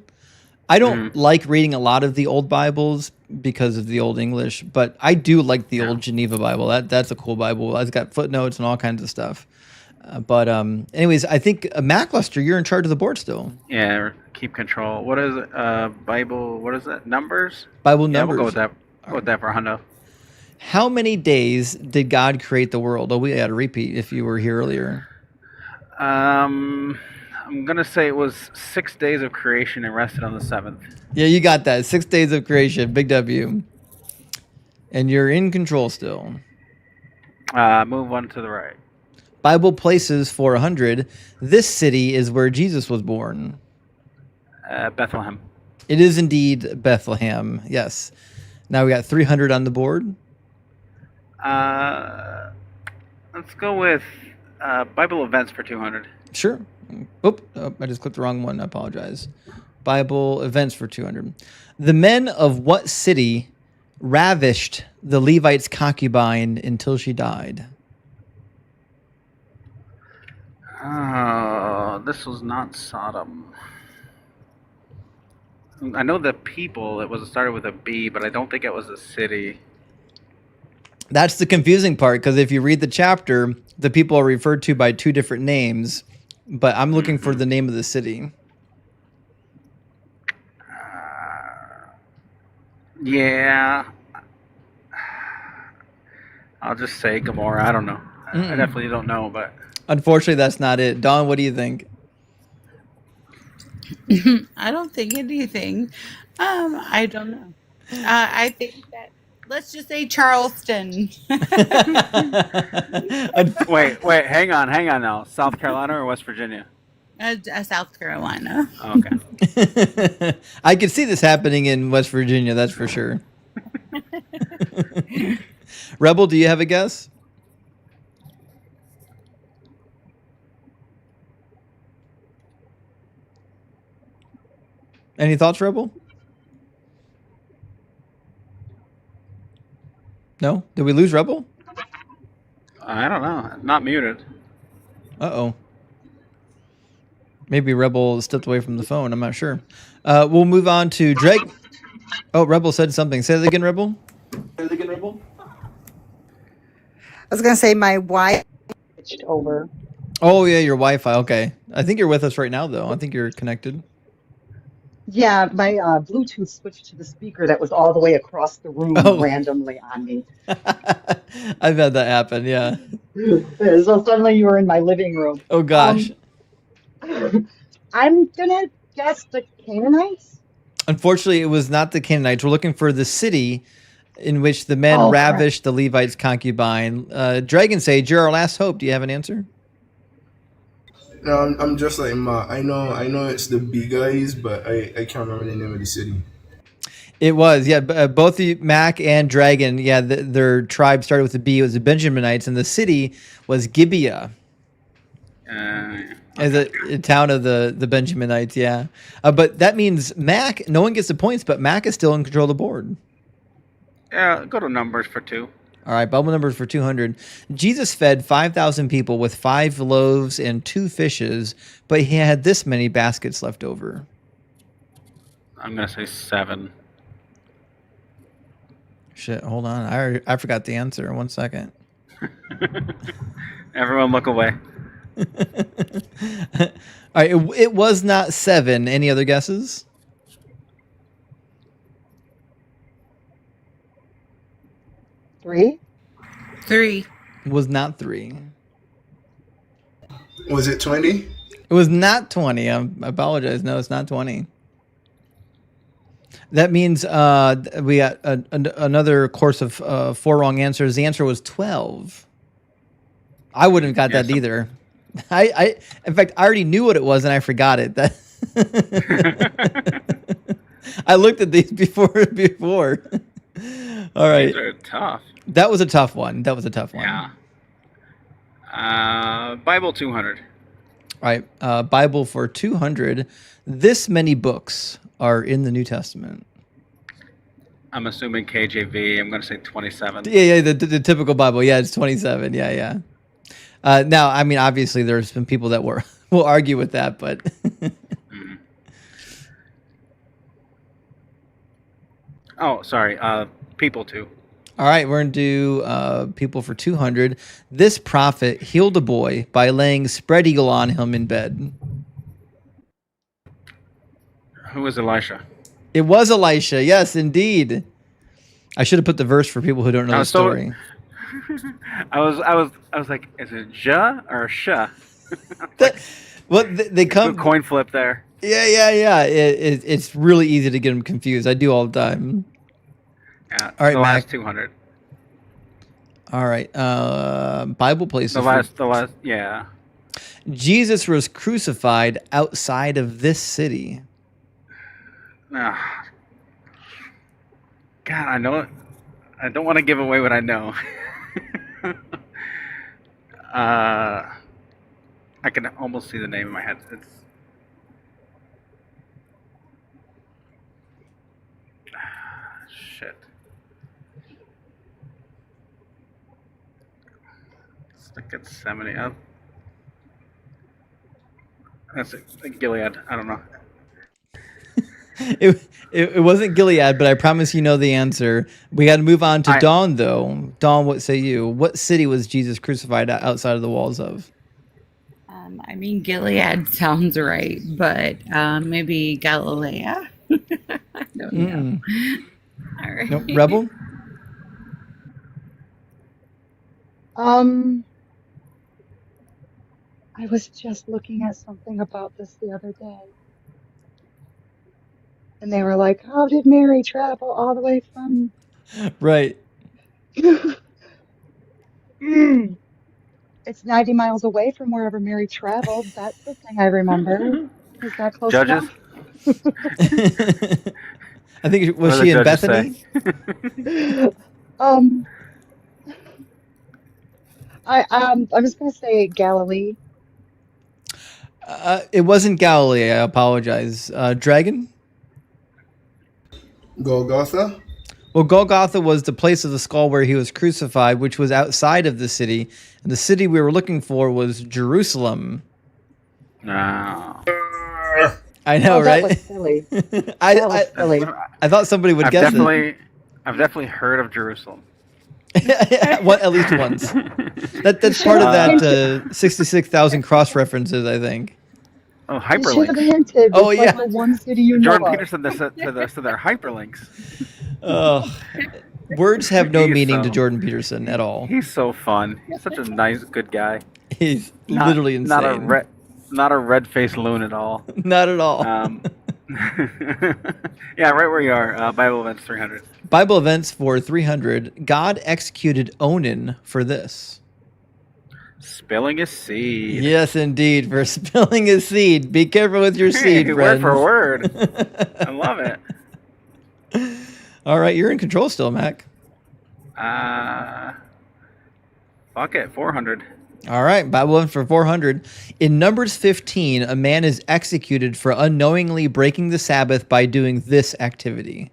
I don't like reading a lot of the old Bibles because of the Old English, but I do like the old Geneva Bible. That's a cool Bible. It's got footnotes and all kinds of stuff. But anyways, I think Mackluster, you're in charge of the board still. Yeah, keep control. What is it? Bible, what is it? Numbers? Bible Yeah, numbers. we'll go with that. Go with that for a hundo. How many days did God create the world? Oh, we had a repeat if you were here earlier. I'm going to say it was 6 days of creation and rested on the 7th. Yeah, you got that. 6 days of creation. Big W. And you're in control still. Move one to the right. Bible places for 100. This city is where Jesus was born. Bethlehem. It is indeed Bethlehem. Yes. Now we got 300 on the board. Let's go with Bible events for 200. Sure. I just clicked the wrong one. I apologize. Bible events for 200. The men of what city ravished the Levite's concubine until she died? Oh, this was not Sodom. I know the people, it was started with a B, but I don't think it was a city. That's the confusing part, because if you read the chapter, the people are referred to by two different names, but I'm looking for the name of the city. Yeah. I'll just say Gomorrah. I don't know. I definitely don't know, but... Unfortunately, that's not it. Dawn, what do you think? I don't think anything. I don't know. I think that Let's just say Charleston. Wait, hang on now. South Carolina or West Virginia? South Carolina. Okay. I could see this happening in West Virginia, that's for sure. Rebel, do you have a guess? Any thoughts, Rebel? No? Did we lose Rebel? I don't know. Not muted. Uh-oh. Maybe Rebel stepped away from the phone. I'm not sure. We'll move on to Drake. Oh, Rebel said something. Say that again, Rebel. I was going to say my wife switched over. Oh, yeah, your Wi-Fi. Okay. I think you're with us right now, though. I think you're connected. Yeah, my Bluetooth switched to the speaker that was all the way across the room Oh. randomly on me. I've had that happen, yeah. So suddenly you were in my living room. Oh, gosh. I'm gonna guess the Canaanites. Unfortunately, it was not the Canaanites. We're looking for the city in which the men Oh, crap. ravished the Levites' concubine. Dragon Sage, you're our last hope. Do you have an answer? No, I'm just like Ma. I know it's the B guys, but I can't remember the name of the city. It was, yeah. Both the Mac and Dragon, yeah, their tribe started with a B. It was the Benjaminites, and the city was Gibeah. As a town of the Benjaminites, yeah. But that means Mac, no one gets the points, but Mac is still in control of the board. Yeah, go to numbers for 2. All right, Bible numbers for 200. Jesus fed 5,000 people with 5 loaves and 2 fishes, but he had this many baskets left over. I'm going to say 7. Shit, hold on. I forgot the answer. 1 second. Everyone look away. All right, it was not 7. Any other guesses? Three? 3. It was not 3. Was it 20? It was not 20. I apologize. No, it's not 20. That means we got another course of 4 wrong answers. The answer was 12. I wouldn't have got that either. In fact, I already knew what it was and I forgot it. I looked at these before. All right. These are tough. That was a tough one. Yeah. Bible 200. All right. Bible for 200. This many books are in the New Testament. I'm assuming KJV. I'm going to say 27. Yeah, the typical Bible. Yeah, it's 27. Yeah. Now, I mean, obviously, there's been people that will argue with that, but Oh, sorry. People 2. all right, we're gonna do people for 200. This prophet healed a boy by laying spread eagle on him in bed. Who is Elisha? It was Elisha. Yes, indeed. I should have put the verse for people who don't know the story. I was like, is it Ja or Sha? They come coin flip there. Yeah. It's really easy to get them confused. I do all the time. Yeah. All right, the Mac. last 200. All right. Bible places. The last. Yeah. Jesus was crucified outside of this city. God, I know it. I don't want to give away what I know. I can almost see the name in my head. It's shit. It's like Gethsemane. That's it. Gilead. I don't know. It wasn't Gilead, but I promise you know the answer. We got to move on to Dawn, though. Dawn, what say you? What city was Jesus crucified outside of the walls of? I mean, Gilead sounds right, but maybe Galilee. I don't know. All right. Nope. Rebel? I was just looking at something about this the other day. And they were like, how did Mary travel all the way from Right. Mm, it's 90 miles away from wherever Mary traveled. That's the thing I remember. Is that close Judges, enough? I think what was do the she in judges say? Bethany? Um, I'm just gonna say Galilee. It wasn't Galilee. I apologize. Dragon. Golgotha? Well, Golgotha was the place of the skull where he was crucified, which was outside of the city. And the city we were looking for was Jerusalem. No. I know, Oh, that right? was silly. I, That was silly. I thought somebody would I've guess definitely heard of Jerusalem. it. What, at least once. That's part of that 66,000 cross references, I think. Oh, You should have hyperlinks. hinted. Oh, It's yeah. like the one city you know Jordan of. Peterson said to their hyperlinks. Oh, words have no He's meaning to so- Jordan Peterson at all. He's so fun. He's such a nice, good guy. He's literally insane. Not a red-faced loon at all. Not at all. Yeah, right where you are. Bible Events 300. Bible events for 300. God executed Onan for this. Spilling a seed. Yes, indeed, for spilling his seed. Be careful with your seed, Word friends. for word. I love it. All right, you're in control still, Mac. Fuck it, 400. All right, Bible event for 400. In Numbers 15, a man is executed for unknowingly breaking the Sabbath by doing this activity.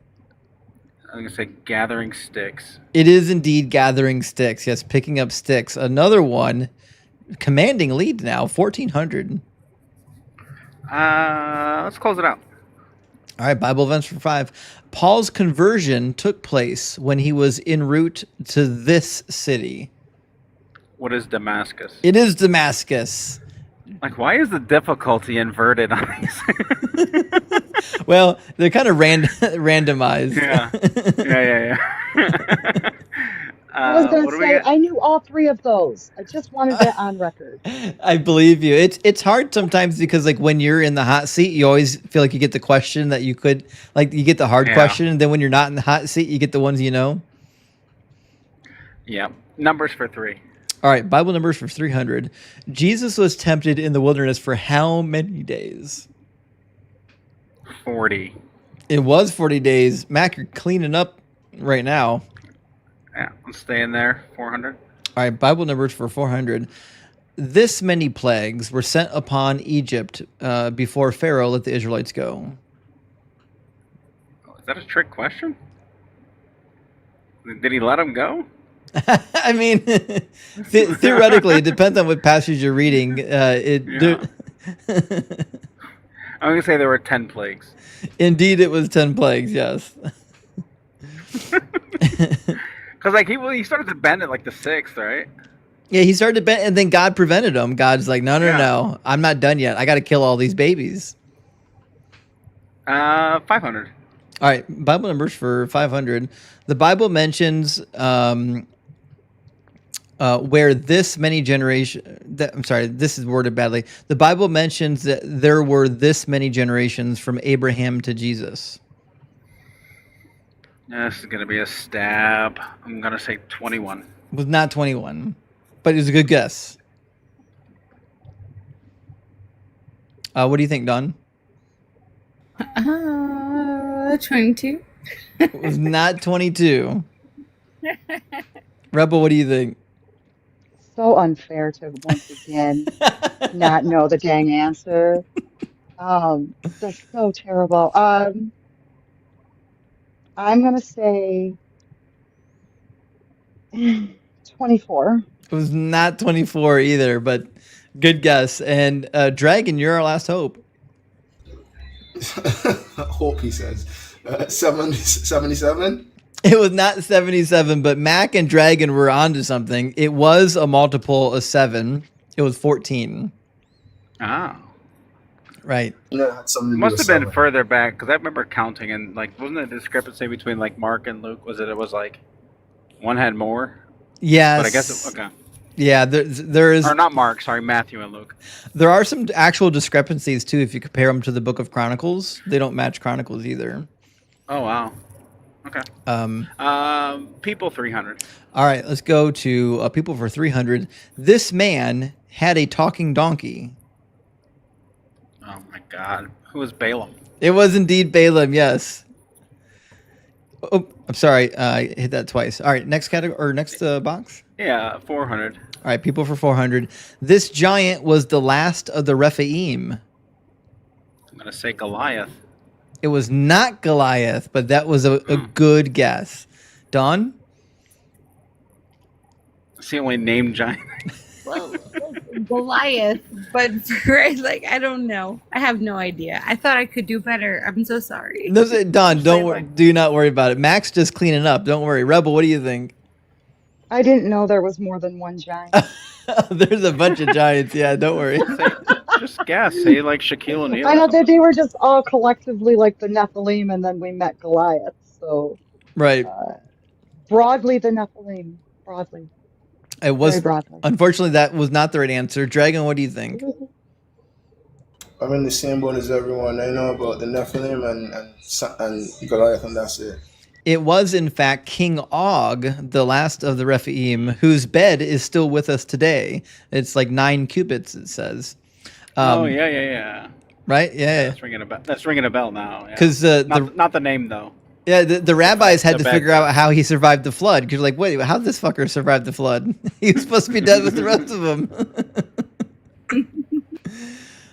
I'm going to say gathering sticks. It is indeed gathering sticks. Yes, picking up sticks. Another one, commanding lead now, 1,400. Let's close it out. All right, Bible events for 5. Paul's conversion took place when he was en route to this city. What is Damascus? It is Damascus. Like, why is the difficulty inverted on these? Well, they're kind of randomized. Yeah. I was going what to do we say, got? I knew all three of those. I just wanted that on record. I believe you. It's hard sometimes because like when you're in the hot seat, you always feel like you get the question that you could like you get the hard question, and then when you're not in the hot seat, you get the ones you know. Yeah. Numbers for 3. All right, Bible numbers for 300. Jesus was tempted in the wilderness for how many days? 40. It was 40 days. Mac, you're cleaning up right now. Yeah, I'm staying there. 400. All right, Bible numbers for 400. This many plagues were sent upon Egypt before Pharaoh let the Israelites go. Oh, is that a trick question? Did he let them go? I mean, theoretically, it depends on what passage you're reading. I'm going to say there were 10 plagues. Indeed, it was 10 plagues, yes. Because like he started to bend at like the 6th, right? Yeah, he started to bend, and then God prevented him. God's like, no, I'm not done yet. I got to kill all these babies. 500. All right, Bible numbers for 500. The Bible mentions where this many generations. I'm sorry, this is worded badly. The Bible mentions that there were this many generations from Abraham to Jesus. This is going to be a stab. I'm going to say 21. It was not 21, but it was a good guess. What do you think, Don? 22. It was not 22. Rebel, what do you think? So unfair to once again not know the dang answer. That's so terrible. I'm gonna say 24. It was not 24 either, but good guess. And Dragon, you're our last hope. Hope, he says. 77? It was not 77, but Mac and Dragon were onto something. It was a multiple of 7. It was 14. Oh. Right. Yeah, it had something to do Must with have been 7. further back because I remember counting and like wasn't there a discrepancy between like Mark and Luke? It was like one had more? Yes. But I guess okay. Yeah, there is. Or not Mark, sorry, Matthew and Luke. There are some actual discrepancies too if you compare them to the Book of Chronicles. They don't match Chronicles either. Oh wow. Okay. People 300. All right, let's go to people for 300. This man had a talking donkey. Oh my God. Who was Balaam? It was indeed Balaam, yes. Oh, I'm sorry. I hit that twice. All right, next category or next box. Yeah, 400. All right, people for 400. This giant was the last of the Rephaim. I'm gonna say Goliath. It was not Goliath, but that was a good guess. Dawn? It's the only named giant. Well, Goliath, but like I don't know. I have no idea. I thought I could do better. I'm so sorry. No, Dawn, do not worry about it. Max just cleaning up. Don't worry. Rebel, what do you think? I didn't know there was more than one giant. There's a bunch of giants. Yeah, don't worry. Just guess. Say like Shaquille O'Neal. I know that they were just all collectively like the Nephilim, and then we met Goliath. So right. Broadly, the Nephilim. Broadly. It was. Very broadly. Unfortunately, that was not the right answer. Dragon, what do you think? I'm in the same boat as everyone. I know about the Nephilim and Goliath, and that's it. It was, in fact, King Og, the last of the Rephaim, whose bed is still with us today. It's like 9 cubits, it says. Yeah. Right? Yeah. That's ringing a bell. That's ringing a bell now. Because not the name though. Yeah, the rabbis had to figure out how he survived the flood. Because like, wait, how did this fucker survive the flood? He was supposed to be dead with the rest of them.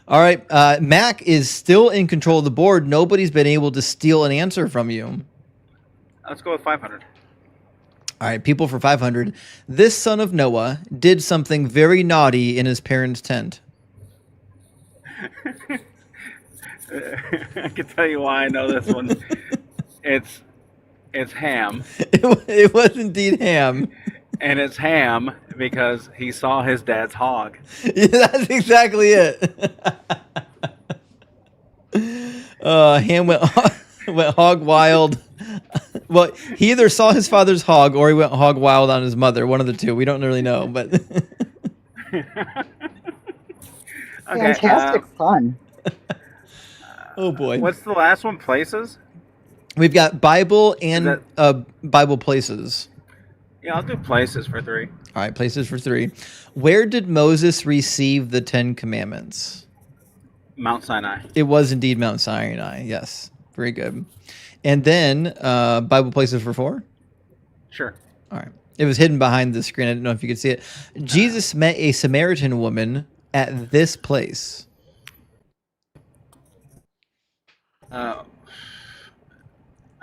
All right, Mac is still in control of the board. Nobody's been able to steal an answer from you. Let's go with 500. All right, people for 500. This son of Noah did something very naughty in his parents' tent. I can tell you why I know this one. It's Ham. It was indeed Ham. And it's Ham because he saw his dad's hog. Yeah, that's exactly it. Ham went hog wild. Well, he either saw his father's hog or he went hog wild on his mother. One of the two. We don't really know, but fantastic fun. Oh boy. What's the last one? Places? We've got Bible and Bible places. Yeah, I'll do places for 3. All right, places for 3. Where did Moses receive the 10 Commandments? Mount Sinai. It was indeed Mount Sinai. Yes, very good. And then Bible places for 4? Sure. All right. It was hidden behind the screen. I didn't know if you could see it. Jesus met a Samaritan woman at this place. I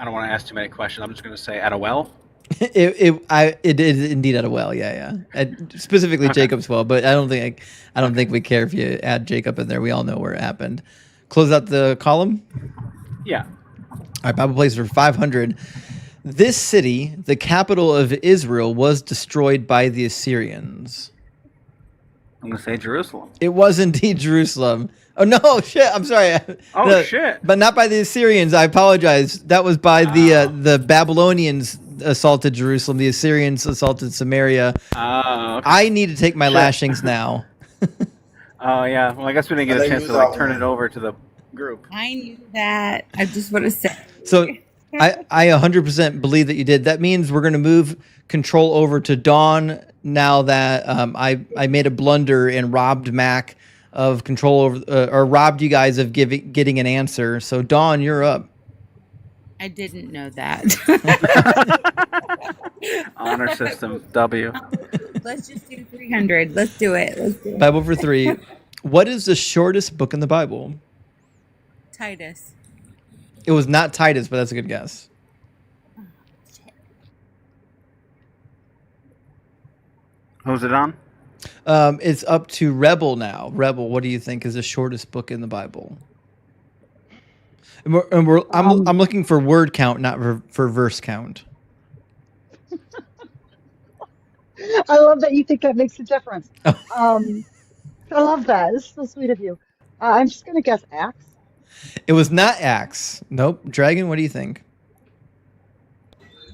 don't want to ask too many questions. I'm just going to say at a well. It is indeed at a well. Yeah. Specifically Jacob's well, but I don't think we care if you add Jacob in there. We all know where it happened. Close out the column. Yeah. All right, Bible places for 500. This city, the capital of Israel, was destroyed by the Assyrians. I'm going to say Jerusalem. It was indeed Jerusalem. Oh, no, shit. I'm sorry. Oh, no, shit. But not by the Assyrians. I apologize. That was by the Babylonians assaulted Jerusalem. The Assyrians assaulted Samaria. Okay. I need to take my lashings now. Oh, yeah. Well, I guess we didn't get a chance to turn it over to the group. I knew that. I just want to say. So I 100% believe that you did. That means we're going to move control over to Dawn now that I made a blunder and robbed Mac of control over, or robbed you guys of getting an answer. So Dawn, you're up. I didn't know that. Honor system W. Let's just do 300. Let's do it. Bible for 3. What is the shortest book in the Bible? Titus. It was not Titus, but that's a good guess. Who's it on? It's up to Rebel now. Rebel, what do you think is the shortest book in the Bible? I'm looking for word count, not for verse count. I love that you think that makes a difference. I love that. This is so sweet of you. I'm just going to guess Acts. It was not Acts. Nope. Dragon, what do you think?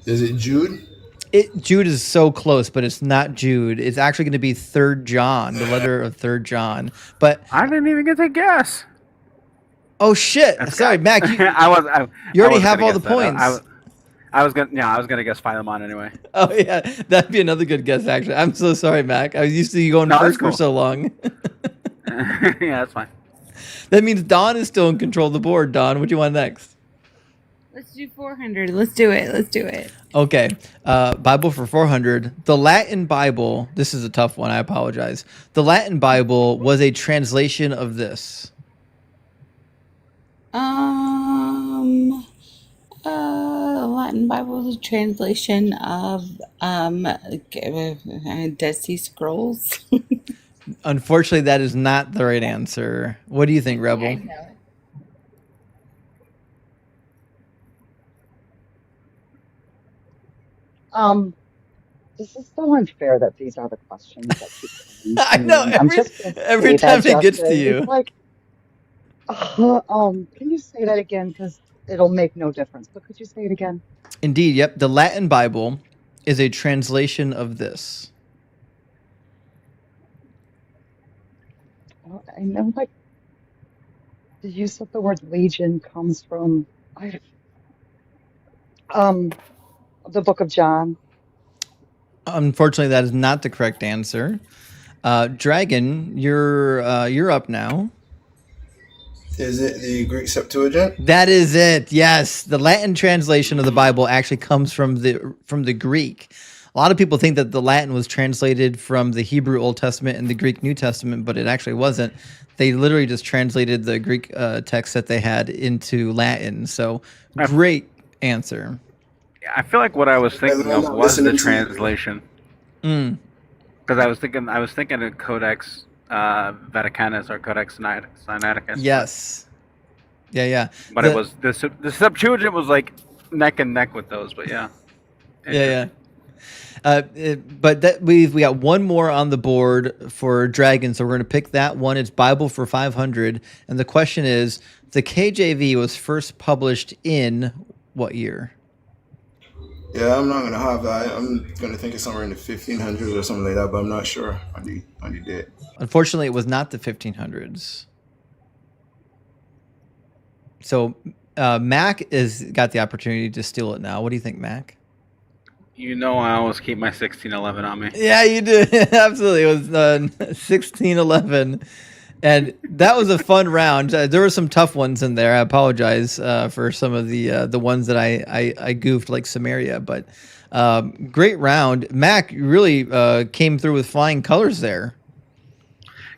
Is it Jude? Jude is so close, but it's not Jude. It's actually going to be 3 John, the letter of 3 John. But I didn't even get to guess. Oh shit! Sorry, Mac. You already have all the points. I was gonna guess Philemon anyway. Oh yeah, that'd be another good guess. Actually, I'm so sorry, Mac. I was used to you going No, that's first for cool. so long. Yeah, that's fine. That means Don is still in control of the board. Don, what do you want next? Let's do 400. Let's do it. Let's do it. Okay, Bible for 400. The Latin Bible. This is a tough one. I apologize. The Latin Bible was a translation of this. Latin Bible is a translation of Dead Sea Scrolls. Unfortunately, that is not the right answer. What do you think, Rebel? I know. This is so unfair that these are the questions that keep coming to I know me. I'm just gonna every say time that, it gets to Justin. you. It's like, can you say that again? Because it'll make no difference. But could you say it again? Indeed, yep. The Latin Bible is a translation of this. Well, I know, like, the use of the word legion comes from the book of John. Unfortunately, that is not the correct answer. Dragon, you're up now. Is it the Greek Septuagint? That is it. Yes, the Latin translation of the Bible actually comes from the Greek. A lot of people think that the Latin was translated from the Hebrew Old Testament and the Greek New Testament, but it actually wasn't. They literally just translated the Greek text that they had into Latin. So, great answer. I feel like what I was thinking of was the translation. Mm. Because I was thinking of Codex Vaticanus or Codex Sinaiticus. Yes. Yeah. But it was the Septuagint was like neck and neck with those. But yeah. Yeah. But that we got one more on the board for Dragon, so we're going to pick that one. It's Bible for 500, and the question is: the KJV was first published in what year? Yeah, I'm not gonna have that. I'm gonna think it's somewhere in the 1500s or something like that, but I'm not sure on the date. Unfortunately, it was not the 1500s. So Mac has got the opportunity to steal it now. What do you think, Mac? You know, I always keep my 1611 on me. Yeah, you do. Absolutely. It was 1611. And that was a fun round. There were some tough ones in there. I apologize for some of the ones that I goofed, like Samaria. But great round. Mac really came through with flying colors there.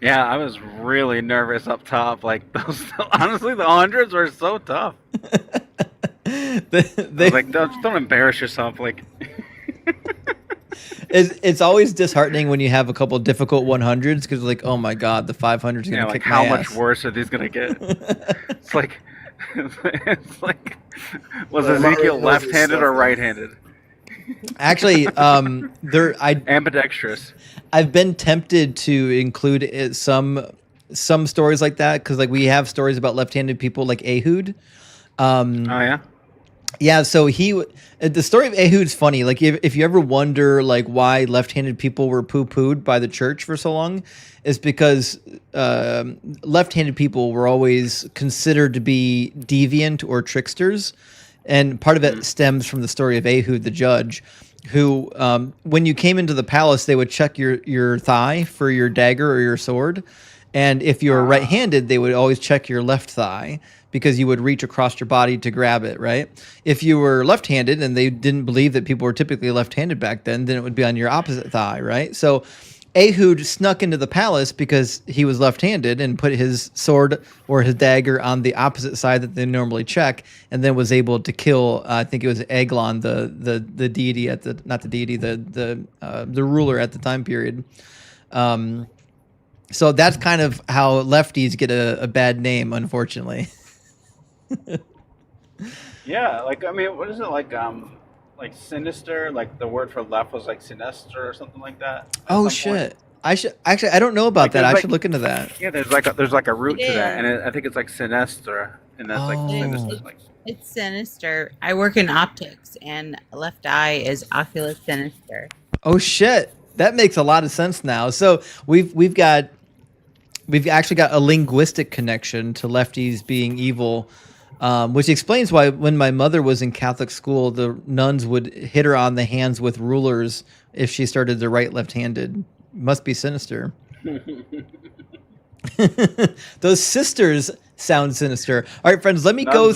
Yeah, I was really nervous up top. Like those, honestly, the hundreds were so tough. I was like, don't embarrass yourself. Like, it's always disheartening when you have a couple difficult 100s because like, oh my god, the 500s gonna kick my ass. How much worse are these gonna get? It's like, was Ezekiel left-handed or right-handed? Actually, ambidextrous. I've been tempted to include some stories like that because like we have stories about left-handed people like Ehud. Oh yeah. Yeah, so the story of Ehud's funny. Like, if you ever wonder like why left-handed people were poo-pooed by the church for so long, is because left-handed people were always considered to be deviant or tricksters, and part of it stems from the story of Ehud the judge, who when you came into the palace, they would check your thigh for your dagger or your sword, and if you were right-handed, they would always check your left thigh, because you would reach across your body to grab it, right? If you were left-handed and they didn't believe that people were typically left-handed back then it would be on your opposite thigh, right? So Ehud snuck into the palace because he was left-handed and put his sword or his dagger on the opposite side that they normally check, and then was able to kill, I think it was Eglon, the deity at the, not the deity, the ruler at the time period. So that's kind of how lefties get a bad name, unfortunately. Yeah, like I mean, what is it like sinister? Like the word for left was like sinister or something like that. Oh shit! I don't know about that. I should look into that. Yeah, there's like a root to that, and I think it's like sinister, and that's like sinister. Like, it's sinister. I work in optics, and left eye is oculus sinister. Oh shit! That makes a lot of sense now. So we've actually got a linguistic connection to lefties being evil. Which explains why when my mother was in Catholic school, the nuns would hit her on the hands with rulers if she started to write left-handed. Must be sinister. Those sisters sound sinister. All right, friends, let me go.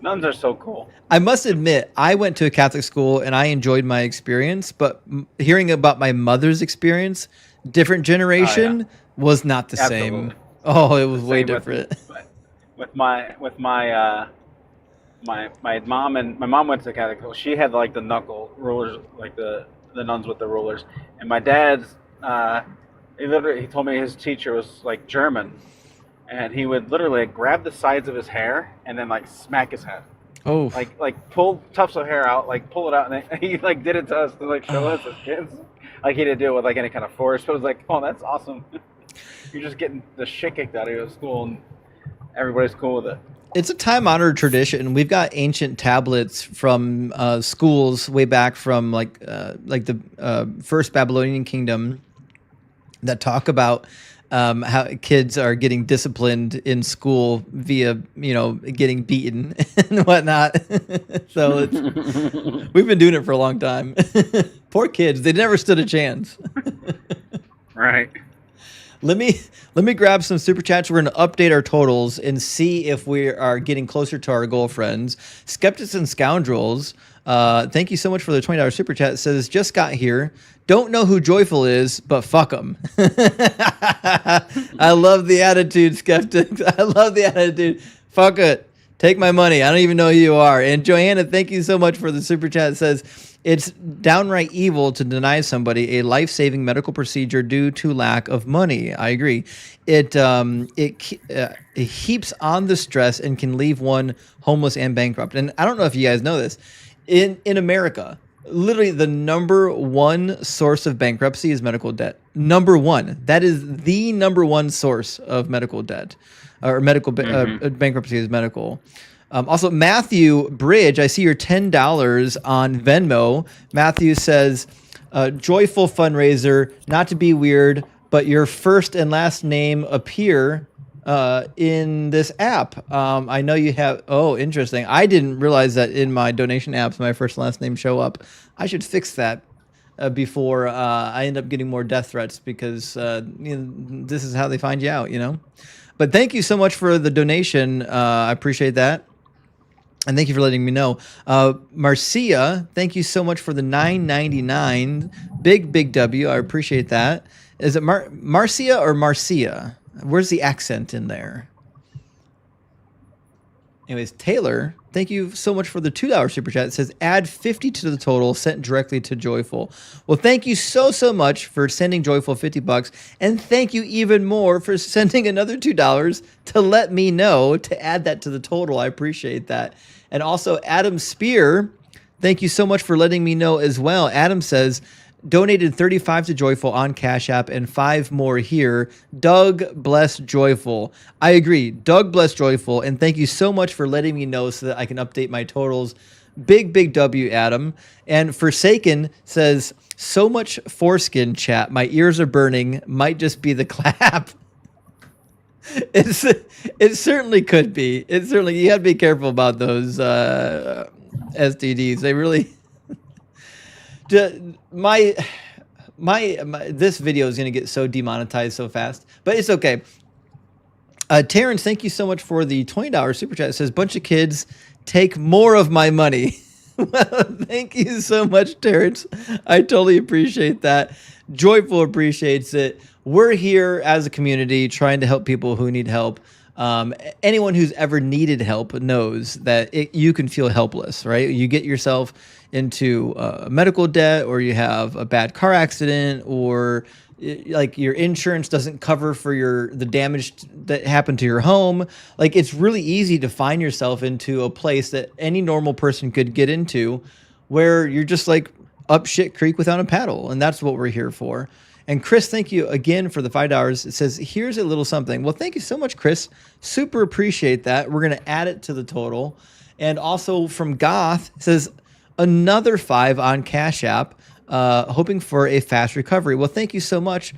Nuns are so cool. I must admit, I went to a Catholic school and I enjoyed my experience, but hearing about my mother's experience, different generation, was not the same. Oh, it was way different. With my mom, and my mom went to Catholic school. She had like the knuckle rulers, like the nuns with the rulers. And my dad's, he told me his teacher was like German, and he would literally grab the sides of his hair and then like smack his head. Oh, like pull tufts of hair out, like pull it out, and then he like did it to us to like show us as kids. Like he didn't do it with like any kind of force, but it was like, oh, that's awesome. You're just getting the shit kicked out of you at school, and everybody's cool with it. It's a time-honored tradition. We've got ancient tablets from schools way back from like the first Babylonian kingdom that talk about how kids are getting disciplined in school via, getting beaten and whatnot. So we've been doing it for a long time. Poor kids. They never stood a chance. Right. Let me grab some super chats. We're going to update our totals and see if we are getting closer to our goal, friends. Skeptics and Scoundrels, thank you so much for the $20 super chat. It says, just got here. Don't know who Joyful is, but fuck them. I love the attitude, Skeptics. I love the attitude. Fuck it. Take my money. I don't even know who you are. And Joanna, thank you so much for the super chat. It says, it's downright evil to deny somebody a life-saving medical procedure due to lack of money. I agree. It heaps on the stress and can leave one homeless and bankrupt. And I don't know if you guys know this. In America, literally the number one source of bankruptcy is medical debt. Number one. That is the number one source of medical debt. Or medical bankruptcy is medical. Also, Matthew Bridge, I see your $10 on Venmo. Matthew says, joyful fundraiser, not to be weird, but your first and last name appear in this app. I know you have, interesting. I didn't realize that in my donation apps, my first and last name show up. I should fix that before I end up getting more death threats because this is how they find you out, But thank you so much for the donation. I appreciate that. And thank you for letting me know. Marcia, thank you so much for the $9.99. Big W. I appreciate that. Is it Marcia or Marcia? Where's the accent in there? Anyways, Taylor, thank you so much for the $2 super chat. It says add 50 to the total sent directly to Joyful. Well, thank you so much for sending Joyful $50, and thank you even more for sending another $2 to let me know to add that to the total. I appreciate that. And also Adam Spear, thank you so much for letting me know as well. Adam says donated 35 to Joyful on Cash App and 5 more here. Doug bless Joyful. I agree. Doug bless Joyful. And thank you so much for letting me know so that I can update my totals. Big W, Adam. And Forsaken says, so much foreskin chat. My ears are burning. Might just be the clap. It certainly could be. You got to be careful about those STDs. They really... My this video is going to get so demonetized so fast, but it's okay. Terrence, thank you so much for the $20 super chat. It says, bunch of kids take more of my money. Well, thank you so much, Terrence. I totally appreciate that. Joyful appreciates it. We're here as a community trying to help people who need help. Anyone who's ever needed help knows that you can feel helpless, right? You get yourself into medical debt, or you have a bad car accident, or like your insurance doesn't cover for the damage that happened to your home. Like, it's really easy to find yourself into a place that any normal person could get into where you're just like up shit creek without a paddle. And that's what we're here for. And Chris, thank you again for the $5. It says, here's a little something. Well, thank you so much, Chris. Super appreciate that. We're going to add it to the total. And also from Goth, it says another 5 on Cash App, hoping for a fast recovery. Well, thank you so much.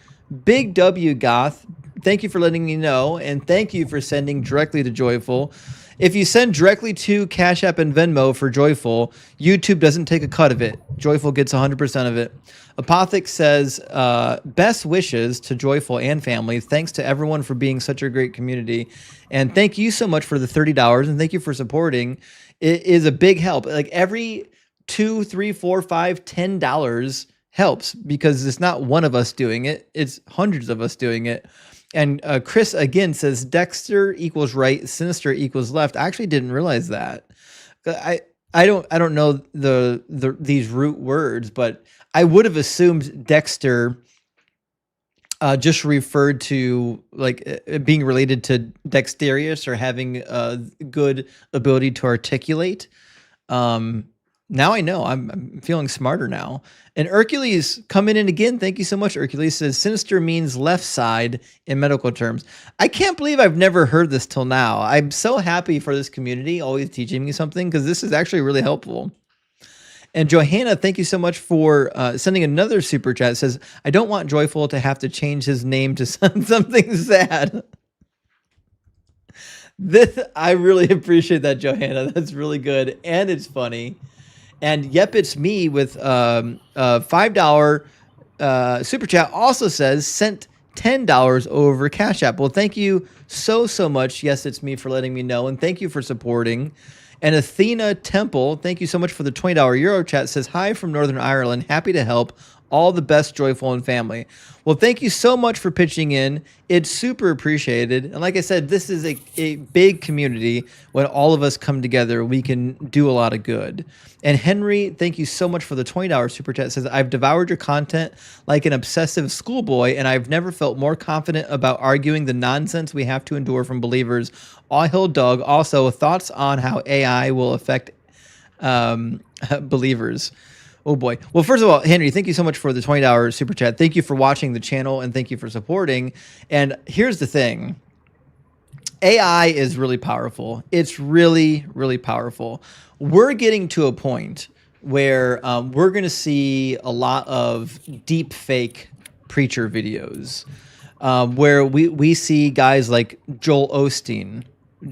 Big W, Goth. thank you for letting me know, and thank you for sending directly to Joyful. If you send directly to Cash App and Venmo for Joyful, YouTube doesn't take a cut of it. Joyful gets 100% of it. Apothic says, best wishes to Joyful and family. Thanks to everyone for being such a great community. And thank you so much for the $30, and thank you for supporting. It is a big help. Like every $2, $3, $4, $5, $10 helps, because it's not one of us doing it. It's hundreds of us doing it. And Chris again says Dexter equals right, sinister equals left. I actually didn't realize that. I don't know these root words, but I would have assumed Dexter just referred to like being related to dexterous or having a good ability to articulate. Now I know. I'm feeling smarter now. And Hercules coming in again. Thank you so much, Hercules. Says sinister means left side in medical terms. I can't believe I've never heard this till now. I'm so happy for this community always teaching me something, because this is actually really helpful. And Johanna, thank you so much for sending another super chat. It says, I don't want Joyful to have to change his name to something sad. I really appreciate that, Johanna. That's really good. And it's funny. And Yep, It's Me with $5 super chat also says sent $10 over Cash App. Well, thank you so much. Yes, It's Me for letting me know. And thank you for supporting. And Athena Temple, thank you so much for the $20 Euro chat. Says, hi from Northern Ireland. Happy to help. All the best, Joyful and family. Well, thank you so much for pitching in. It's super appreciated. And like I said, this is a big community. When all of us come together, we can do a lot of good. And Henry, thank you so much for the $20 super chat. It says, I've devoured your content like an obsessive schoolboy, and I've never felt more confident about arguing the nonsense we have to endure from believers. All hail Doug. Also, thoughts on how AI will affect believers. Oh boy. Well, first of all, Henry, thank you so much for the $20 super chat. Thank you for watching the channel, and thank you for supporting. And here's the thing. AI is really powerful. It's really, really powerful. We're getting to a point where we're going to see a lot of deep fake preacher videos where we see guys like Joel Osteen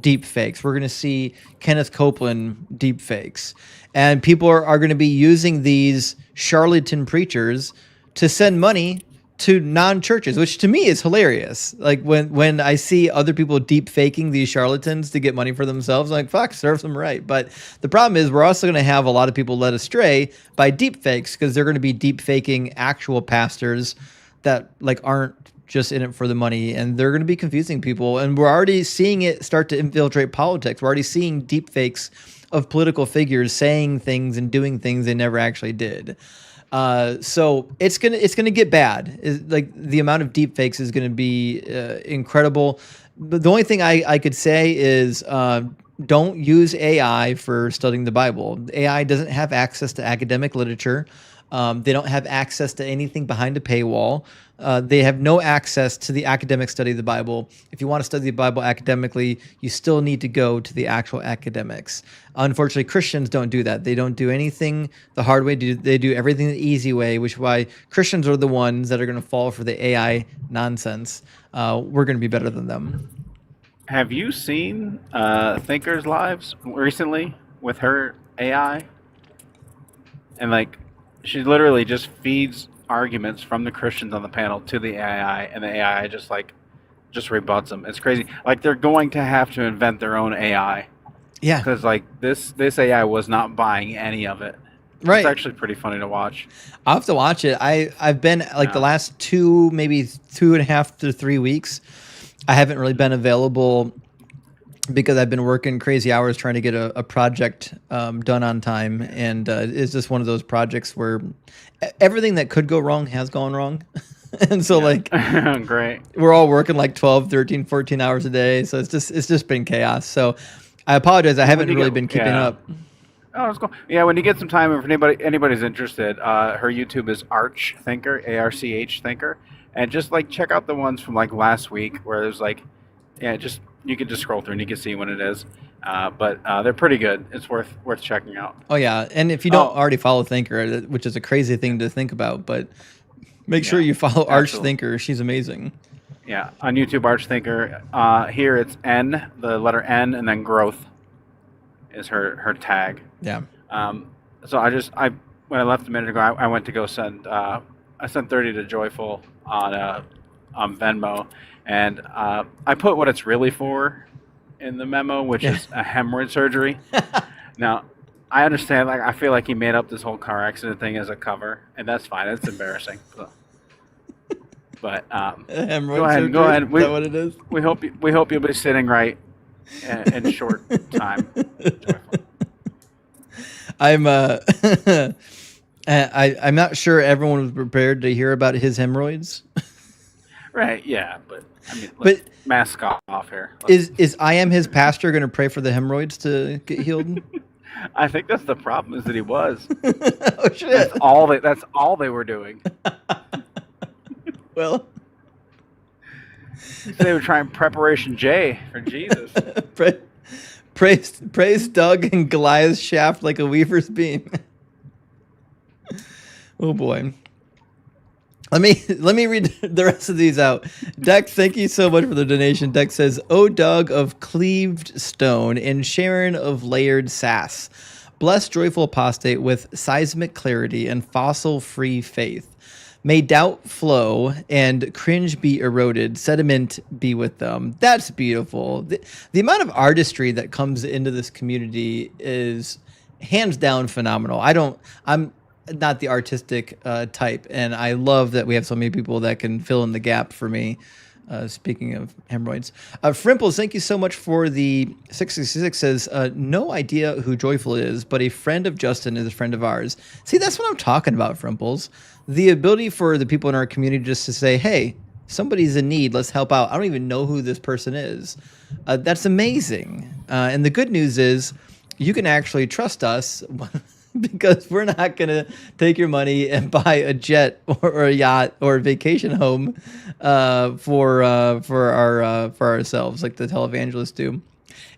deep fakes. We're going to see Kenneth Copeland deep fakes. And people are going to be using these charlatan preachers to send money to non-churches, which to me is hilarious. Like when I see other people deep faking these charlatans to get money for themselves, I'm like, fuck, serves them right. But the problem is we're also going to have a lot of people led astray by deep fakes, because they're going to be deep faking actual pastors that like aren't just in it for the money, and they're going to be confusing people. And we're already seeing it start to infiltrate politics. We're already seeing deep fakes of political figures saying things and doing things they never actually did. So it's gonna get bad. Like the amount of deep fakes is gonna be incredible. But the only thing I could say is don't use AI for studying the Bible. AI doesn't have access to academic literature. They don't have access to anything behind a paywall. They have no access to the academic study of the Bible. If you want to study the Bible academically, you still need to go to the actual academics. Unfortunately, Christians don't do that. They don't do anything the hard way. They do everything the easy way, which is why Christians are the ones that are going to fall for the AI nonsense. We're going to be better than them. Have you seen Thinker's lives recently with her AI? And like, she literally just feeds arguments from the Christians on the panel to the AI, and the AI just rebuts them. It's crazy. Like, they're going to have to invent their own AI. Yeah. Because like this AI was not buying any of it. Right. It's actually pretty funny to watch. I'll have to watch it. I've been like the last 2.5 to 3 weeks, I haven't really been available because I've been working crazy hours trying to get a project done on time. And it's just one of those projects where everything that could go wrong has gone wrong. And so like, great. We're all working like 12, 13, 14 hours a day. So it's just been chaos. So I apologize. I haven't really been keeping up. Oh, that's cool. Yeah, when you get some time, if anybody's interested, her YouTube is Arch Thinker, ARCH Thinker, and just like check out the ones from like last week where there's like, just you can just scroll through and you can see when it is. But they're pretty good. It's worth checking out. Oh yeah, and if you don't already follow Thinker, which is a crazy thing to think about, but make sure you follow Arch Thinker. She's amazing. Yeah, on YouTube, Archthinker. Here it's N, the letter N, and then growth is her tag. Yeah. So when I left a minute ago, I went to go send I sent 30 to Joyful on Venmo, and I put what it's really for in the memo, which is a hemorrhoid surgery. Now, I understand. Like, I feel like he made up this whole car accident thing as a cover, and that's fine. It's embarrassing. But Hemorrhoid go ahead. surgery? Is that what it is? We hope you'll be sitting right in short time. I'm I'm not sure everyone was prepared to hear about his hemorrhoids. Right? Yeah, but I mean, But mask off here. is I am his pastor going to pray for the hemorrhoids to get healed? I think that's the problem, is that he was. Oh shit! That's all they were doing. Well, They were trying Preparation J for Jesus. praise Doug and Goliath's shaft like a weaver's beam. Oh boy. Let me read the rest of these out. Dex, thank you so much for the donation. Dex says, "O Doug of cleaved stone and Sharon of layered sass, bless joyful apostate with seismic clarity and fossil-free faith. May doubt flow and cringe be eroded, sediment be with them." That's beautiful. The amount of artistry that comes into this community is hands down phenomenal. I'm not the artistic type, and I love that we have so many people that can fill in the gap for me. Speaking of hemorrhoids, Frimples, thank you so much for the 666. Says no idea who Joyful is, but a friend of Justin is a friend of ours. See, that's what I'm talking about, Frimples. The ability for the people in our community just to say, "Hey, somebody's in need. Let's help out." I don't even know who this person is. That's amazing. And the good news is, you can actually trust us. Because we're not going to take your money and buy a jet or a yacht or a vacation home for ourselves, like the televangelists do.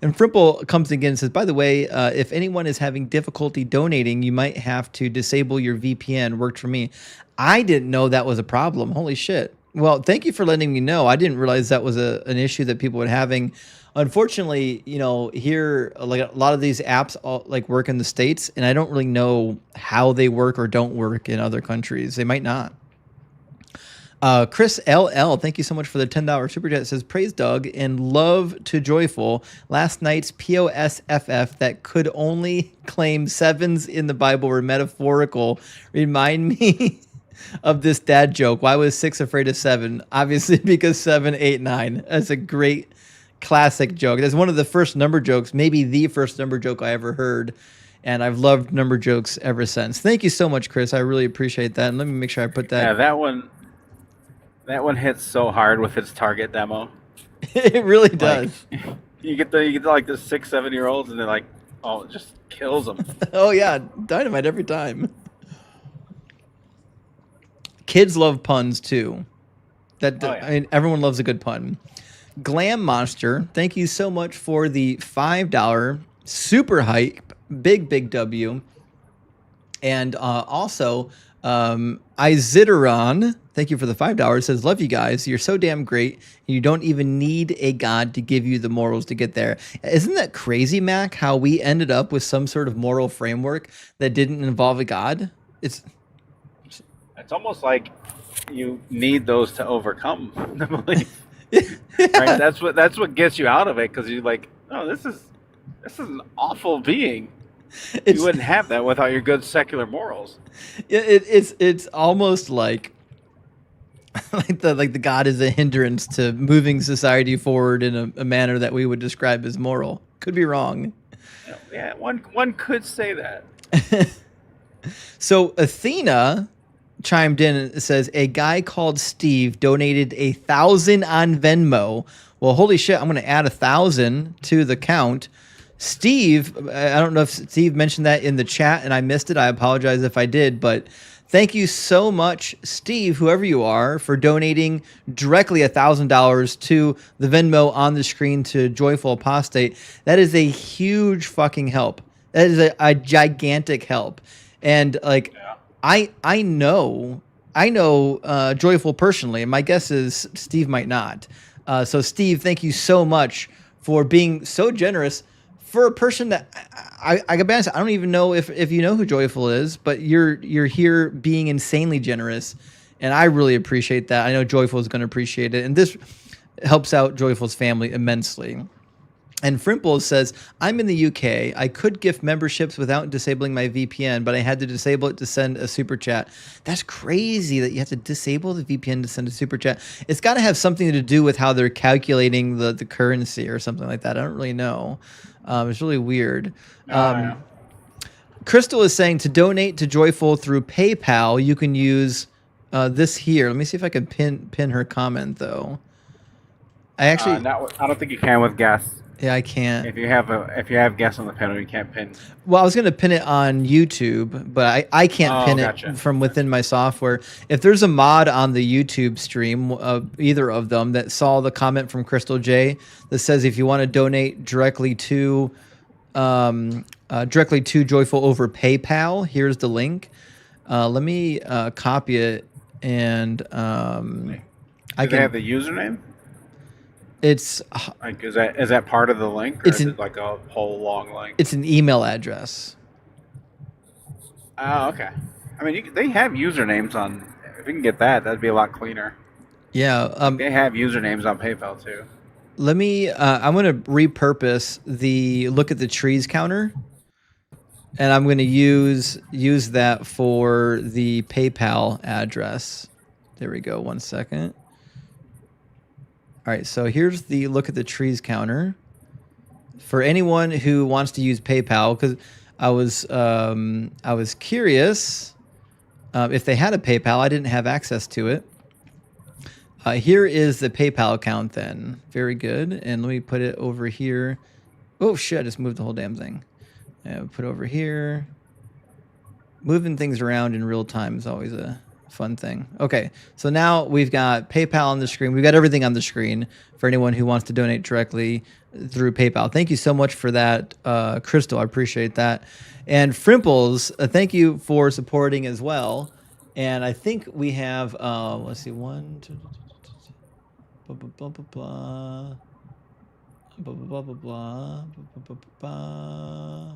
And Frimple comes again and says, "By the way, if anyone is having difficulty donating, you might have to disable your VPN. Worked for me." I didn't know that was a problem. Holy shit. Well, thank you for letting me know. I didn't realize that was an issue that people were having. Unfortunately, here, like a lot of these apps work in the States, and I don't really know how they work or don't work in other countries. They might not. Chris LL, thank you so much for the $10 super chat. It says, "Praise Doug and love to Joyful. Last night's POSFF that could only claim sevens in the Bible were metaphorical. Remind me of this dad joke. Why was 6 afraid of 7? Obviously because 7, 8, 9. That's a great classic joke. That's one of the first number jokes, maybe the first number joke I ever heard. And I've loved number jokes ever since. Thank you so much, Chris. I really appreciate that. And let me make sure I put that. Yeah, that one hits so hard with its target demo. It really does. You get like the 6, 7-year-olds, and they're like, oh, it just kills them. Oh yeah, dynamite every time. Kids love puns too. I mean, everyone loves a good pun. Glam Monster, thank you so much for the $5 super hype, big W. And also, Iziteron, thank you for the $5, says, "Love you guys. You're so damn great. You don't even need a god to give you the morals to get there." Isn't that crazy, Mac, how we ended up with some sort of moral framework that didn't involve a god? It's almost like you need those to overcome the belief. Right? That's what gets you out of it, because you're like, oh, this is an awful being. You wouldn't have that without your good secular morals. It's almost like the God is a hindrance to moving society forward in a manner that we would describe as moral. Could be wrong. Yeah, one could say that. So Athena chimed in and says, "A guy called Steve donated 1,000 on Venmo." Well, holy shit, I'm going to add 1,000 to the count. Steve, I don't know if Steve mentioned that in the chat and I missed it. I apologize if I did, but thank you so much, Steve, whoever you are, for donating directly $1,000 to the Venmo on the screen to Joyful Apostate. That is a huge fucking help. That is a gigantic help. And I know I know Joyful personally, and my guess is Steve might not. So Steve, thank you so much for being so generous for a person that I gotta be honest, I don't even know if you know who Joyful is, but you're here being insanely generous, and I really appreciate that. I know Joyful is going to appreciate it, and this helps out Joyful's family immensely. And Frimple says, I'm in the UK. I could gift memberships without disabling my VPN, but I had to disable it to send a super chat. That's crazy that you have to disable the VPN to send a super chat. It's got to have something to do with how they're calculating the currency or something like that. I don't really know. It's really weird. Yeah. Crystal is saying to donate to Joyful through PayPal, you can use this here. Let me see if I can pin her comment, though. I actually... I don't think you can with guests. Yeah, I can't. If you have guests on the panel, you can't pin. Well, I was going to pin it on YouTube, but I can't pin it from within my software. If there's a mod on the YouTube stream, either of them, that saw the comment from Crystal J that says if you want to donate directly to Joyful over PayPal, here's the link. Let me copy it, and I can have the username. It's like is that part of the link, or is it like a whole long link? It's an email address. Oh, okay. I mean, they have usernames on. If we can get that, that'd be a lot cleaner. Yeah. They have usernames on PayPal too. Let me. I'm going to repurpose the look at the trees counter, and I'm going to use that for the PayPal address. There we go. 1 second. All right, so here's the look at the trees counter. For anyone who wants to use PayPal, because I was curious if they had a PayPal. I didn't have access to it. Here is the PayPal account then. Very good. And let me put it over here. Oh, shit, I just moved the whole damn thing. Put it over here. Moving things around in real time is always a fun thing. Okay, so now we've got PayPal on the screen. We've got everything on the screen for anyone who wants to donate directly through PayPal. Thank you so much for that, Crystal. I appreciate that. And Frimples, thank you for supporting as well. And I think we have, let's see, 1, 2, blah, blah, blah, blah, blah. Blah, blah, blah, blah, blah, blah, blah.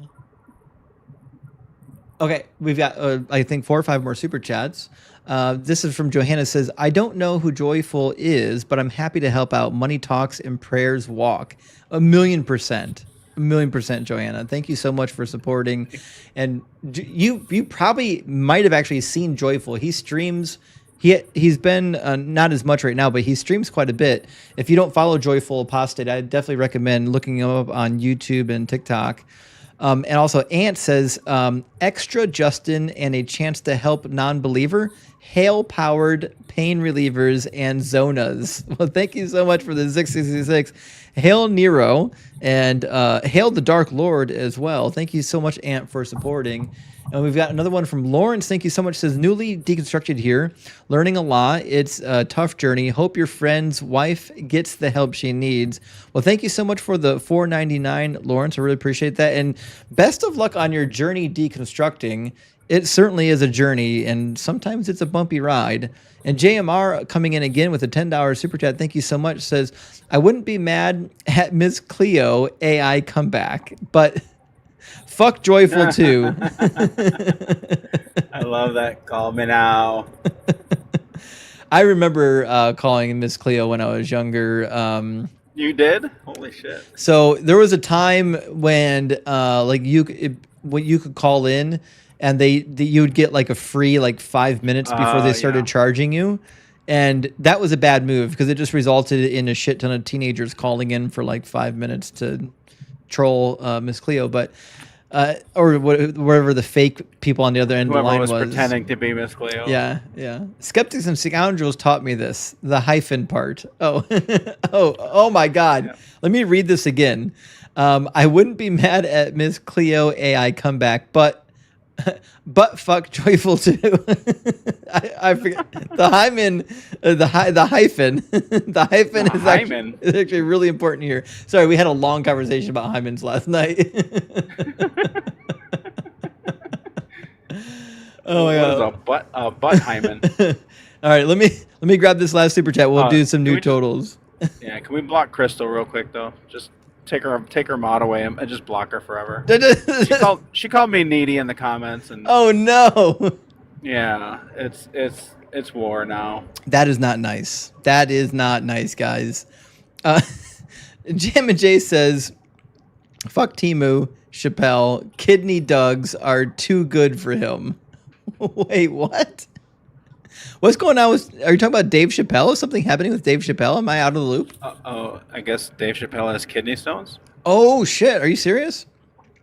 Okay, we've got, I think, 4 or 5 more super chats. This is from Johanna. Says, I don't know who Joyful is, but I'm happy to help out. Money talks and prayers walk. 1,000,000%. 1,000,000%, Johanna. Thank you so much for supporting. And you probably might have actually seen Joyful. He streams. He's been not as much right now, but he streams quite a bit. If you don't follow Joyful Apostate, I definitely recommend looking him up on YouTube and TikTok. And also, Ant says, extra Justin and a chance to help non-believer, hail-powered pain relievers and zonas. Well, thank you so much for the 666. Hail Nero and hail the Dark Lord as well. Thank you so much, Ant, for supporting. And we've got another one from Lawrence. Thank you so much. Says, newly deconstructed here, learning a lot. It's a tough journey. Hope your friend's wife gets the help she needs. Well, thank you so much for the $4.99, Lawrence. I really appreciate that. And best of luck on your journey deconstructing. It certainly is a journey, and sometimes it's a bumpy ride. And JMR coming in again with a $10 super chat. Thank you so much. Says, I wouldn't be mad at Miss Cleo AI comeback, but fuck Joyful too. I love that. Call me now. I remember calling Miss Cleo when I was younger. You did? Holy shit! So there was a time when when you could call in, and you would get like a free 5 minutes before they started charging you. And that was a bad move because it just resulted in a shit ton of teenagers calling in for 5 minutes to troll Miss Cleo. But or whatever the fake people on the other end of the line was pretending to be Miss Cleo. Yeah. Skeptics and Scoundrels taught me this. The hyphen part. Oh my God. Yeah. Let me read this again. I wouldn't be mad at Miss Cleo AI comeback, but fuck Joyful too. I forget the hymen. The hyphen. The hyphen is actually really important here. Sorry, we had a long conversation about hymens last night. Oh my What is god. a butt hymen? All right, let me grab this last super chat. We'll do some Can new we just- totals. Yeah, can we block Crystal real quick though? Just take her mod away and just block her forever. She called me needy in the comments, and Oh no. yeah, it's war now. That is not nice. That is not nice, guys. Jam and Jay says, "Fuck Timu, Chappelle. Kidney Dugs are too good for him." Wait, what? What's going on with? Are you talking about Dave Chappelle? Is something happening with Dave Chappelle? Am I out of the loop? Oh, I guess Dave Chappelle has kidney stones. Oh shit! Are you serious?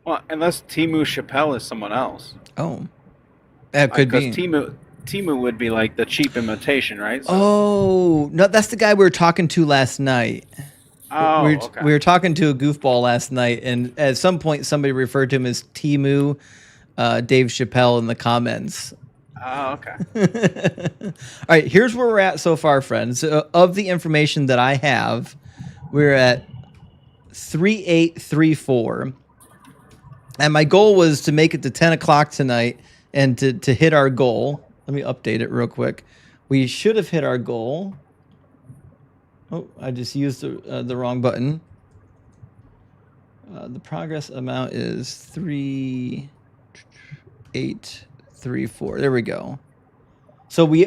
Well, unless Timu Chappelle is someone else. Oh, that could be. Because Timu would be like the cheap imitation, right? So, Oh no, that's the guy we were talking to last night. okay. We were talking to a goofball last night, and at some point somebody referred to him as Timu Dave Chappelle in the comments. Oh, okay. All right, here's where we're at so far, friends. Of the information that I have, we're at 3834. And my goal was to make it to 10 o'clock tonight and to hit our goal. Let me update it real quick. We should have hit our goal. Oh, I just used the wrong button. The progress amount is 3834. There we go. So we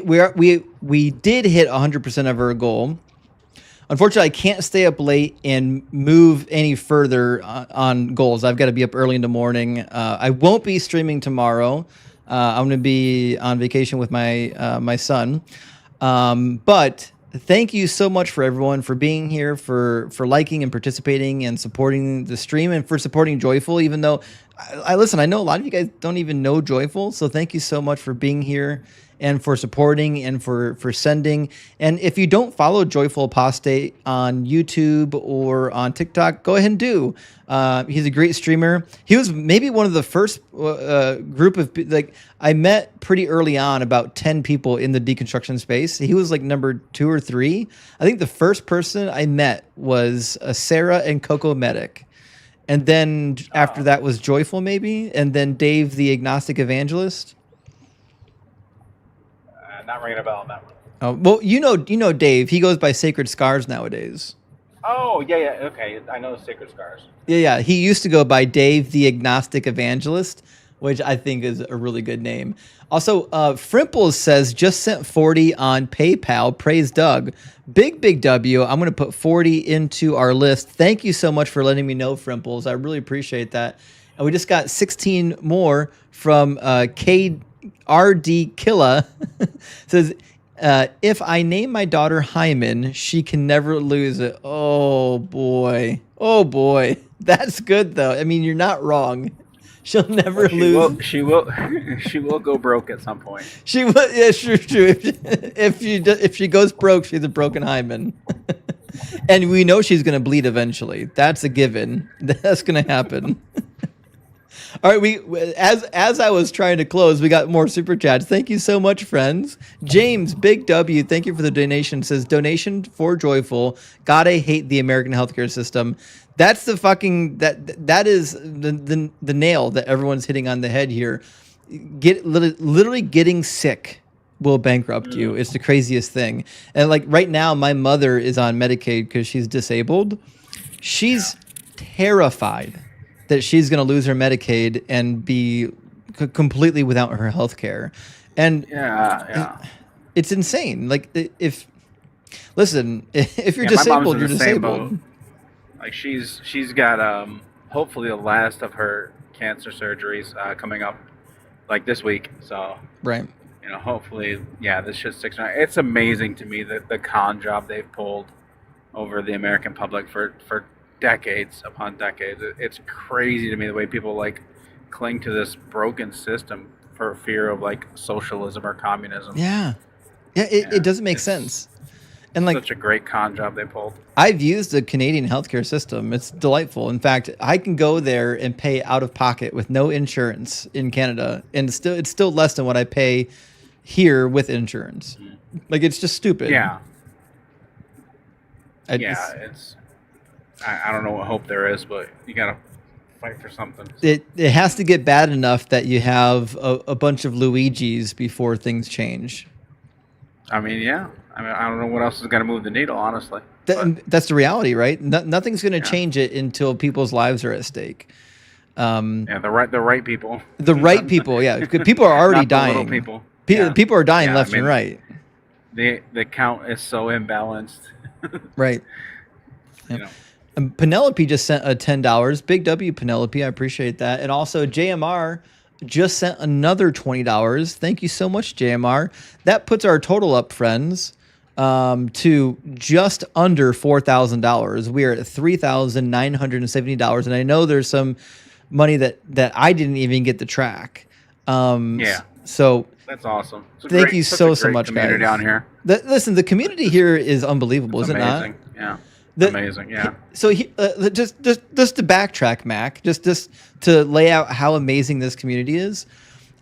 did hit 100% of our goal. Unfortunately, I can't stay up late and move any further on goals. I've got to be up early in the morning. I won't be streaming tomorrow. I'm going to be on vacation with my son. But thank you so much for everyone for being here, for liking and participating and supporting the stream, and for supporting Joyful. Even though I listen, I know a lot of you guys don't even know Joyful, so thank you so much for being here and for supporting and for sending. And if you don't follow Joyful Apostate on YouTube or on TikTok, go ahead and do. He's a great streamer. He was maybe one of the first group of, like, I met pretty early on about 10 people in the deconstruction space. He was like number 2 or 3. I think the first person I met was Sarah and Coco Medic. And then after that was Joyful maybe. And then Dave, the agnostic evangelist. Not ringing a bell on that one. Oh, well, you know Dave. He goes by Sacred Scars nowadays. Oh, yeah, okay. I know Sacred Scars. Yeah. He used to go by Dave, the agnostic evangelist, which I think is a really good name. Also, Frimples says, just sent 40 on PayPal. Praise Doug. Big W. I'm going to put 40 into our list. Thank you so much for letting me know, Frimples. I really appreciate that. And we just got 16 more from RD Killa. Says, if I name my daughter Hyman, she can never lose it. Oh boy. That's good though. I mean, you're not wrong. She'll never lose. She will go broke at some point. She will. Yeah, true. If she goes broke, she's a broken hymen. And we know she's going to bleed eventually. That's a given. That's going to happen. All right, as I was trying to close, we got more super chats. Thank you so much, friends. James, Big W, thank you for the donation. Says, donation for Joyful. God, I hate the American healthcare system. That's the fucking that is the nail that everyone's hitting on the head here. Literally getting sick will bankrupt you. It's the craziest thing. And like right now, my mother is on Medicaid because she's disabled. She's terrified that she's going to lose her Medicaid and be completely without her health care. And it's insane. Like if you're disabled, you're disabled. Like she's got hopefully the last of her cancer surgeries coming up like this week. So right. Hopefully, this shit's 6 months. It's amazing to me that the con job they've pulled over the American public for decades upon decades. It's crazy to me the way people like cling to this broken system for fear of like socialism or communism. It doesn't make sense. And like such a great con job they pulled. I've used the Canadian healthcare system. It's delightful. In fact, I can go there and pay out of pocket with no insurance in Canada, and it's still less than what I pay here with insurance. Like it's just stupid. I don't know what hope there is, but you gotta fight for something. it has to get bad enough that you have a bunch of Luigis before things change. I mean, yeah. I mean, I don't know what else is going to move the needle, honestly. That's the reality, right? Nothing's going to Yeah. change it until people's lives are at stake. Yeah, the right people. The right people, yeah. People are already Not the dying. little people. People are dying Yeah, left I mean, and right. The count is so imbalanced. Right. You know. And Penelope just sent a $10. Big W, Penelope. I appreciate that. And also JMR just sent another $20. Thank you so much, JMR. That puts our total up, friends, to just under $4,000. We are at $3,970, and I know there's some money that I didn't even get to track. Yeah. So That's awesome. thank you such so a great much, community guys. down here. Listen, the community here is unbelievable, It's is it not? amazing. Yeah. The- Amazing. Yeah. So just to backtrack, Mac, just to lay out how amazing this community is.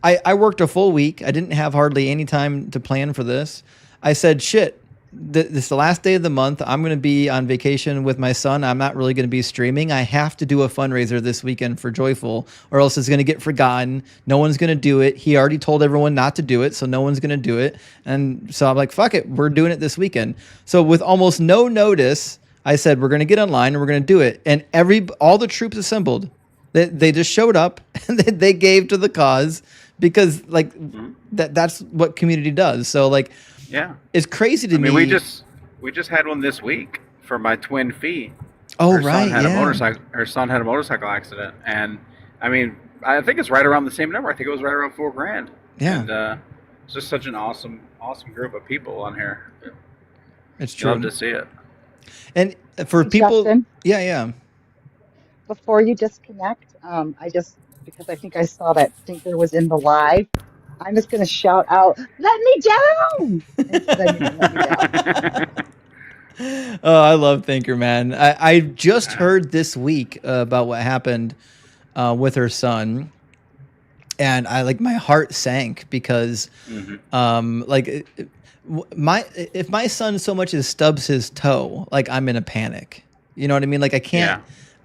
I worked a full week. I didn't have hardly any time to plan for this. I said, shit, this is the last day of the month. I'm going to be on vacation with my son. I'm not really going to be streaming. I have to do a fundraiser this weekend for Joyful, or else it's going to get forgotten. No one's going to do it. He already told everyone not to do it, so no one's going to do it. And so I'm like, fuck it, we're doing it this weekend. So with almost no notice, I said, we're going to get online and we're going to do it. And all the troops assembled. They just showed up and they gave to the cause because that's what community does. So Yeah. it's crazy to me. We just had one this week for my twin Fee. Oh, Her right. Her son had a motorcycle accident, and I mean, I think it's right around the same number. I think it was right around $4,000. Yeah. And it's just such an awesome group of people on here. It's true. Love to see it. And for people, Justin, yeah. before you disconnect, because I think I saw that Stinker was in the live, I'm just going to shout out, "Let me down!" And then you can let me down. Oh, I love Thinker, man. I just heard this week about what happened with her son, and my heart sank because if my son so much as stubs his toe, I'm in a panic. You know what I mean?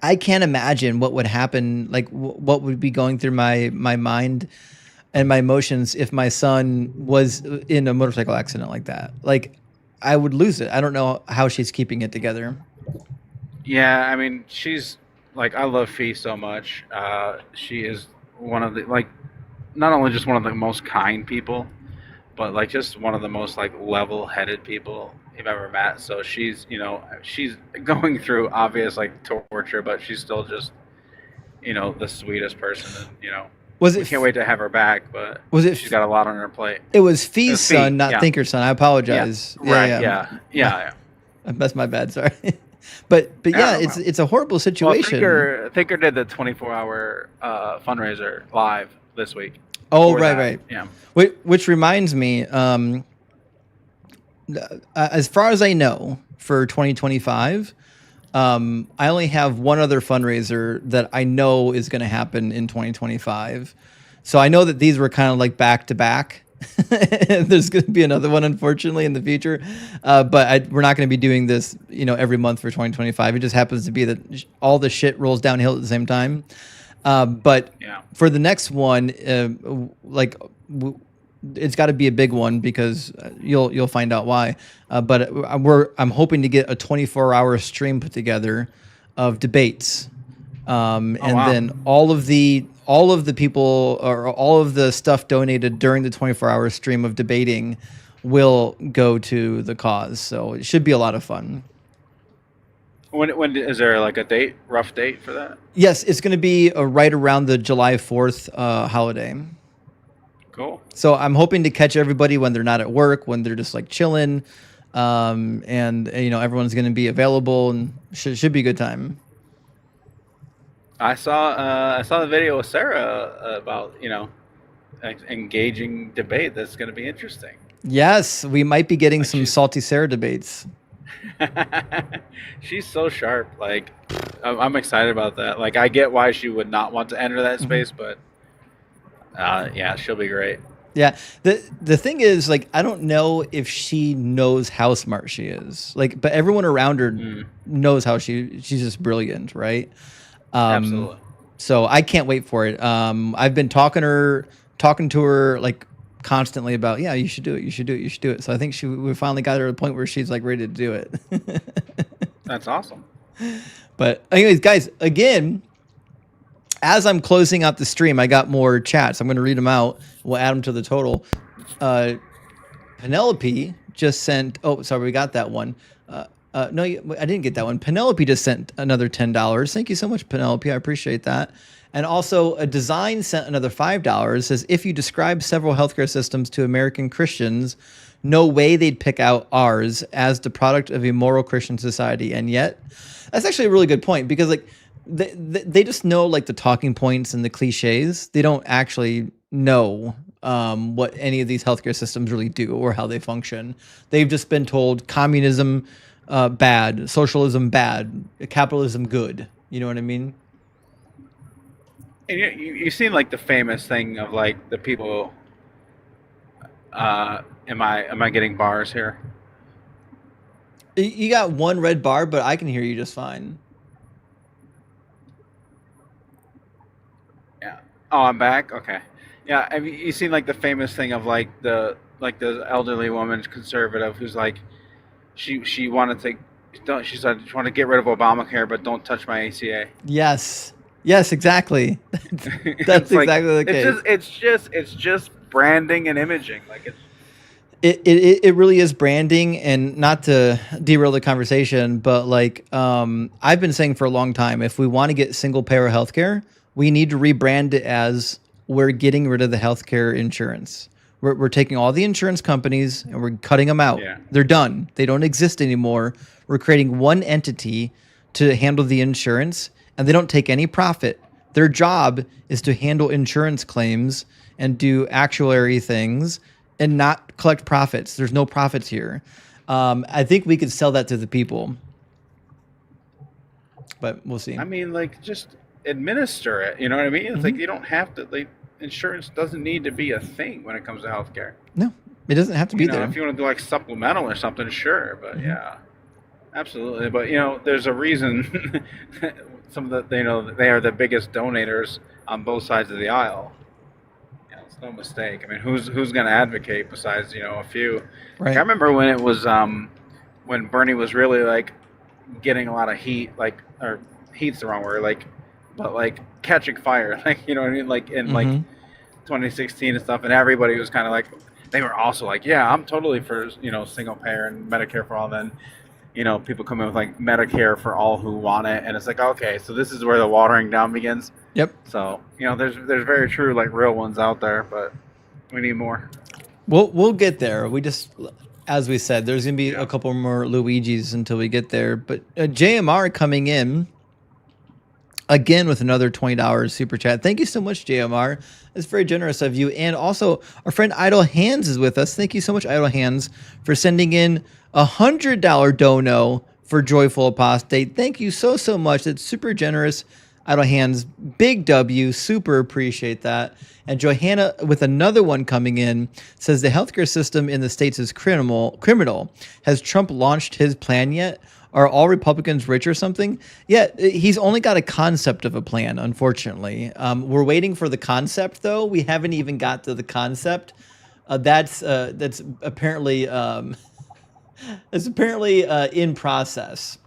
I can't imagine what would happen, what would be going through my mind and my emotions if my son was in a motorcycle accident like that. I would lose it. I don't know how she's keeping it together. Yeah, I mean, she's I love Fee so much. She is one of the not only just one of the most kind people, but just one of the most level-headed people you've ever met. So she's she's going through obvious torture, but she's still just the sweetest person. And, we can't wait to have her back, but she's got a lot on her plate. It was Fee's son, not yeah. Thinker's son. I apologize. Yeah. Right. Yeah. That's my bad. Sorry. but yeah, it's a horrible situation. Well, Thinker did the 24-hour fundraiser live this week. Oh, right. Yeah. Which reminds me, as far as I know, for 2025, I only have one other fundraiser that I know is going to happen in 2025. So I know that these were kind of back to back. There's going to be another one, unfortunately, in the future. But we're not going to be doing this, every month for 2025. It just happens to be that all the shit rolls downhill at the same time. But for the next one, it's got to be a big one because you'll find out why. But I'm hoping to get a 24-hour stream put together of debates, then all of the people or all of the stuff donated during the 24-hour stream of debating will go to the cause. So it should be a lot of fun. When is there a rough date for that? Yes, it's going to be right around the July 4th holiday. Cool. So I'm hoping to catch everybody when they're not at work, when they're just chilling, and everyone's going to be available, and should be a good time. I saw the video with Sarah about engaging debate. That's going to be interesting. Yes, we might be getting some salty Sarah debates. She's so sharp. I'm excited about that. I get why she would not want to enter that space, but she'll be great. Yeah. The thing is, I don't know if she knows how smart she is. But everyone around her knows how she's just brilliant, right? Absolutely. So I can't wait for it. I've been talking to her like constantly about, yeah, you should do it. You should do it. You should do it. So I think we finally got her to the point where she's like ready to do it. That's awesome. But anyways, guys, again, as I'm closing out the stream, I got more chats. I'm going to read them out. We'll add them to the total. Penelope just sent. Oh, sorry, we got that one. No, I didn't get that one. Penelope just sent another $10. Thank you so much, Penelope. I appreciate that. And also, a design sent another $5. Says, if you describe several healthcare systems to American Christians, no way they'd pick out ours as the product of a moral Christian society. And yet, that's actually a really good point, because like they just know like the talking points and the cliches. They don't actually know what any of these healthcare systems really do or how they function. They've just been told communism bad, socialism bad, capitalism good. You know what I mean? And you've seen like the famous thing of like the people. Am I getting bars here? You got one red bar, but I can hear you just fine. Yeah. Oh, I'm back. Okay. Yeah. Have you seen like the famous thing of like the elderly woman conservative who's like, she wanted to, she said she wanted to get rid of Obamacare, but don't touch my ACA. Yes, exactly. That's like, exactly the case. It's just branding and imaging. Like it really is branding. And not to derail the conversation, but like I've been saying for a long time, if we want to get single payer healthcare, we need to rebrand it as we're getting rid of the healthcare insurance. We're taking all the insurance companies and we're cutting them out. Yeah. They're done. They don't exist anymore. We're creating one entity to handle the insurance, and they don't take any profit. Their job is to handle insurance claims and do actuary things and not collect profits. There's no profits here. I think we could sell that to the people, but we'll see. I mean, like, just administer it. You know what I mean? It's like you don't have to. Like, insurance doesn't need to be a thing when it comes to healthcare. No, it doesn't have to be there. If you want to do like supplemental or something, sure. But yeah, absolutely. But there's a reason. Some of the they are the biggest donators on both sides of the aisle. It's no mistake. I mean, who's going to advocate besides a few? Right. Like, I remember when it was when Bernie was really like getting a lot of heat, or heat's the wrong word, but like catching fire, like what I mean, like in like 2016 and stuff, and everybody was kind of like, they were also like, yeah, I'm totally for single payer and Medicare for all. Then people come in with like Medicare for all who want it, and it's like, okay, so this is where the watering down begins. Yep. So there's very true like real ones out there, but we need more. We'll get there. We just, as we said, there's gonna be a couple more Luigis until we get there. But JMR coming in again with another $20 super chat. Thank you so much, JMR. It's very generous of you. And also, our friend Idle Hands is with us. Thank you so much, Idle Hands, for sending in $100 dono for Joyful Apostate. Thank you so much. It's super generous, Idle Hands. Big W. Super appreciate that. And Johanna with another one coming in says the healthcare system in the States is criminal. Has Trump launched his plan yet? Are all Republicans rich or something? Yeah, he's only got a concept of a plan, unfortunately. We're waiting for the concept, though. We haven't even got to the concept. That's apparently in process.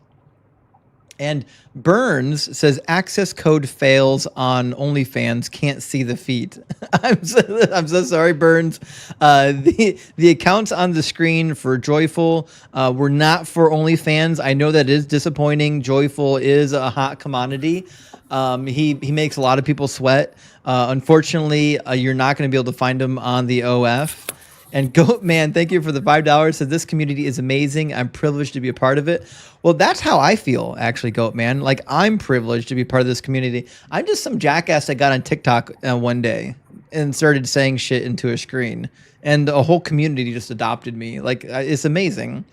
And Burns says access code fails on OnlyFans. Can't see the feet. I'm so sorry, Burns. The accounts on the screen for Joyful were not for OnlyFans. I know that is disappointing. Joyful is a hot commodity. He makes a lot of people sweat. Unfortunately, you're not going to be able to find him on the OF. And Goatman, thank you for the $5. Said this community is amazing. I'm privileged to be a part of it. Well, that's how I feel, actually, Goatman. Like, I'm privileged to be part of this community. I'm just some jackass that got on TikTok one day and started saying shit into a screen, and a whole community just adopted me. Like, it's amazing.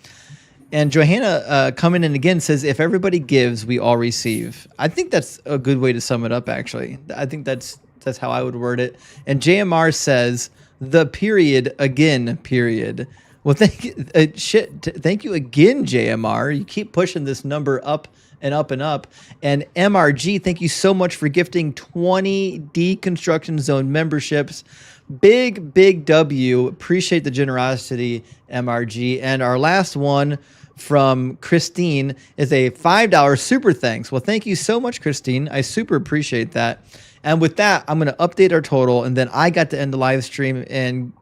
And Johanna coming in again says, if everybody gives, we all receive. I think that's a good way to sum it up, actually. I think that's how I would word it. And JMR says, the period again, period. Well, thank you. Thank you again, JMR. You keep pushing this number up and up and up. And MRG, thank you so much for gifting 20 Deconstruction Zone memberships. Big W. Appreciate the generosity, MRG. And our last one from Christine is a $5 super thanks. Well, thank you so much, Christine. I super appreciate that. And with that, I'm going to update our total, and then I got to end the live stream and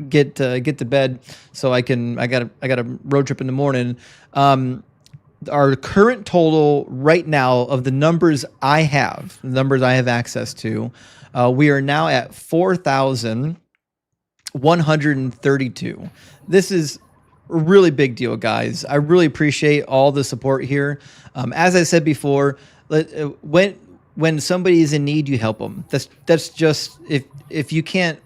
get to bed so I got a road trip in the morning. Our current total right now of the numbers I have access to, we are now at 4,132. This is a really big deal, guys. I really appreciate all the support here. As I said before, when somebody is in need, you help them. That's just, if you can't,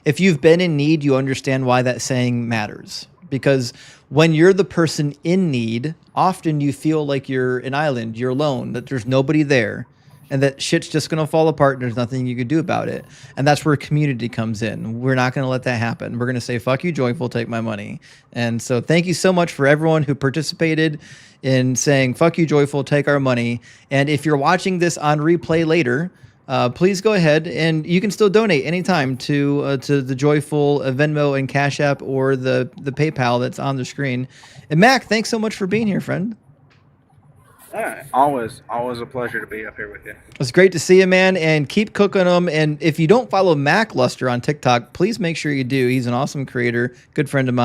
if you've been in need, you understand why that saying matters. Because when you're the person in need, often you feel like you're an island, you're alone, that there's nobody there, and that shit's just going to fall apart and there's nothing you can do about it. And that's where community comes in. We're not going to let that happen. We're going to say, fuck you, Joyful, take my money. And so thank you so much for everyone who participated in saying, fuck you, Joyful, take our money. And if you're watching this on replay later, please go ahead and you can still donate anytime to the Joyful Venmo and Cash App or the PayPal that's on the screen. And Mac, thanks so much for being here, friend. Always a pleasure to be up here with you. It's great to see you, man, and keep cooking them. And if you don't follow Mac Luster on TikTok, please make sure you do. He's an awesome creator, good friend of mine.